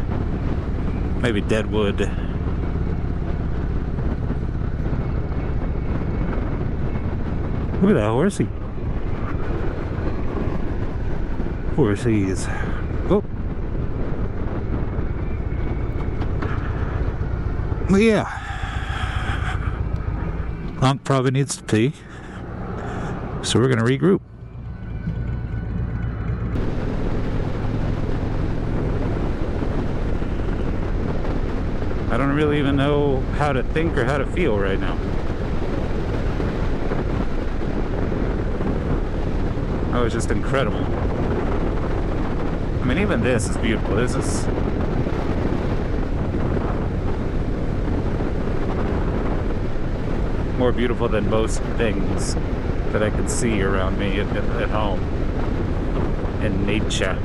maybe Deadwood. Look at that horsey. Horsies. Oh. Well, yeah. Hunk probably needs to pee, so we're gonna regroup. I don't really even know how to think or how to feel right now. That was just incredible. I mean, even this is beautiful. This is more beautiful than most things that I can see around me at home in nature.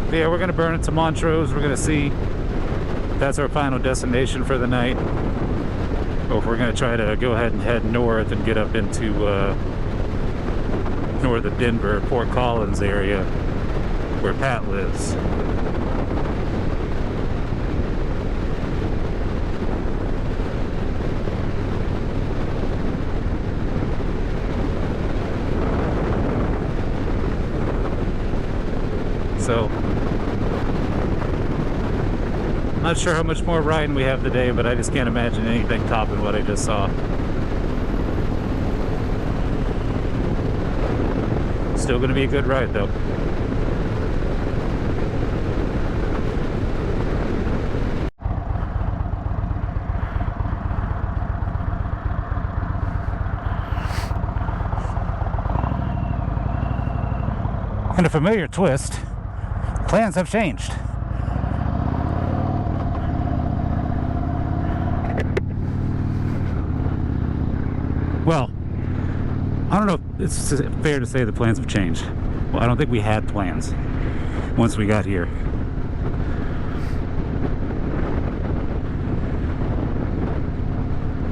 But yeah, we're gonna burn it to Montrose. We're gonna see if that's our final destination for the night, or if we're gonna try to go ahead and head north and get up into north of Denver, Fort Collins area, where Pat lives. So, not sure how much more riding we have today, but I just can't imagine anything topping what I just saw. Still gonna be a good ride though. And a familiar twist, plans have changed. Well, I don't know if it's fair to say the plans have changed. Well, I don't think we had plans once we got here.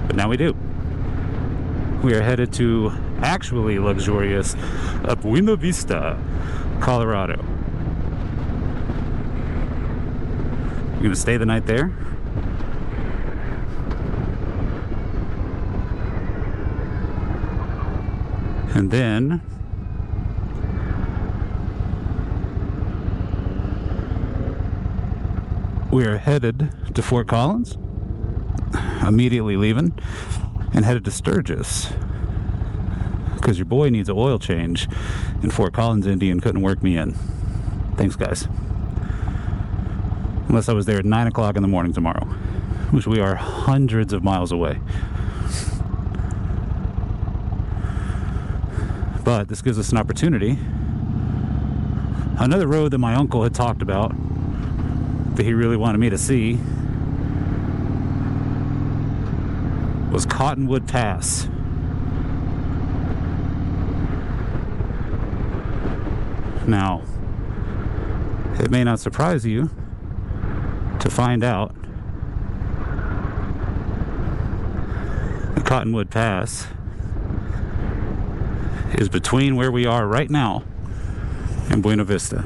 But now we do. We are headed to actually luxurious Buena Vista, Colorado. You're gonna stay the night there? And then we are headed to Fort Collins, immediately leaving, and headed to Sturgis because your boy needs an oil change, and Fort Collins Indian couldn't work me in. Thanks, guys. Unless I was there at 9 o'clock in the morning tomorrow, which we are hundreds of miles away. But this gives us an opportunity. Another road that my uncle had talked about that he really wanted me to see was Cottonwood Pass. Now, it may not surprise you to find out the Cottonwood Pass is between where we are right now and Buena Vista.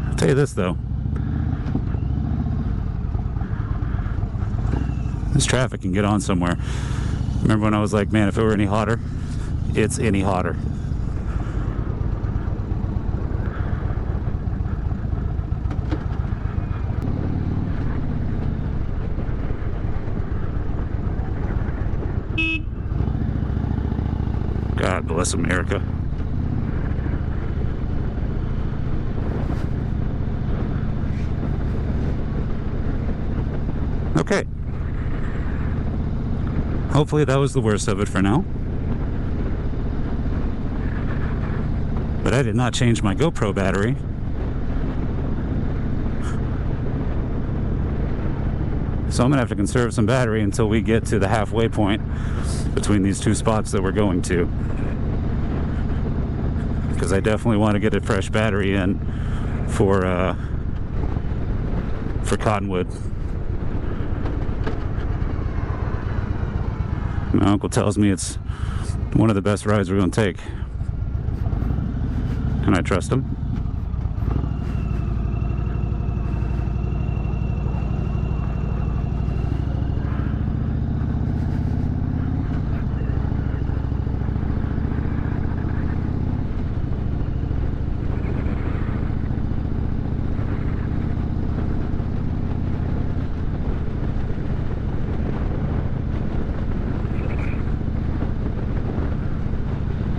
I'll tell you this though, this traffic can get on somewhere. Remember when I was like, man, if it were any hotter, it's any hotter. God bless America. Okay. Hopefully that was the worst of it for now. But I did not change my GoPro battery. So I'm gonna have to conserve some battery until we get to the halfway point between these two spots that we're going to. Because I definitely want to get a fresh battery in for Cottonwood. My uncle tells me it's one of the best rides we're going to take. Can I trust him?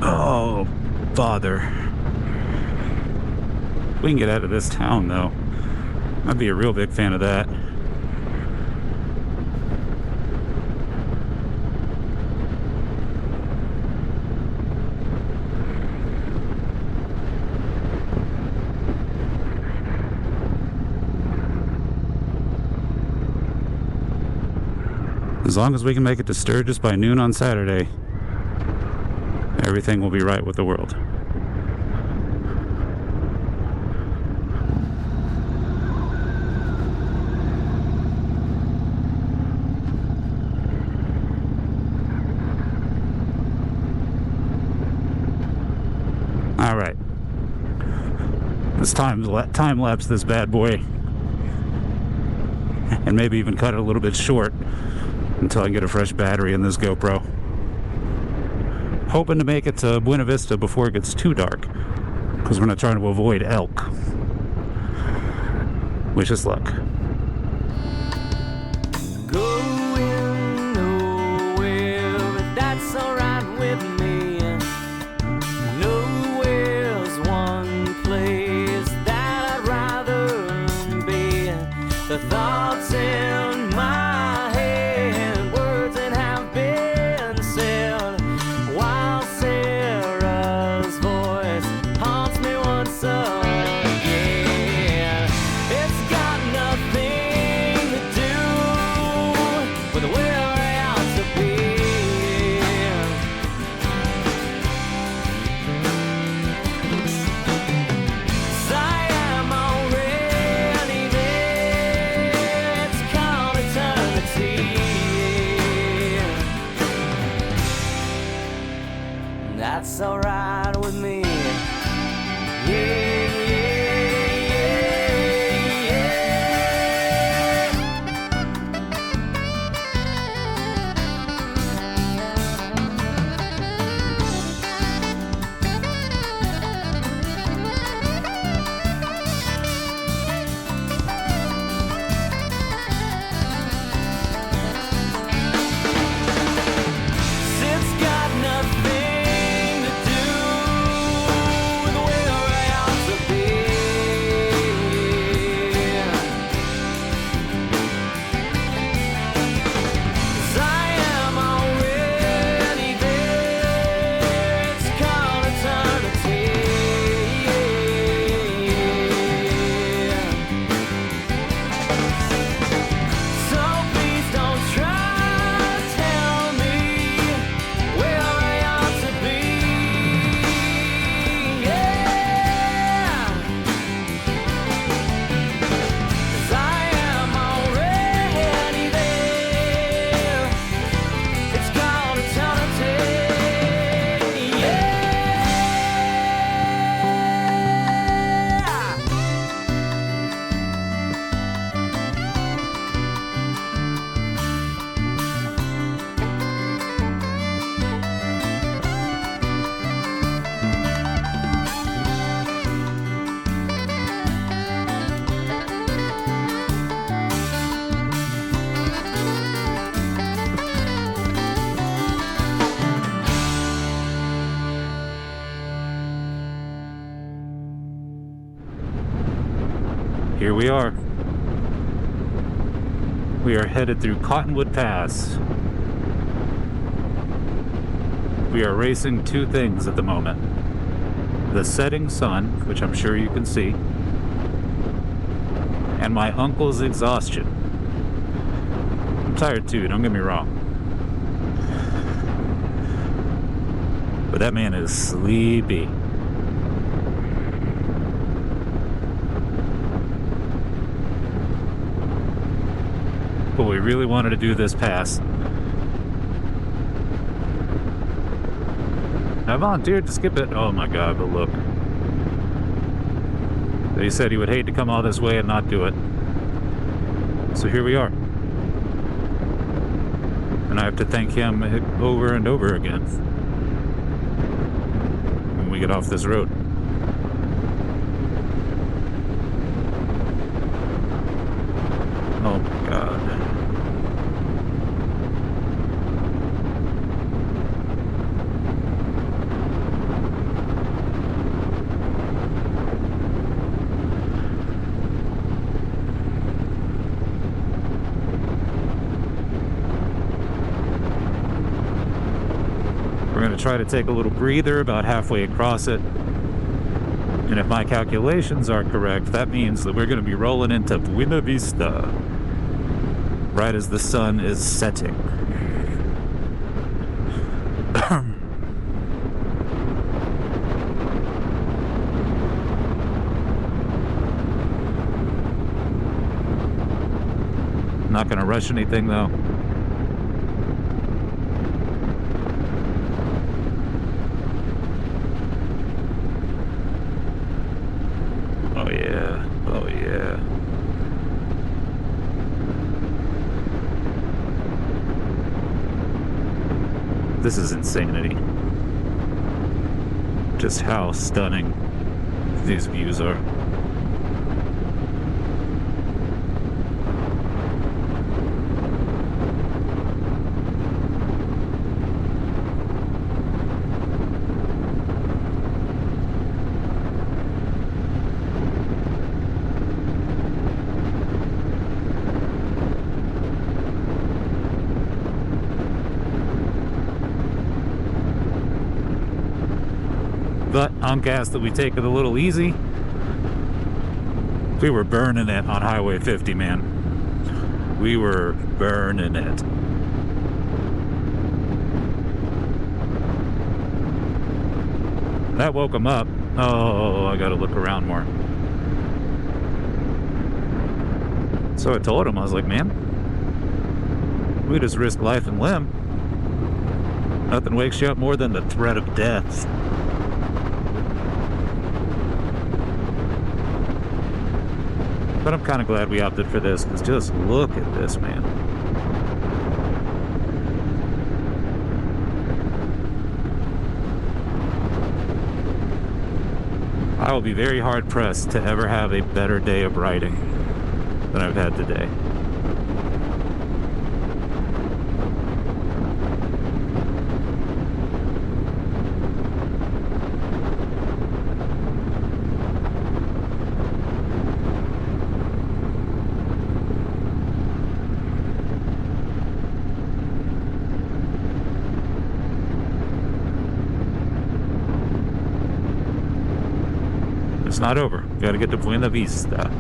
Oh, bother. We can get out of this town, though. I'd be a real big fan of that. As long as we can make it to Sturgis by noon on Saturday, everything will be right with the world. All right. It's time lapse this bad boy, and maybe even cut it a little bit short until I can get a fresh battery in this GoPro. Hoping to make it to Buena Vista before it gets too dark, because we're not trying to avoid elk. Wish us luck. Going nowhere, but that's alright with me. Nowhere's one place that I'd rather be. The thoughts in my head, words that have been said, while Sarah's voice haunts me once again. It's got nothing to do with where I ought to be. I am already there. It's called eternity. That's alright with me. Yeah, yeah, yeah, It's got nothing to do with where I ought to Here we are. We are headed through Cottonwood Pass. We are racing two things at the moment. The setting sun, which I'm sure you can see, and my uncle's exhaustion. I'm tired too, don't get me wrong. But that man is sleepy. But we really wanted to do this pass. I volunteered to skip it. Oh my god, but look. He said he would hate to come all this way and not do it. So here we are. And I have to thank him over and over again when we get off this road. Oh my god. We're going to try to take a little breather about halfway across it. And if my calculations are correct, that means that we're going to be rolling into Buena Vista right as the sun is setting. Not going to rush anything though. Oh yeah, oh yeah. This is insanity. Just how stunning these views are. But I'm gassed that we take it a little easy. We were burning it on Highway 50, man. We were burning it. That woke him up. Oh, I gotta look around more. So I told him, I was like, man, we just risk life and limb. Nothing wakes you up more than the threat of death. But I'm kind of glad we opted for this, because just look at this, man. I will be very hard pressed to ever have a better day of riding than I've had today. It's not over. We gotta get to Buena Vista.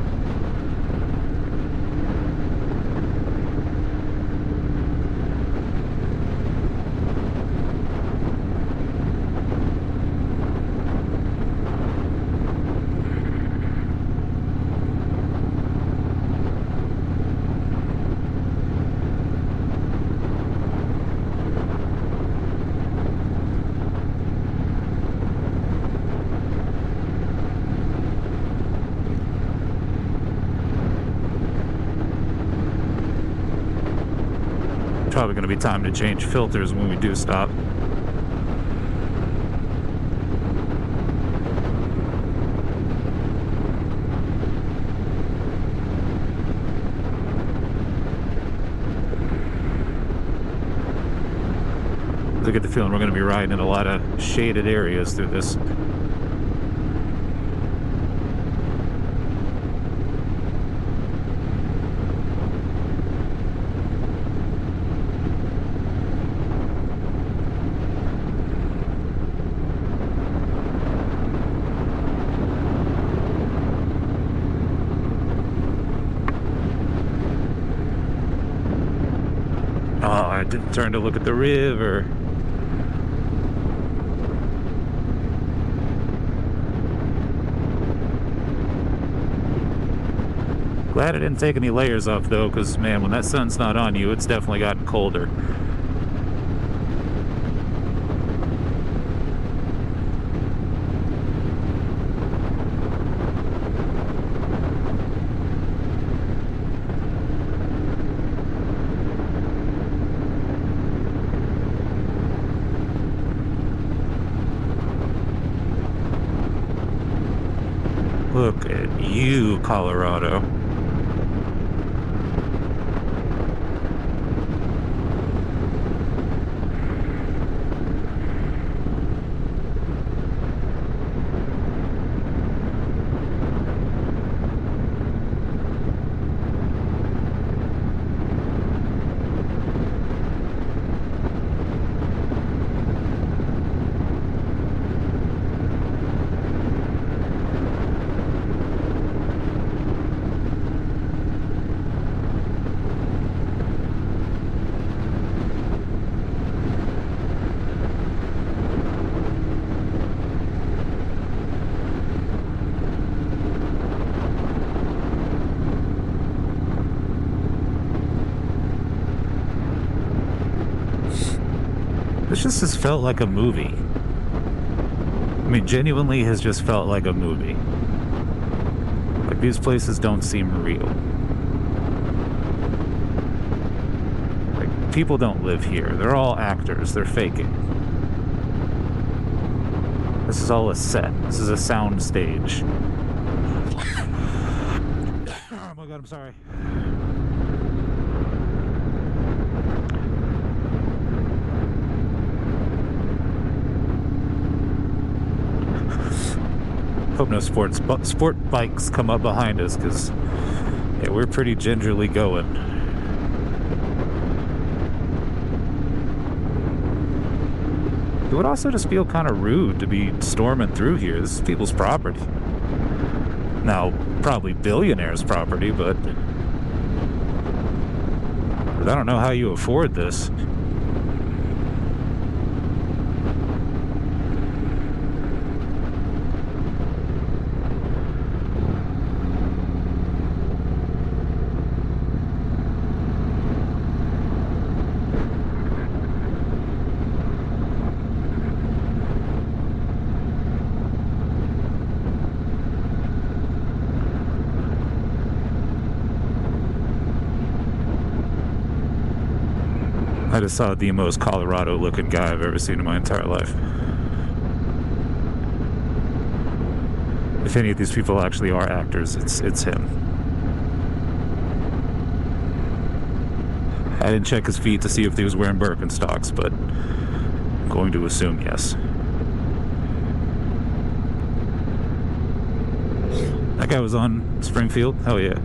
Probably going to be time to change filters when we do stop. I get the feeling we're going to be riding in a lot of shaded areas through this. turn to look at the river. Glad I didn't take any layers off though, because man, when that sun's not on you, it's definitely gotten colder. Look at you, Colorado. This just has felt like a movie. I mean, genuinely has just felt like a movie. Like, these places don't seem real. Like, people don't live here. They're all actors. They're faking. This is all a set. This is a sound stage. Oh my god, I'm sorry. Hope no sport bikes come up behind us, because yeah, we're pretty gingerly going. It would also just feel kind of rude to be storming through here. This is people's property. Now, probably billionaires' property, but I don't know how you afford this. I just saw the most Colorado looking guy I've ever seen in my entire life. If any of these people actually are actors, it's him. I didn't check his feet to see if he was wearing Birkenstocks, but I'm going to assume yes. That guy was on Springfield? Hell yeah.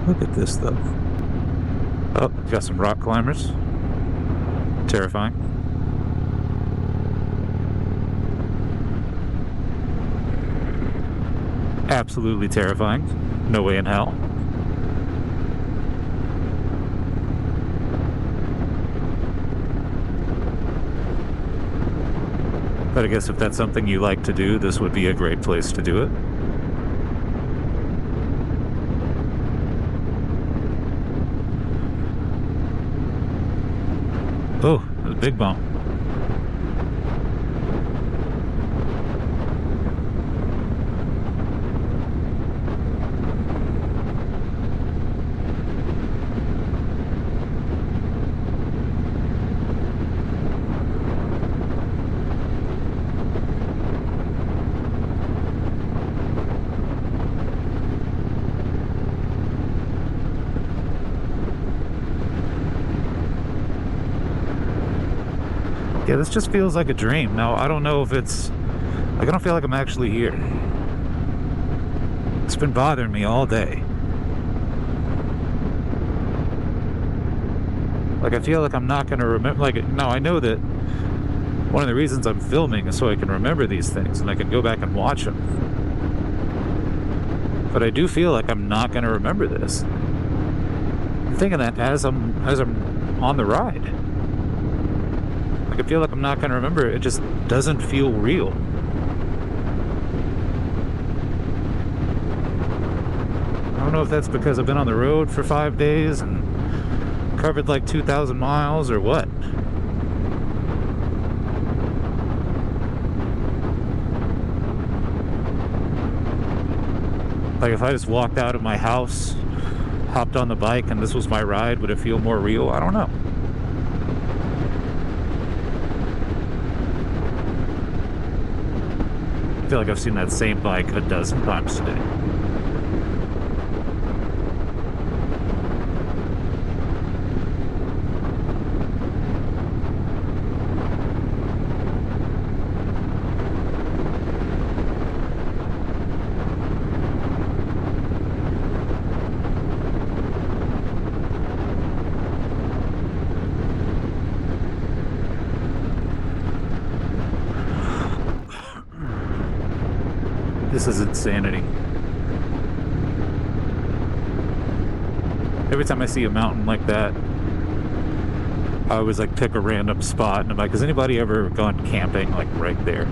Look at this though. Oh, got some rock climbers. Terrifying. Absolutely terrifying. No way in hell. But I guess if that's something you like to do, this would be a great place to do it. Oh, there's a big bump. Yeah, this just feels like a dream. Now, I don't know if it's... Like, I don't feel like I'm actually here. It's been bothering me all day. Like, I feel like I'm not going to remember... Like, no, I know that One of the reasons I'm filming is so I can remember these things and I can go back and watch them. But I do feel like I'm not going to remember this. I'm thinking that as I'm on the ride. Like, I feel like I'm not going to remember it. It just doesn't feel real. I don't know if that's because I've been on the road for 5 days and covered like 2,000 miles or what. Like, if I just walked out of my house, hopped on the bike, and this was my ride, would it feel more real? I don't know. I feel like I've seen that same bike a dozen times today. This is insanity. Every time I see a mountain like that, I always like pick a random spot and I'm like, has anybody ever gone camping like right there?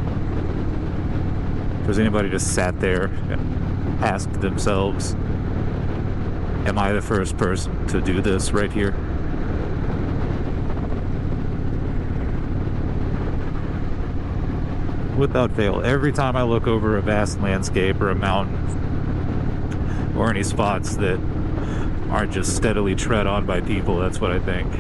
Has anybody just sat there and asked themselves, am I the first person to do this right here? Without fail, every time I look over a vast landscape or a mountain or any spots that aren't just steadily tread on by people, that's what I think.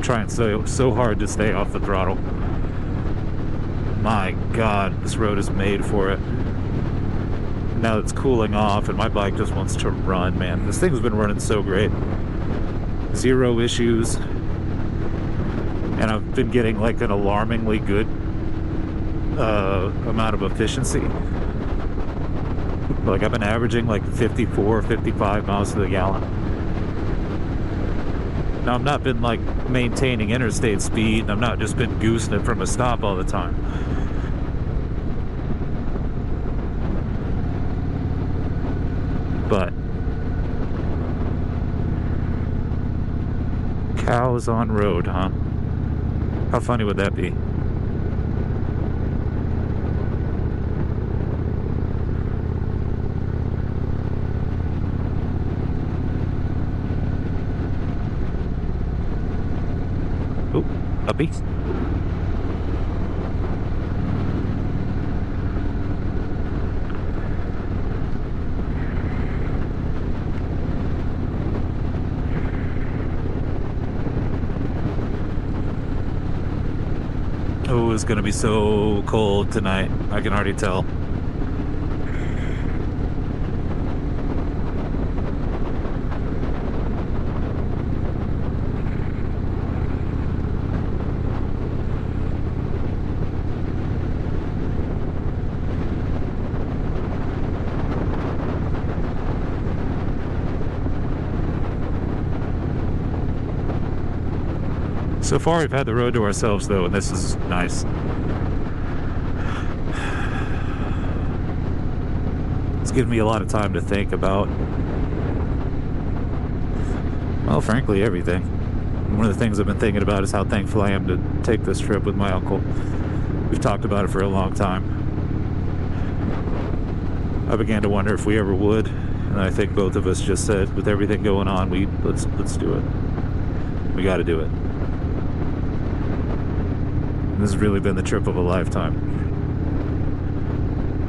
Trying so hard to stay off the throttle. My God, this road is made for it. Now it's cooling off and my bike just wants to run, man. This thing's been running so great. Zero issues. And I've been getting like an alarmingly good amount of efficiency. Like, I've been averaging like 54, 55 miles to the gallon. Now, I've not been like maintaining interstate speed, and I've not just been goosing it from a stop all the time. But cows on road, huh? How funny would that be? A beast. Oh, it's gonna be so cold tonight. I can already tell. So far, we've had the road to ourselves, though, and this is nice. It's given me a lot of time to think about, well, frankly, everything. One of the things I've been thinking about is how thankful I am to take this trip with my uncle. We've talked about it for a long time. I began to wonder if we ever would, and I think both of us just said, with everything going on, let's do it. We got to do it. This has really been the trip of a lifetime.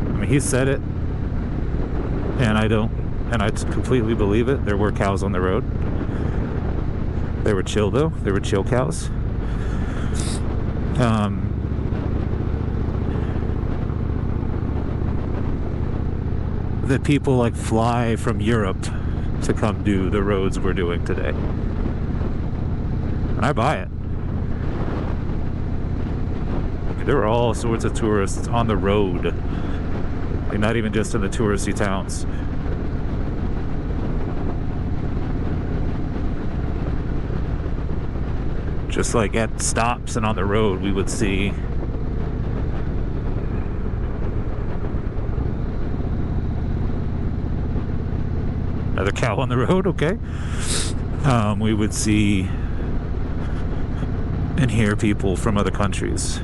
I mean, he said it, and I completely believe it. There were cows on the road. They were chill, though. They were chill cows. That people like fly from Europe to come do the roads we're doing today. And I buy it. There are all sorts of tourists on the road. Like not even just in the touristy towns. Just like at stops and on the road we would see another cow on the road, okay. We would see and hear people from other countries.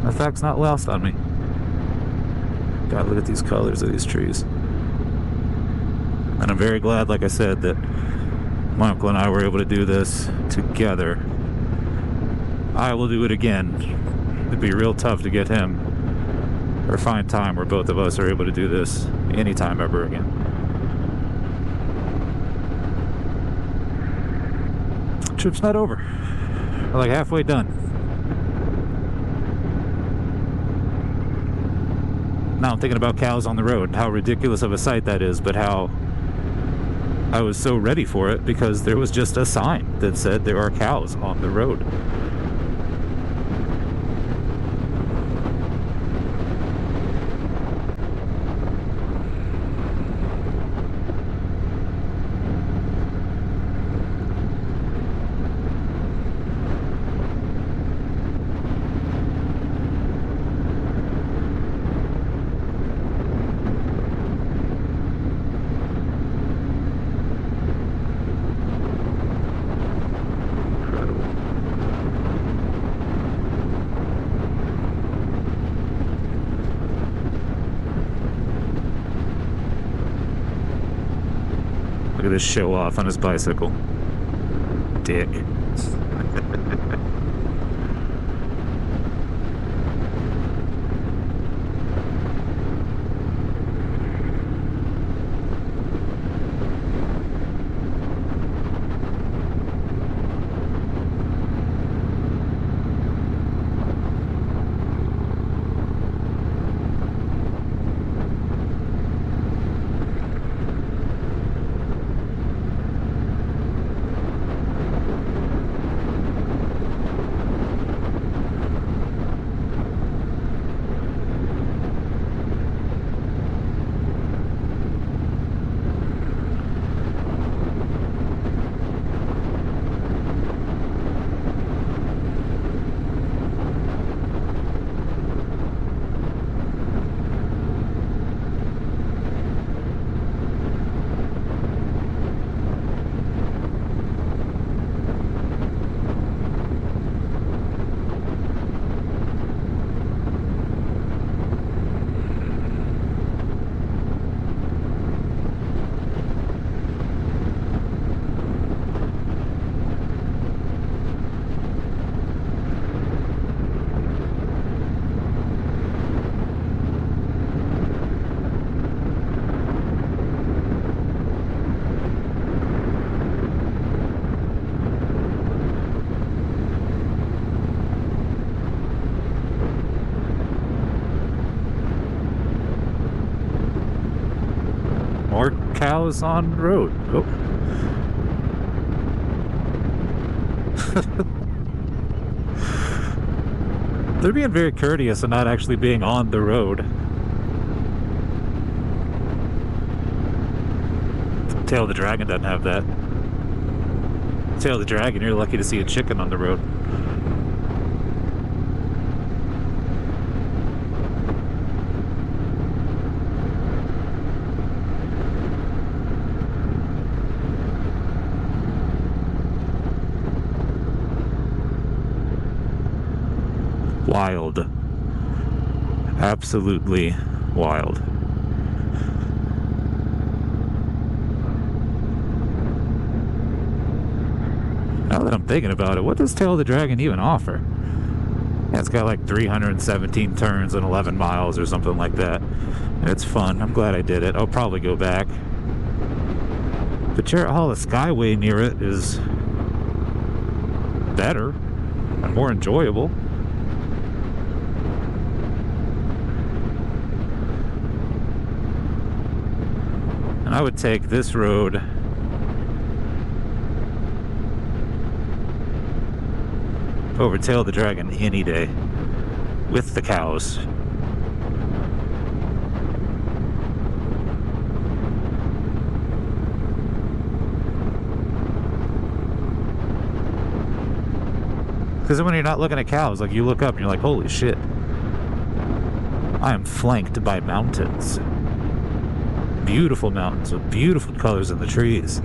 The fact's not lost on me. God, look at these colors of these trees. And I'm very glad, like I said, that my uncle and I were able to do this together. I will do it again. It'd be real tough to get him or find time where both of us are able to do this anytime ever again. Trip's not over. We're like halfway done. Now I'm thinking about cows on the road, how ridiculous of a sight that is, but how I was so ready for it because there was just a sign that said there are cows on the road. Look at this show off on his bicycle. Dick. More cows on the road. Oh. They're being very courteous and not actually being on the road. Tail of the Dragon doesn't have that. Tail of the Dragon, you're lucky to see a chicken on the road. Wild. Absolutely wild. Now that I'm thinking about it, what does Tail of the Dragon even offer? Yeah, it's got like 317 turns and 11 miles or something like that. And it's fun. I'm glad I did it. I'll probably go back. But Jarrett Hollis Skyway near it is better and more enjoyable. And I would take this road over Tail the Dragon any day with the cows. Because when you're not looking at cows, like you look up and you're like, holy shit, I am flanked by mountains. Beautiful mountains with beautiful colors in the trees.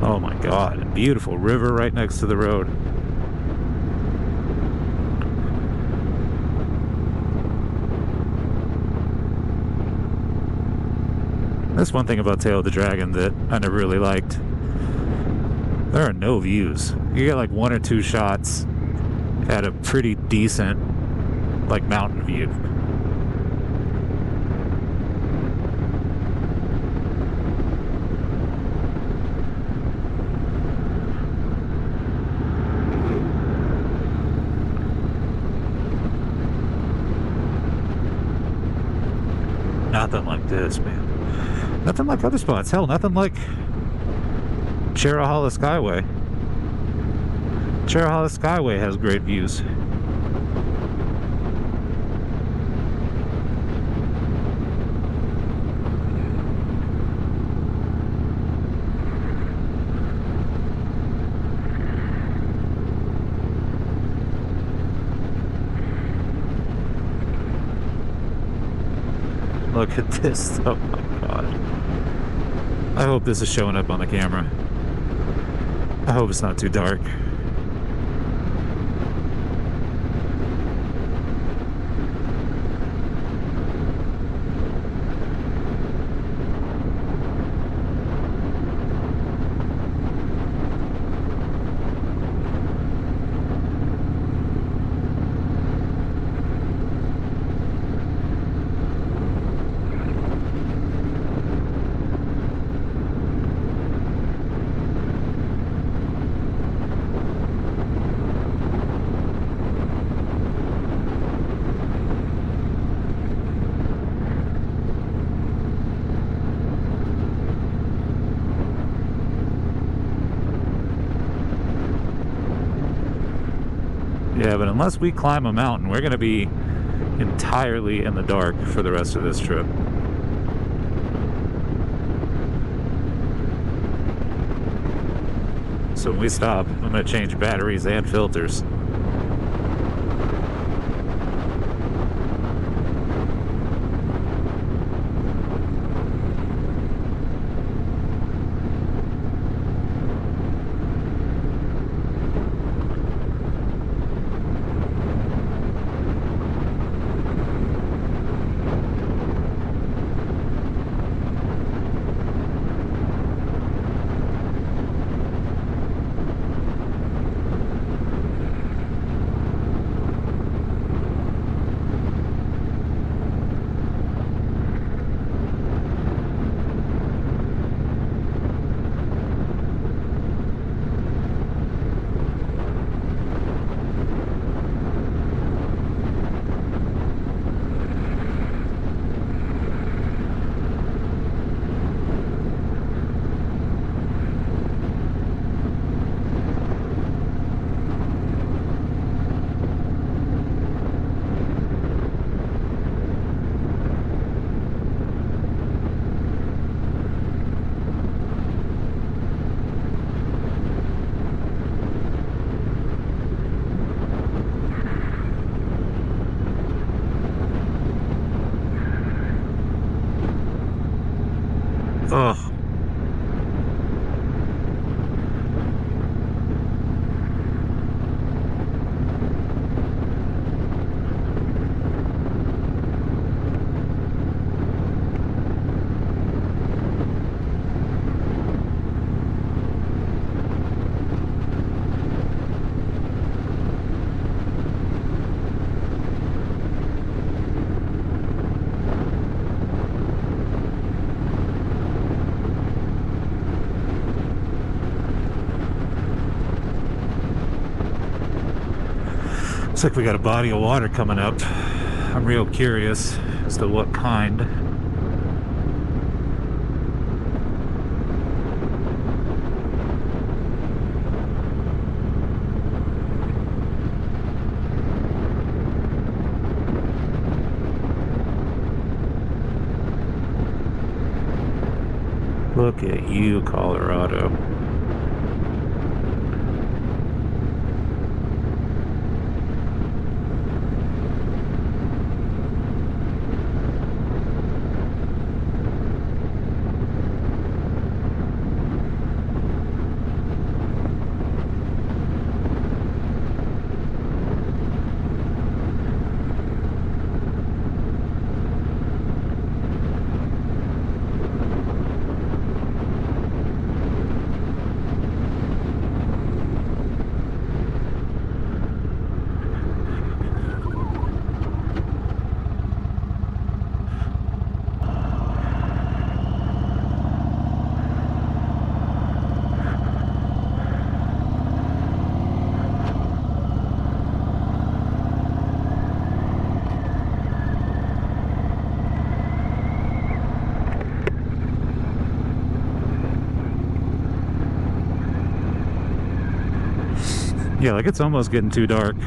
Oh my God, a beautiful river right next to the road. That's one thing about Tail of the Dragon that I never really liked. There are no views. You get like one or two shots at a pretty decent, like, mountain view. Nothing like this, man. Nothing like other spots. Hell, nothing like Cherahalla Skyway. Cherahalla Skyway has great views. Look at this. Oh my God. I hope this is showing up on the camera. I hope it's not too dark. Yeah, but unless we climb a mountain, we're going to be entirely in the dark for the rest of this trip. So when we stop, I'm going to change batteries and filters. Ugh. Looks like we got a body of water coming up. I'm real curious as to what kind. Look at you, Colorado. Yeah, like it's almost getting too dark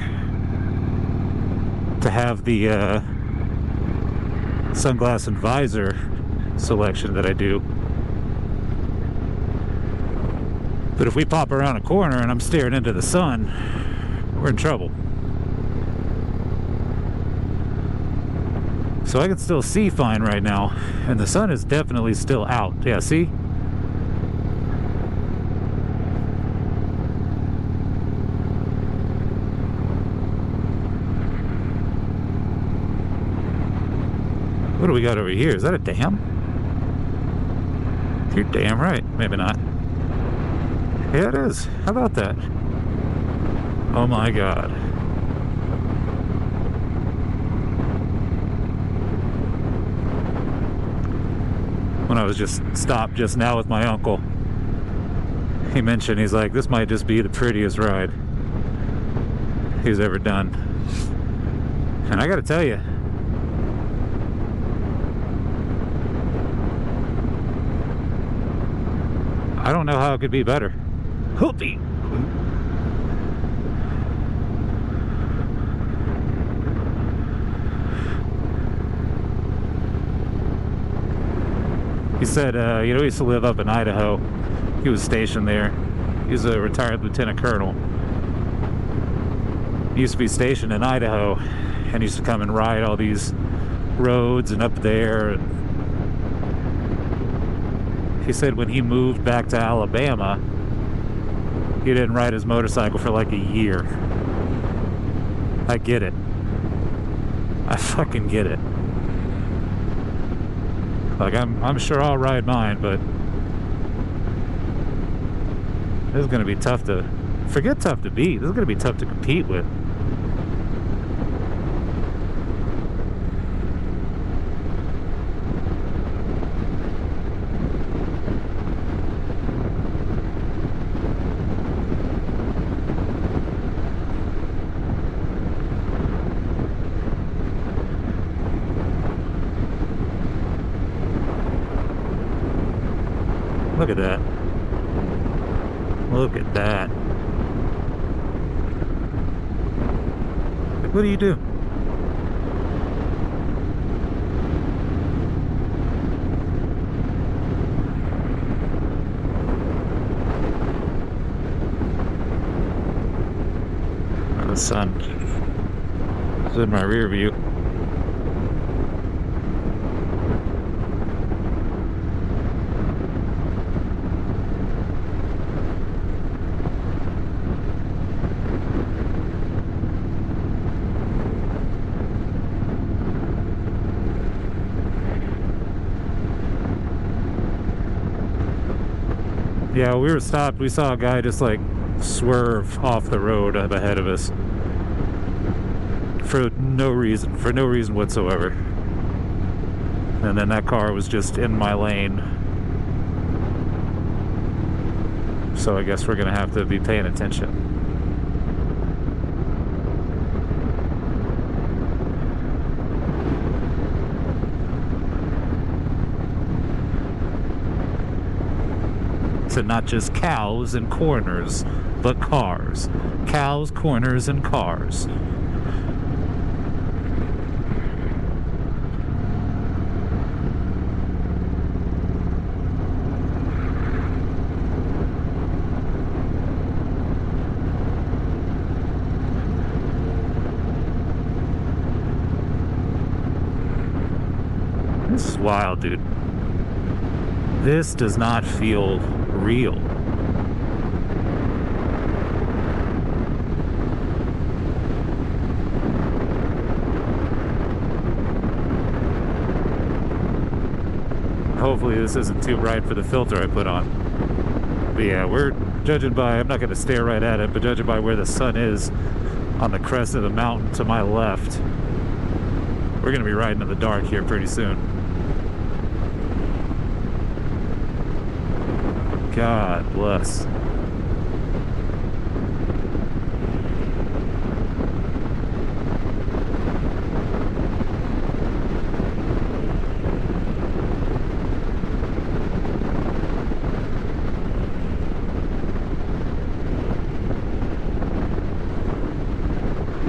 to have the sunglass and visor selection that I do. But if we pop around a corner and I'm staring into the sun, we're in trouble. So I can still see fine right now, and the sun is definitely still out. Yeah, see? What do we got over here? Is that a dam? You're damn right. Maybe not. Yeah, it is. How about that? Oh my God. When I was just stopped just now with my uncle, he mentioned, he's like, this might just be the prettiest ride he's ever done. And I gotta tell you, I don't know how it could be better. Hoopy! He said, he used to live up in Idaho. He was stationed there. He was a retired lieutenant colonel. He used to be stationed in Idaho and used to come and ride all these roads and up there. He said when he moved back to Alabama, he didn't ride his motorcycle for like a year. I get it. I fucking get it. Like, I'm sure I'll ride mine, but this is gonna be tough to, forget tough to beat, this is gonna be tough to compete with. Look at that. Look at that. Like, what do you do? Oh, the sun is in my rear view. Yeah, we were stopped. We saw a guy just like swerve off the road up ahead of us for no reason whatsoever. And then that car was just in my lane. So I guess we're gonna have to be paying attention. To not just cows and corners, but cars. Cows, corners, and cars. This is wild, dude. This does not feel real. Hopefully this isn't too bright for the filter I put on. But yeah, we're judging by, I'm not going to stare right at it, but judging by where the sun is on the crest of the mountain to my left, we're going to be riding in the dark here pretty soon. God bless.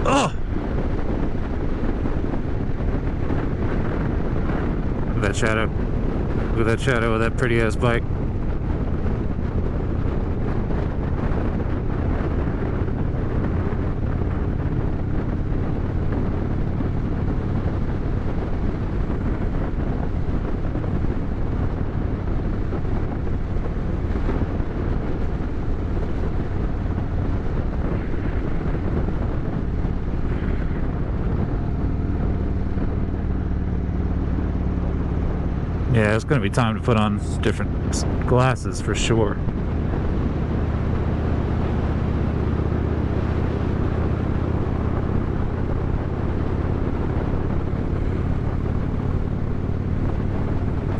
Oh! Look at that shadow. Look at that shadow of that pretty ass bike. Yeah, it's going to be time to put on different glasses for sure.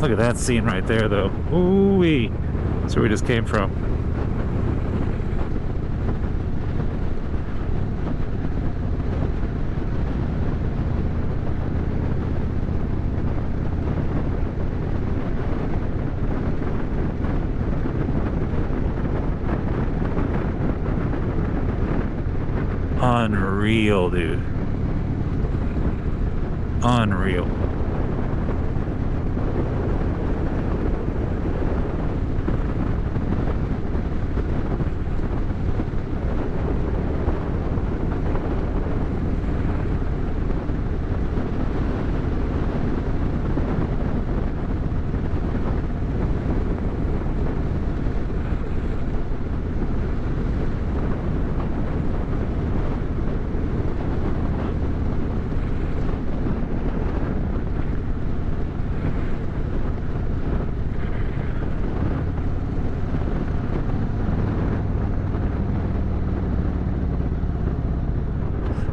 Look at that scene right there, though. Ooh-wee. That's where we just came from. Unreal, dude. Unreal.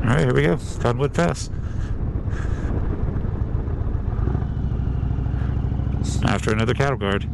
Alright, here we go. Cottonwood Pass. After another cattle guard.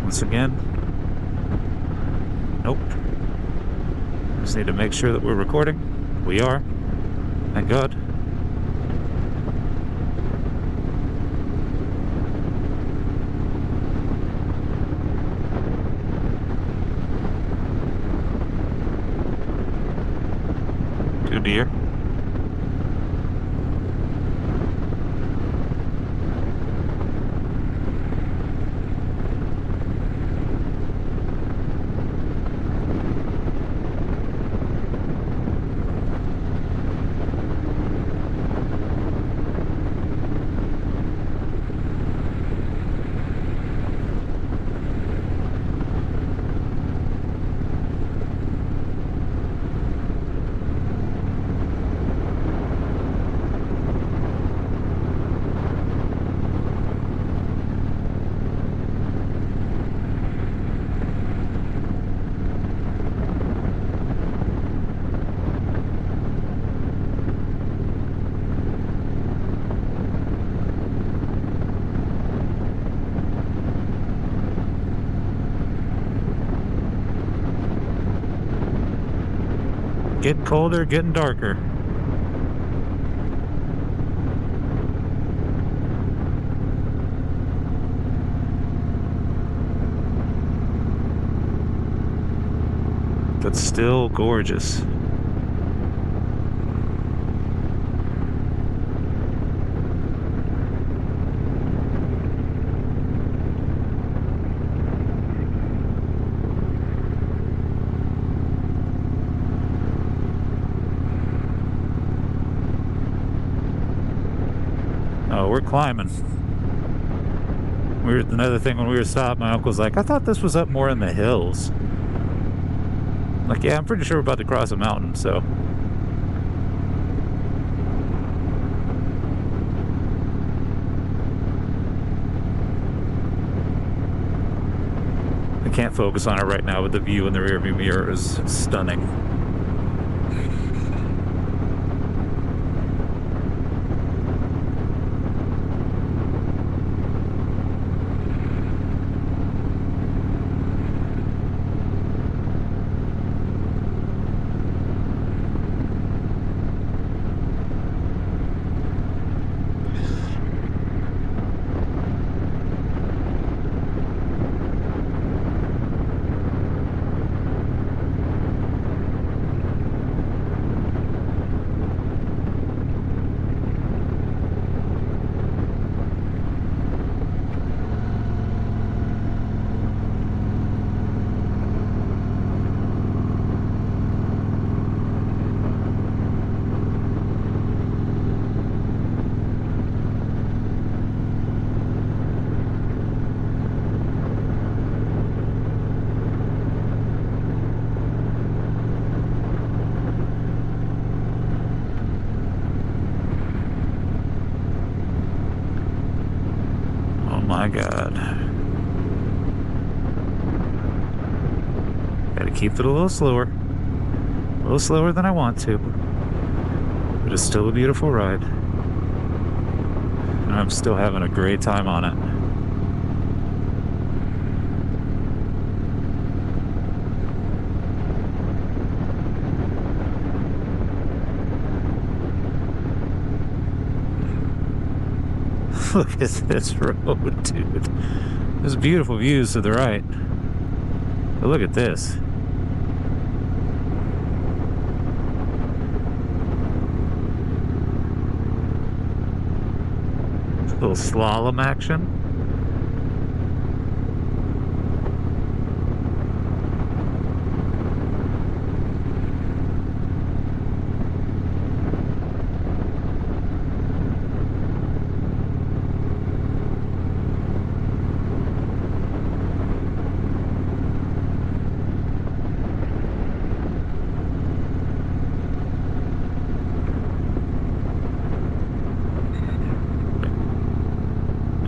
Once again, nope. Just need to make sure that we're recording. We are. Thank God. Two deer. Getting colder, getting darker. But still gorgeous. Oh, we're climbing. Another thing, when we were stopped, my uncle's like, I thought this was up more in the hills. Like, yeah, I'm pretty sure we're about to cross a mountain, so. I can't focus on it right now, but the view in the rearview mirror is stunning. My God. Gotta keep it a little slower. A little slower than I want to. But it's still a beautiful ride. And I'm still having a great time on it. Look at this road, dude. There's beautiful views to the right. But look at this. A little slalom action.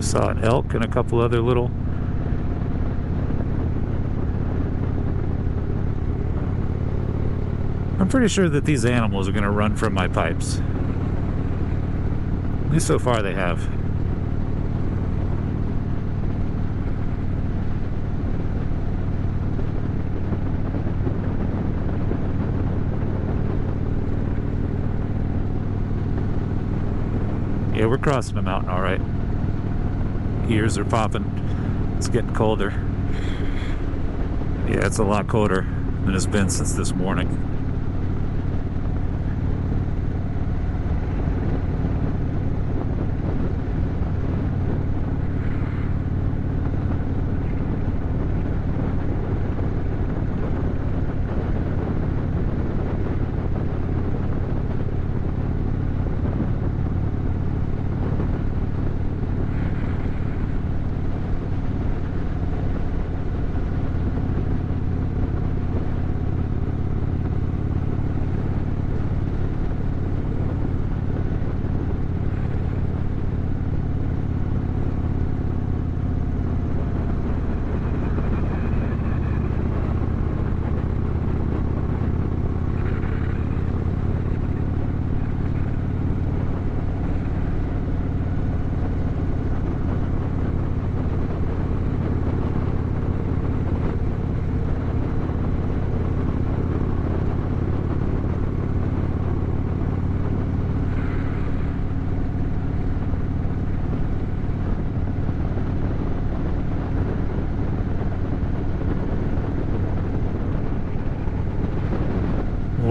Saw an elk and a couple other little I'm pretty sure that these animals are going to run from my pipes. At least so far they have. Yeah, we're crossing a mountain, all right. Ears are popping. It's getting colder. Yeah, it's a lot colder than it's been since this morning.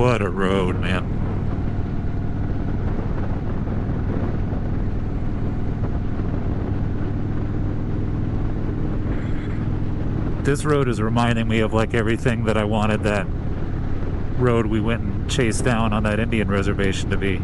What a road, man. This road is reminding me of like everything that I wanted that road we went and chased down on that Indian reservation to be.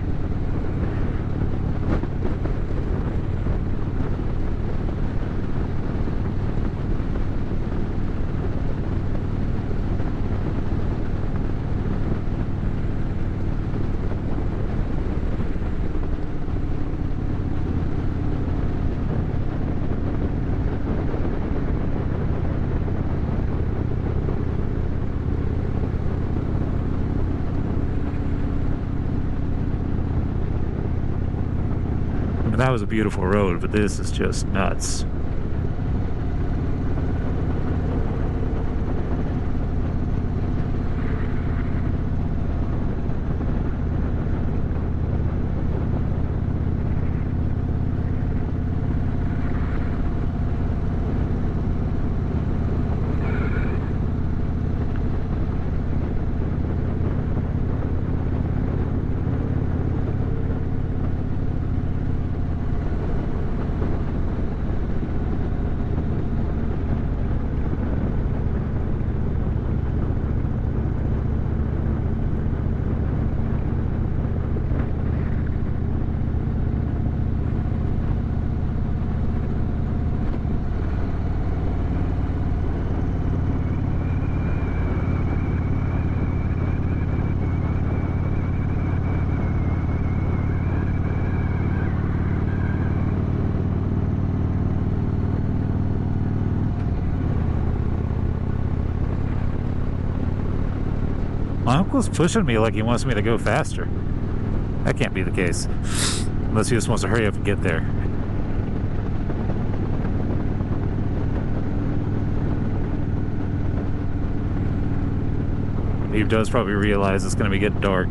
That was a beautiful road, but this is just nuts. My uncle's pushing me like he wants me to go faster. That can't be the case. Unless he just wants to hurry up and get there. He does probably realize it's going to be getting dark.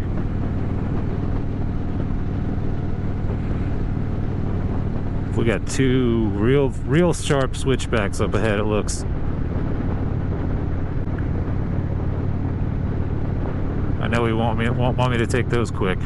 We got two real sharp switchbacks up ahead, it looks. I know he won't want me to take those quick.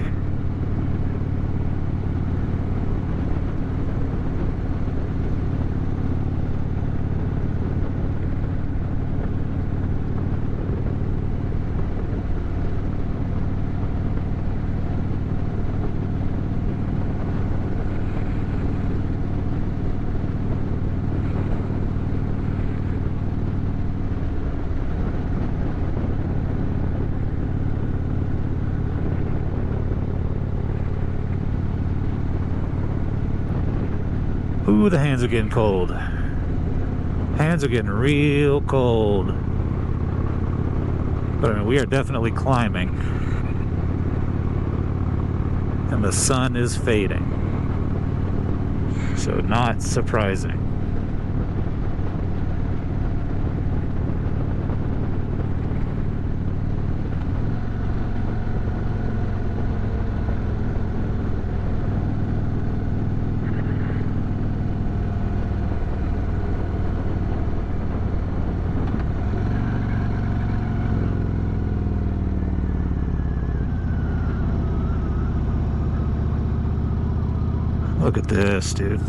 Ooh, the hands are getting cold. Hands are getting real cold. But I mean, we are definitely climbing. And the sun is fading. So not surprising. Look at this, dude.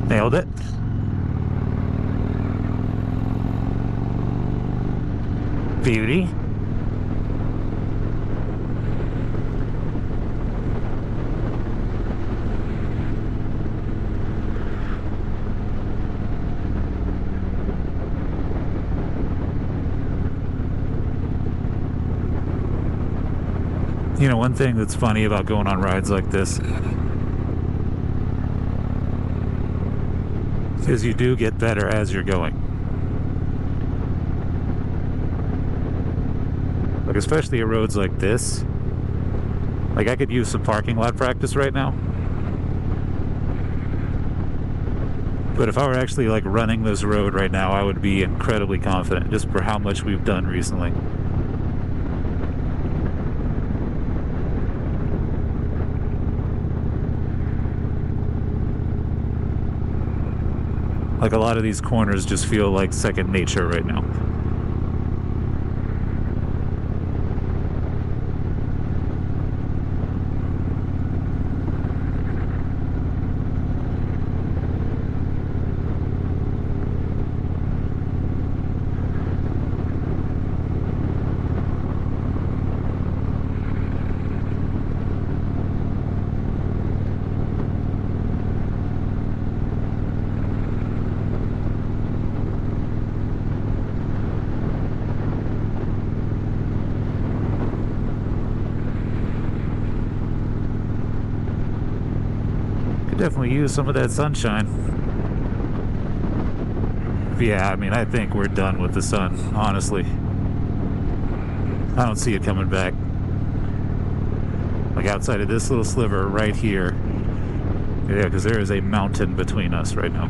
Nailed it. Beauty. You know, one thing that's funny about going on rides like this Because you do get better as you're going. Like, especially at roads like this. Like, I could use some parking lot practice right now. But if I were actually, like, running this road right now, I would be incredibly confident just for how much we've done recently. Like, a lot of these corners just feel like second nature right now. Definitely use some of that sunshine. Yeah, I mean, I think we're done with the sun, honestly. I don't see it coming back. Like, outside of this little sliver right here. Yeah, because there is a mountain between us right now.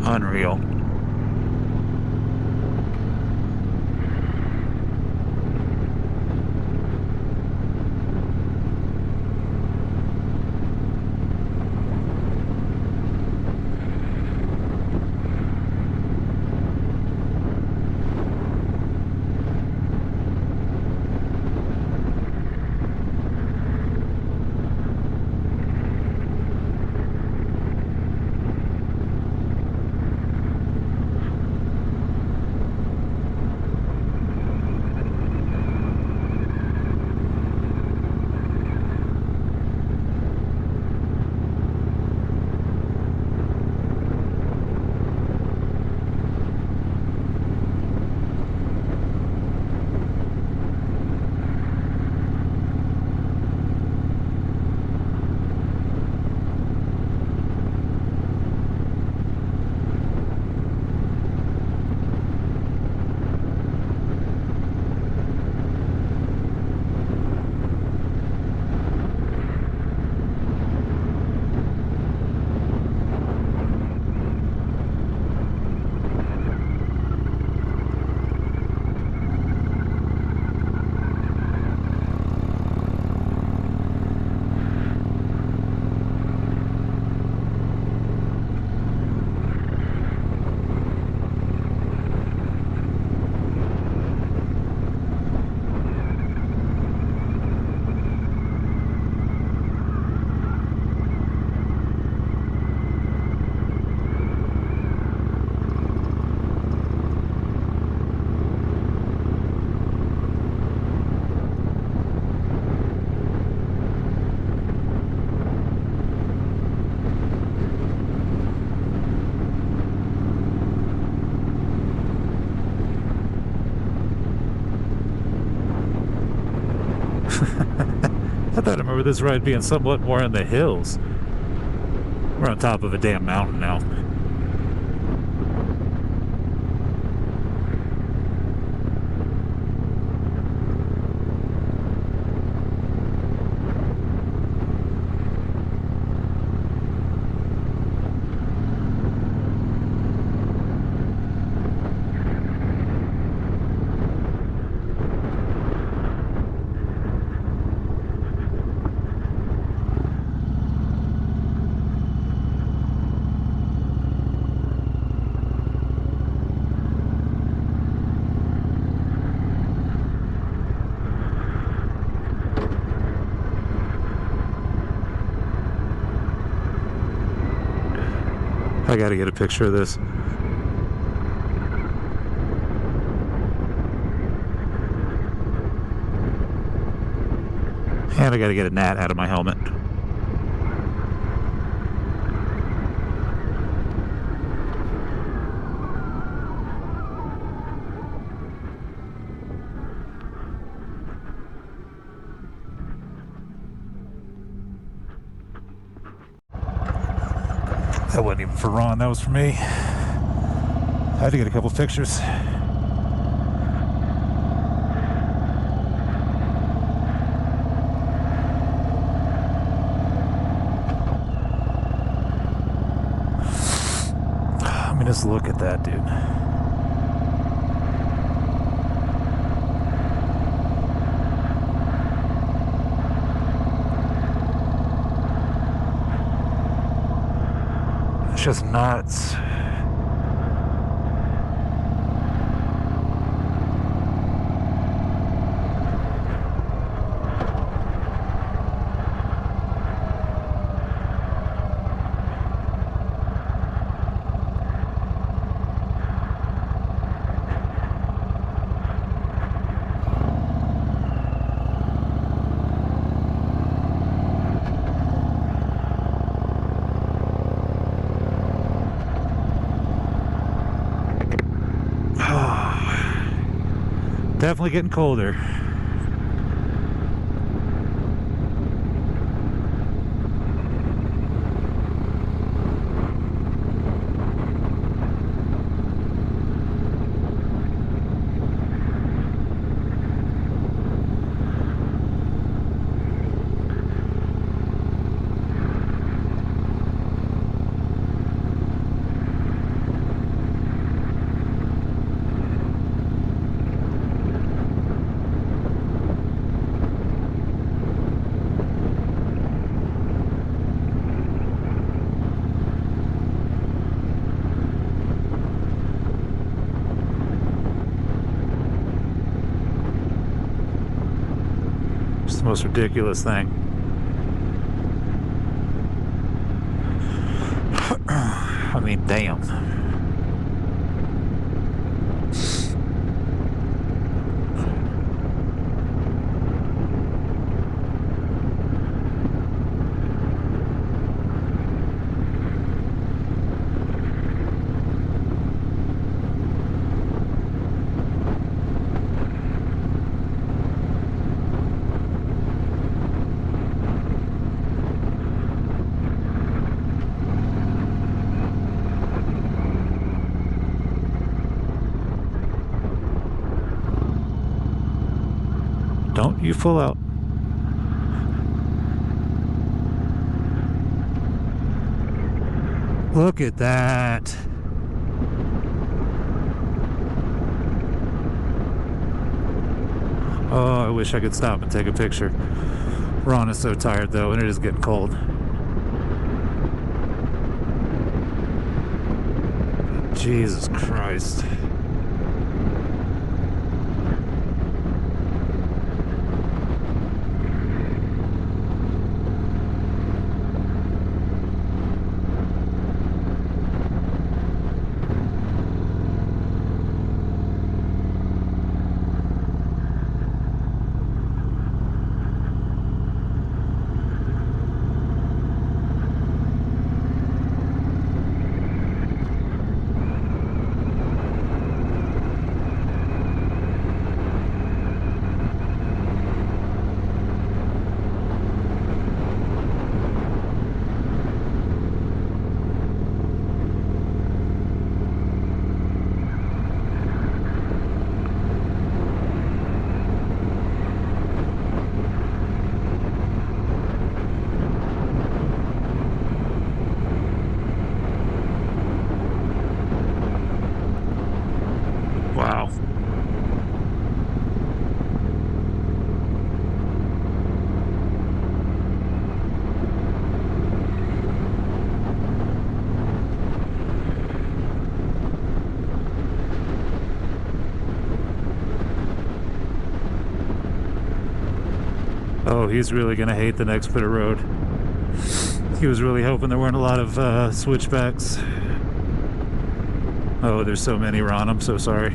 Unreal. I thought I remember this ride being somewhat more in the hills. We're on top of a damn mountain now. I gotta get a picture of this. And I gotta get a gnat out of my helmet. That wasn't even for Ron, that was for me. I had to get a couple pictures. I mean, just look at that, dude. It's just nuts. Definitely getting colder. It's the most ridiculous thing. I mean, damn. Don't you full out. Look at that. Oh, I wish I could stop and take a picture. Ron is so tired though, and it is getting cold. Jesus Christ. Wow. Oh, he's really gonna hate the next bit of road. He was really hoping there weren't a lot of switchbacks. Oh, there's so many, Ron. I'm so sorry.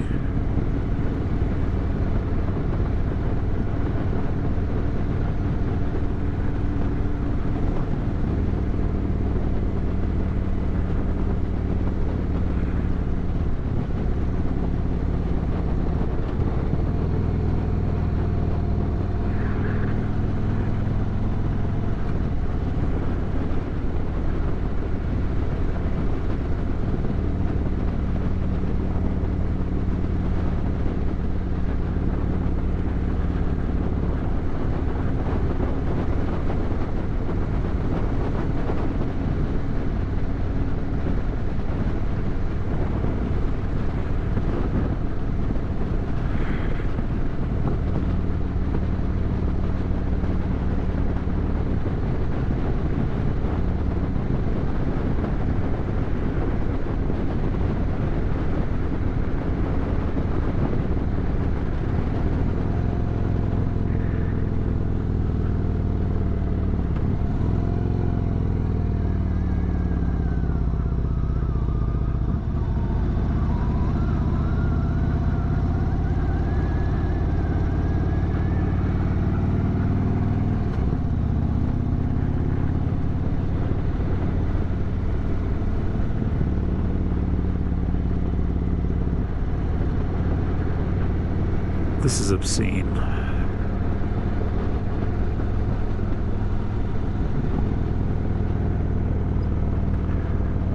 This is obscene.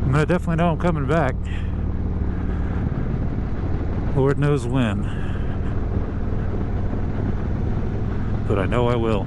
I mean, I definitely know I'm coming back. Lord knows when. But I know I will.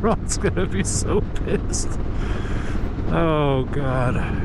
Ron's gonna be so pissed. Oh God.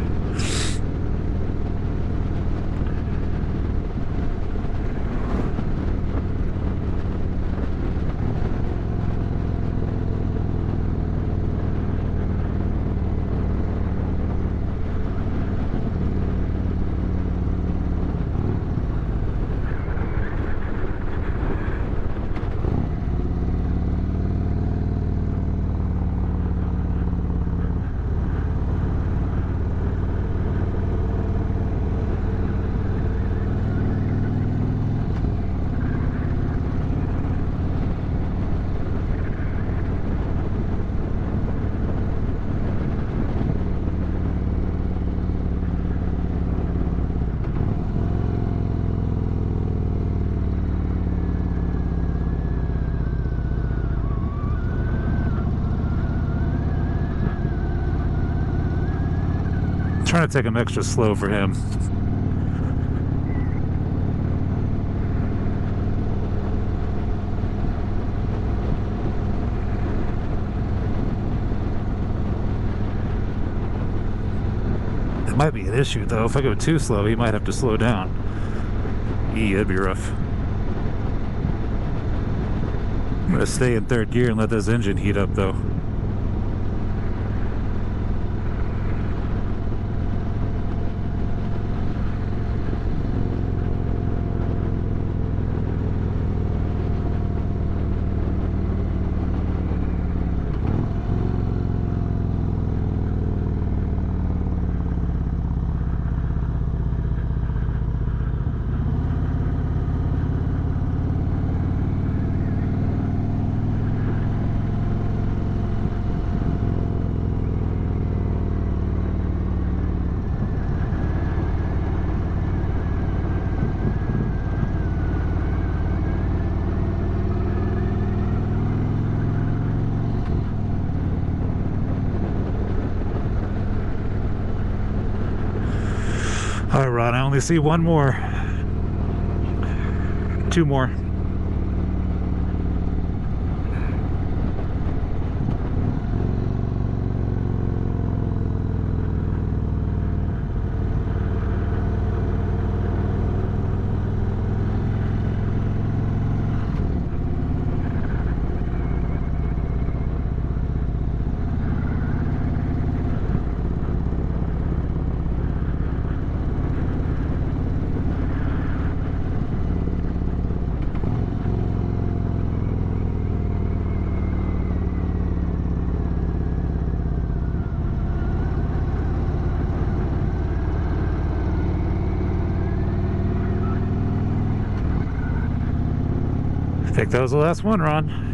Trying to take them extra slow for him. It might be an issue though. If I go too slow, he might have to slow down. That'd be rough. I'm gonna stay in third gear and let this engine heat up though. All right, Ron, I only see one more. Two more. I think that was the last one, Ron.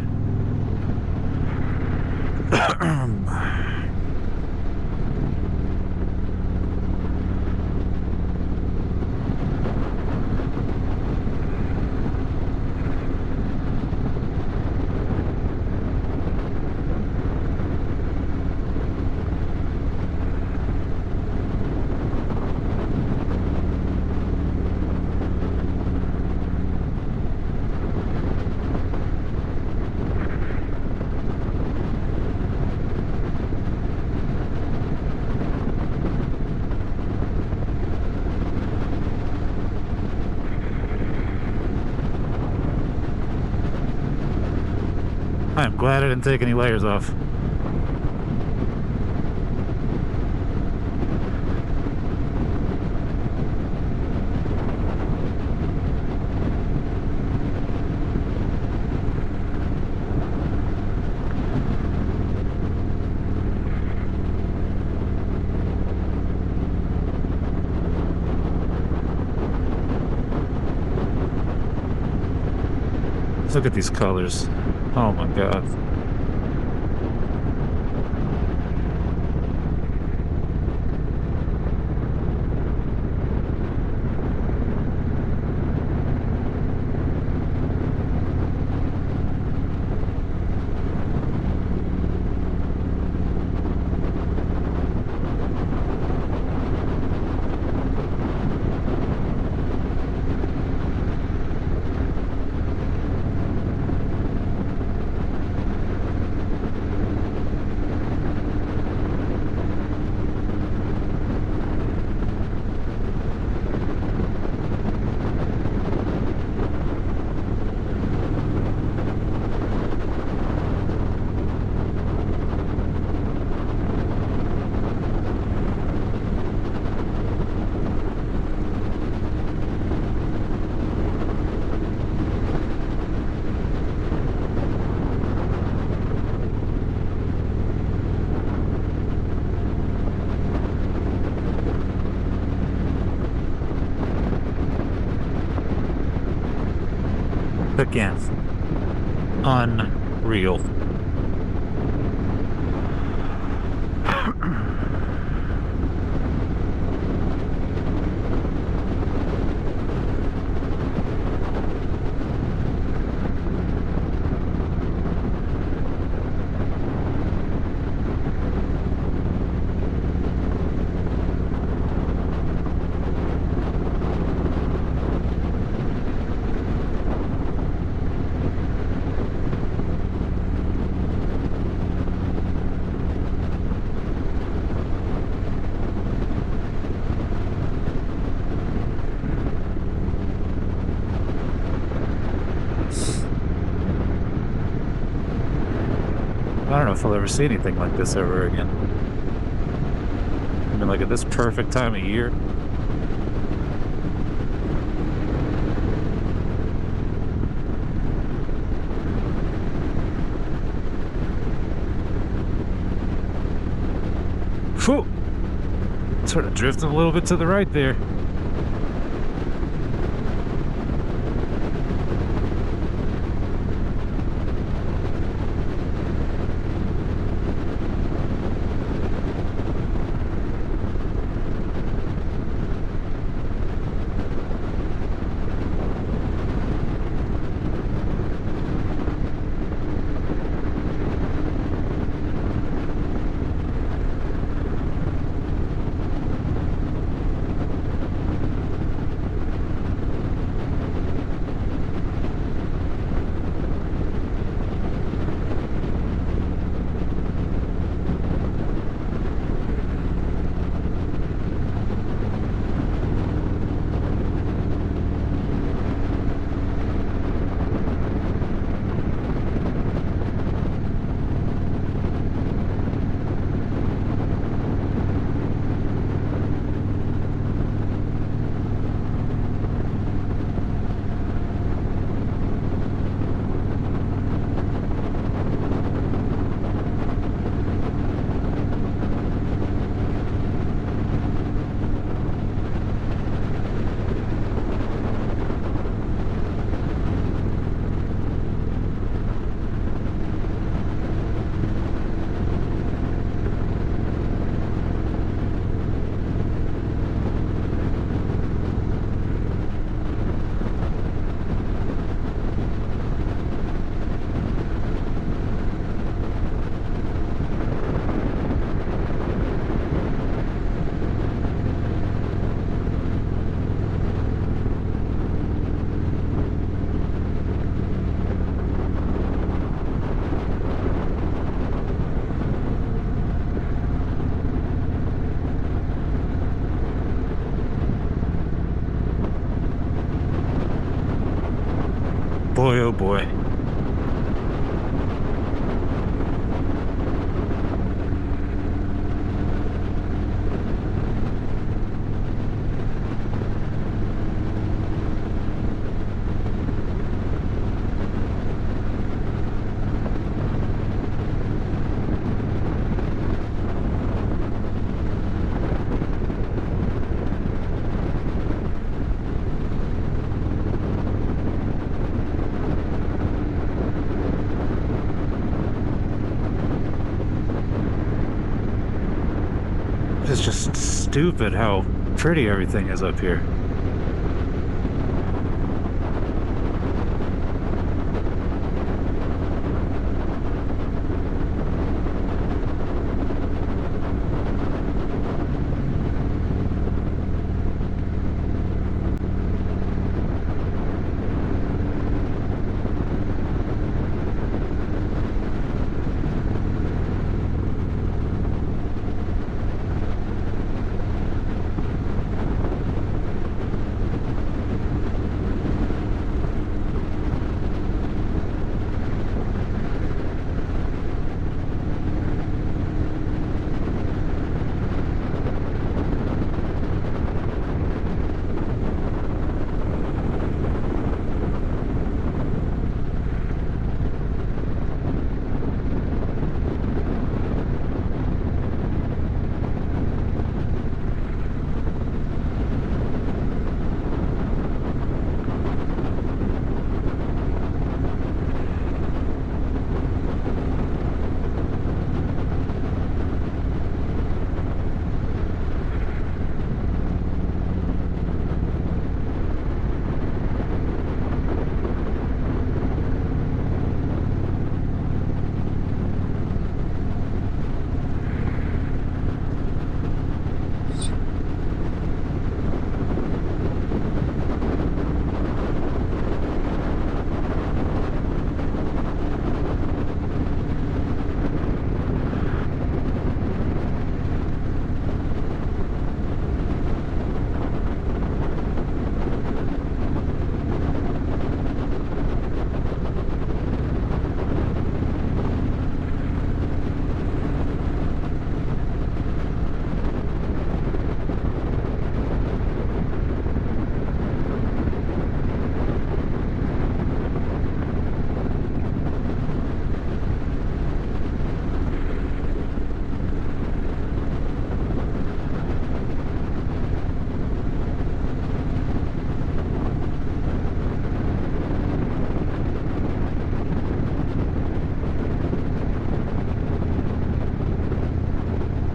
I'm glad I didn't take any layers off. Look at these colors. Oh my God. Again, unreal. I don't know if I'll ever see anything like this ever again. I mean, like at this perfect time of year. Whew! Sort of drifting a little bit to the right there. Boy, oh boy. It's just stupid how pretty everything is up here.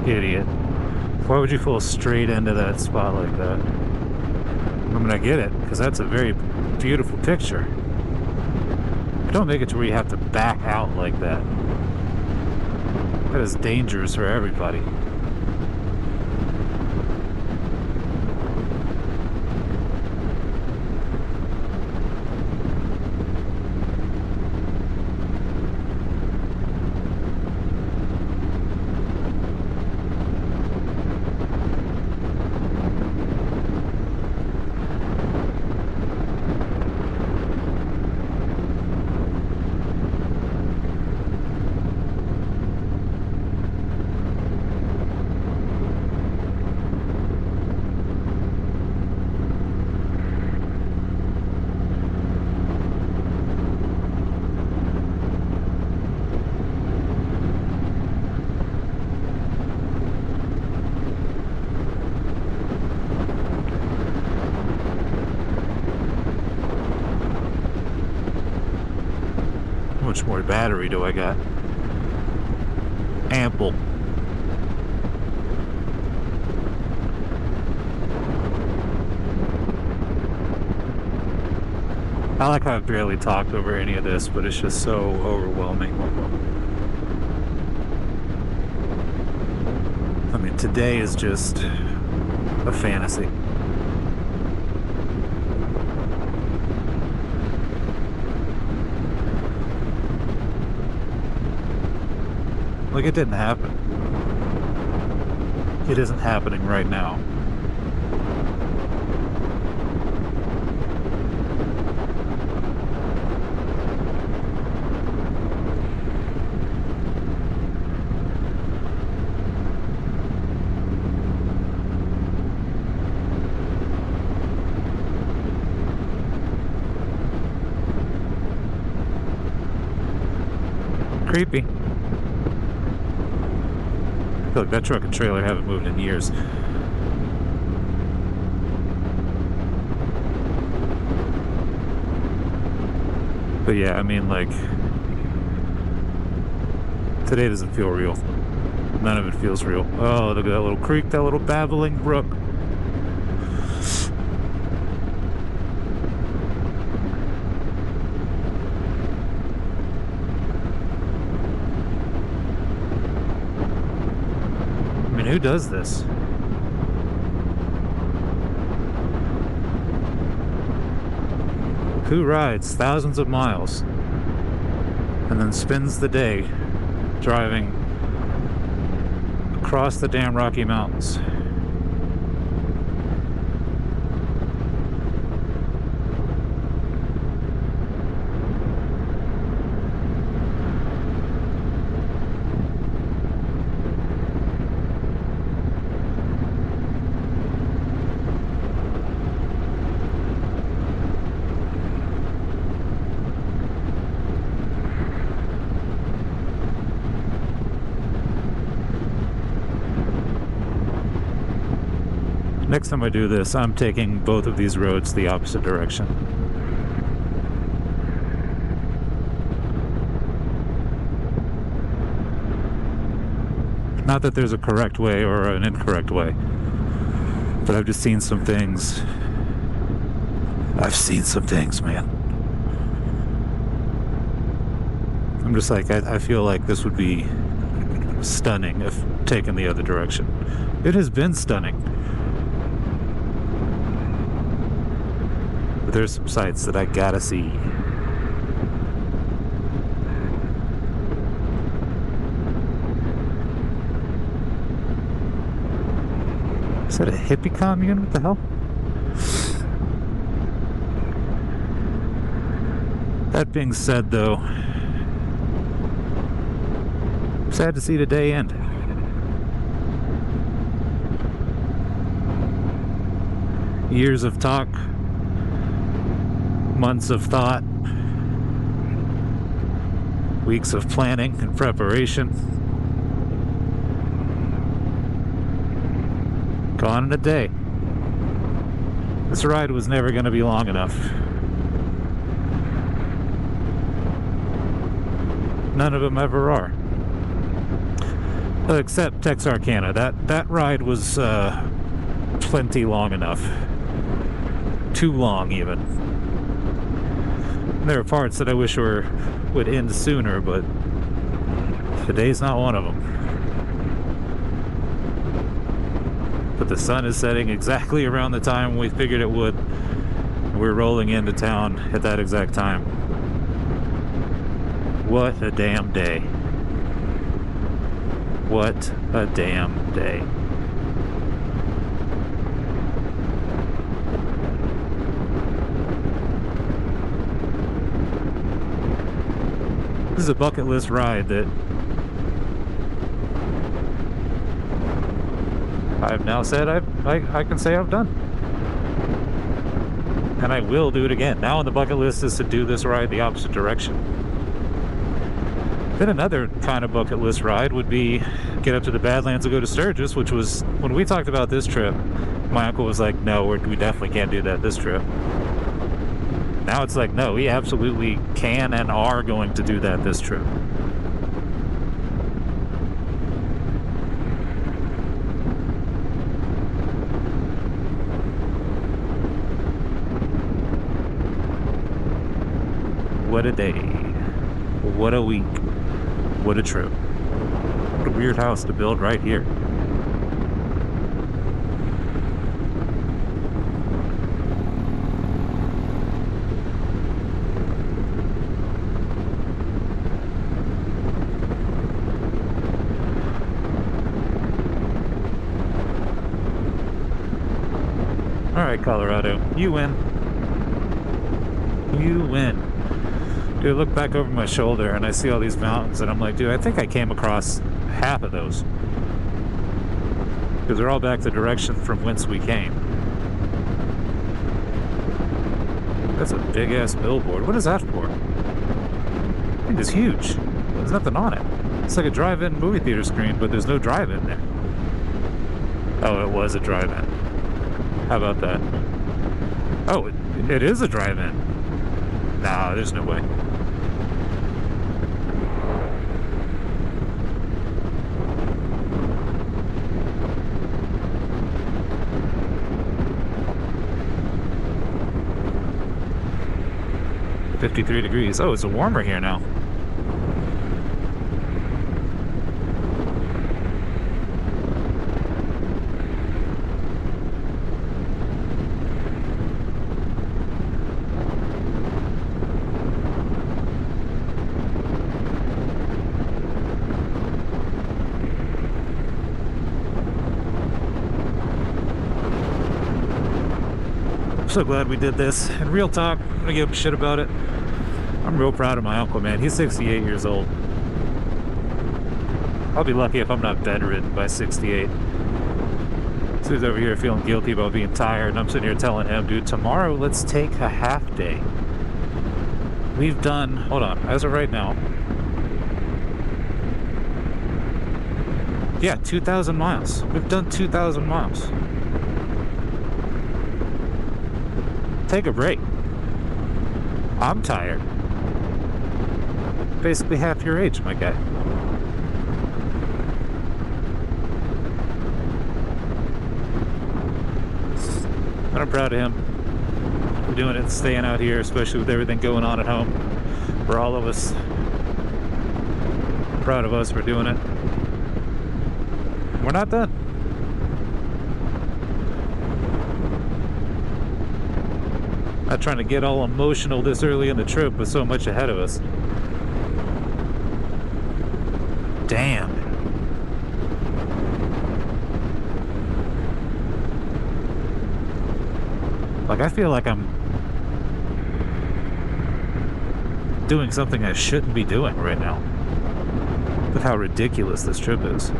Idiot. Why would you pull straight into that spot like that? I mean, I get it, because that's a very beautiful picture. But don't make it to where you have to back out like that. That is dangerous for everybody. How much more battery do I got? Ample. I like how I've barely talked over any of this, but it's just so overwhelming. I mean, today is just a fantasy. Like, it didn't happen. It isn't happening right now. Creepy. I feel like that truck and trailer haven't moved in years. But yeah, I mean, like, today doesn't feel real. None of it feels real. Oh, look at that little creek, that little babbling brook. I mean, who does this? Who rides thousands of miles and then spends the day driving across the damn Rocky Mountains? Next time I do this, I'm taking both of these roads the opposite direction. Not that there's a correct way or an incorrect way, but I've just seen some things. I've seen some things, man. I'm just like, I feel like this would be stunning if taken the other direction. It has been stunning. But there's some sights that I gotta see. Is that a hippie commune? What the hell? That being said, though, sad to see the day end. Years of talk, months of thought, weeks of planning and preparation, gone in a day. This ride was never going to be long enough. None of them ever are. Except Texarkana. That ride was plenty long enough. Too long, even. There are parts that I wish would end sooner, but today's not one of them. But the sun is setting exactly around the time we figured it would. We're rolling into town at that exact time. What a damn day. What a damn day. This is a bucket list ride that I've now said I can say I've done. And I will do it again. Now on the bucket list is to do this ride the opposite direction. Then another kind of bucket list ride would be get up to the Badlands and go to Sturgis, which was, when we talked about this trip, my uncle was like, no, we definitely can't do that this trip. Now it's like, no, we absolutely can and are going to do that this trip. What a day. What a week. What a trip. What a weird house to build right here. Alright, Colorado. You win. You win. Dude, I look back over my shoulder and I see all these mountains and I'm like, dude, I think I came across half of those. Because they're all back the direction from whence we came. That's a big ass billboard. What is that for? I think it's huge. There's nothing on it. It's like a drive-in movie theater screen, but there's no drive-in there. Oh, it was a drive-in. How about that? Oh, it is a drive-in. Nah, there's no way. $53 degrees. Oh, it's warmer here now. I'm so glad we did this. And real talk, I'm gonna give him shit about it. I'm real proud of my uncle, man. He's 68 years old. I'll be lucky if I'm not bedridden by 68. So he's over here feeling guilty about being tired, and I'm sitting here telling him, dude, tomorrow let's take a half day. We've done, hold on, as of right now, yeah, 2,000 miles. We've done 2,000 miles. Take a break. I'm tired. Basically half your age, my guy. And I'm proud of him for doing it, staying out here, especially with everything going on at home. For all of us. I'm proud of us for doing it. We're not done. Not trying to get all emotional this early in the trip with so much ahead of us. Damn. Like, I feel like I'm doing something I shouldn't be doing right now. With how ridiculous this trip is.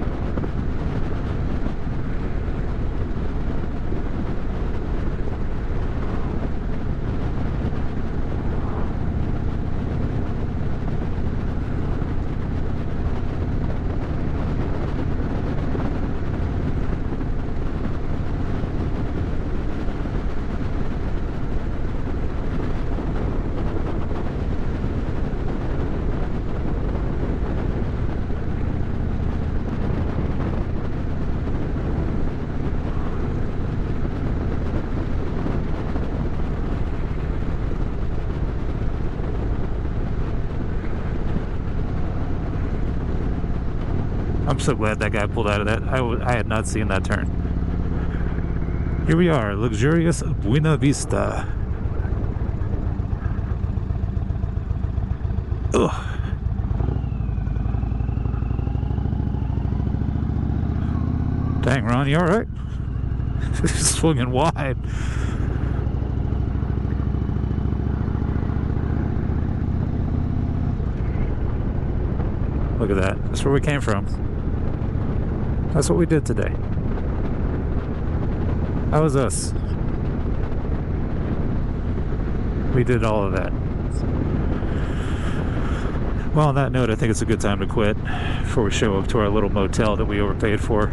I'm so glad that guy pulled out of that. I had not seen that turn. Here we are, luxurious Buena Vista. Ugh. Dang, Ron, you alright? Swinging wide. Look at that. That's where we came from. That's what we did today. That was us. We did all of that. Well, on that note, I think it's a good time to quit before we show up to our little motel that we overpaid for.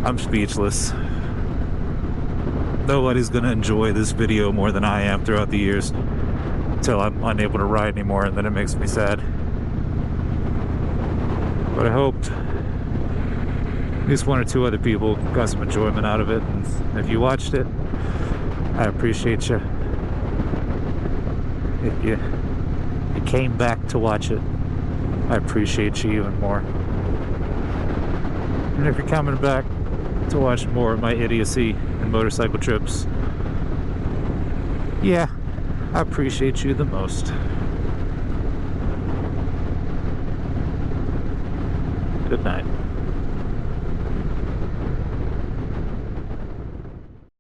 I'm speechless. Nobody's gonna enjoy this video more than I am throughout the years until I'm unable to ride anymore, and then it makes me sad. But I hoped at least one or two other people got some enjoyment out of it, and if you watched it, I appreciate you. If you came back to watch it, I appreciate you even more. And if you're coming back to watch more of my idiocy and motorcycle trips, yeah, I appreciate you the most. Good night.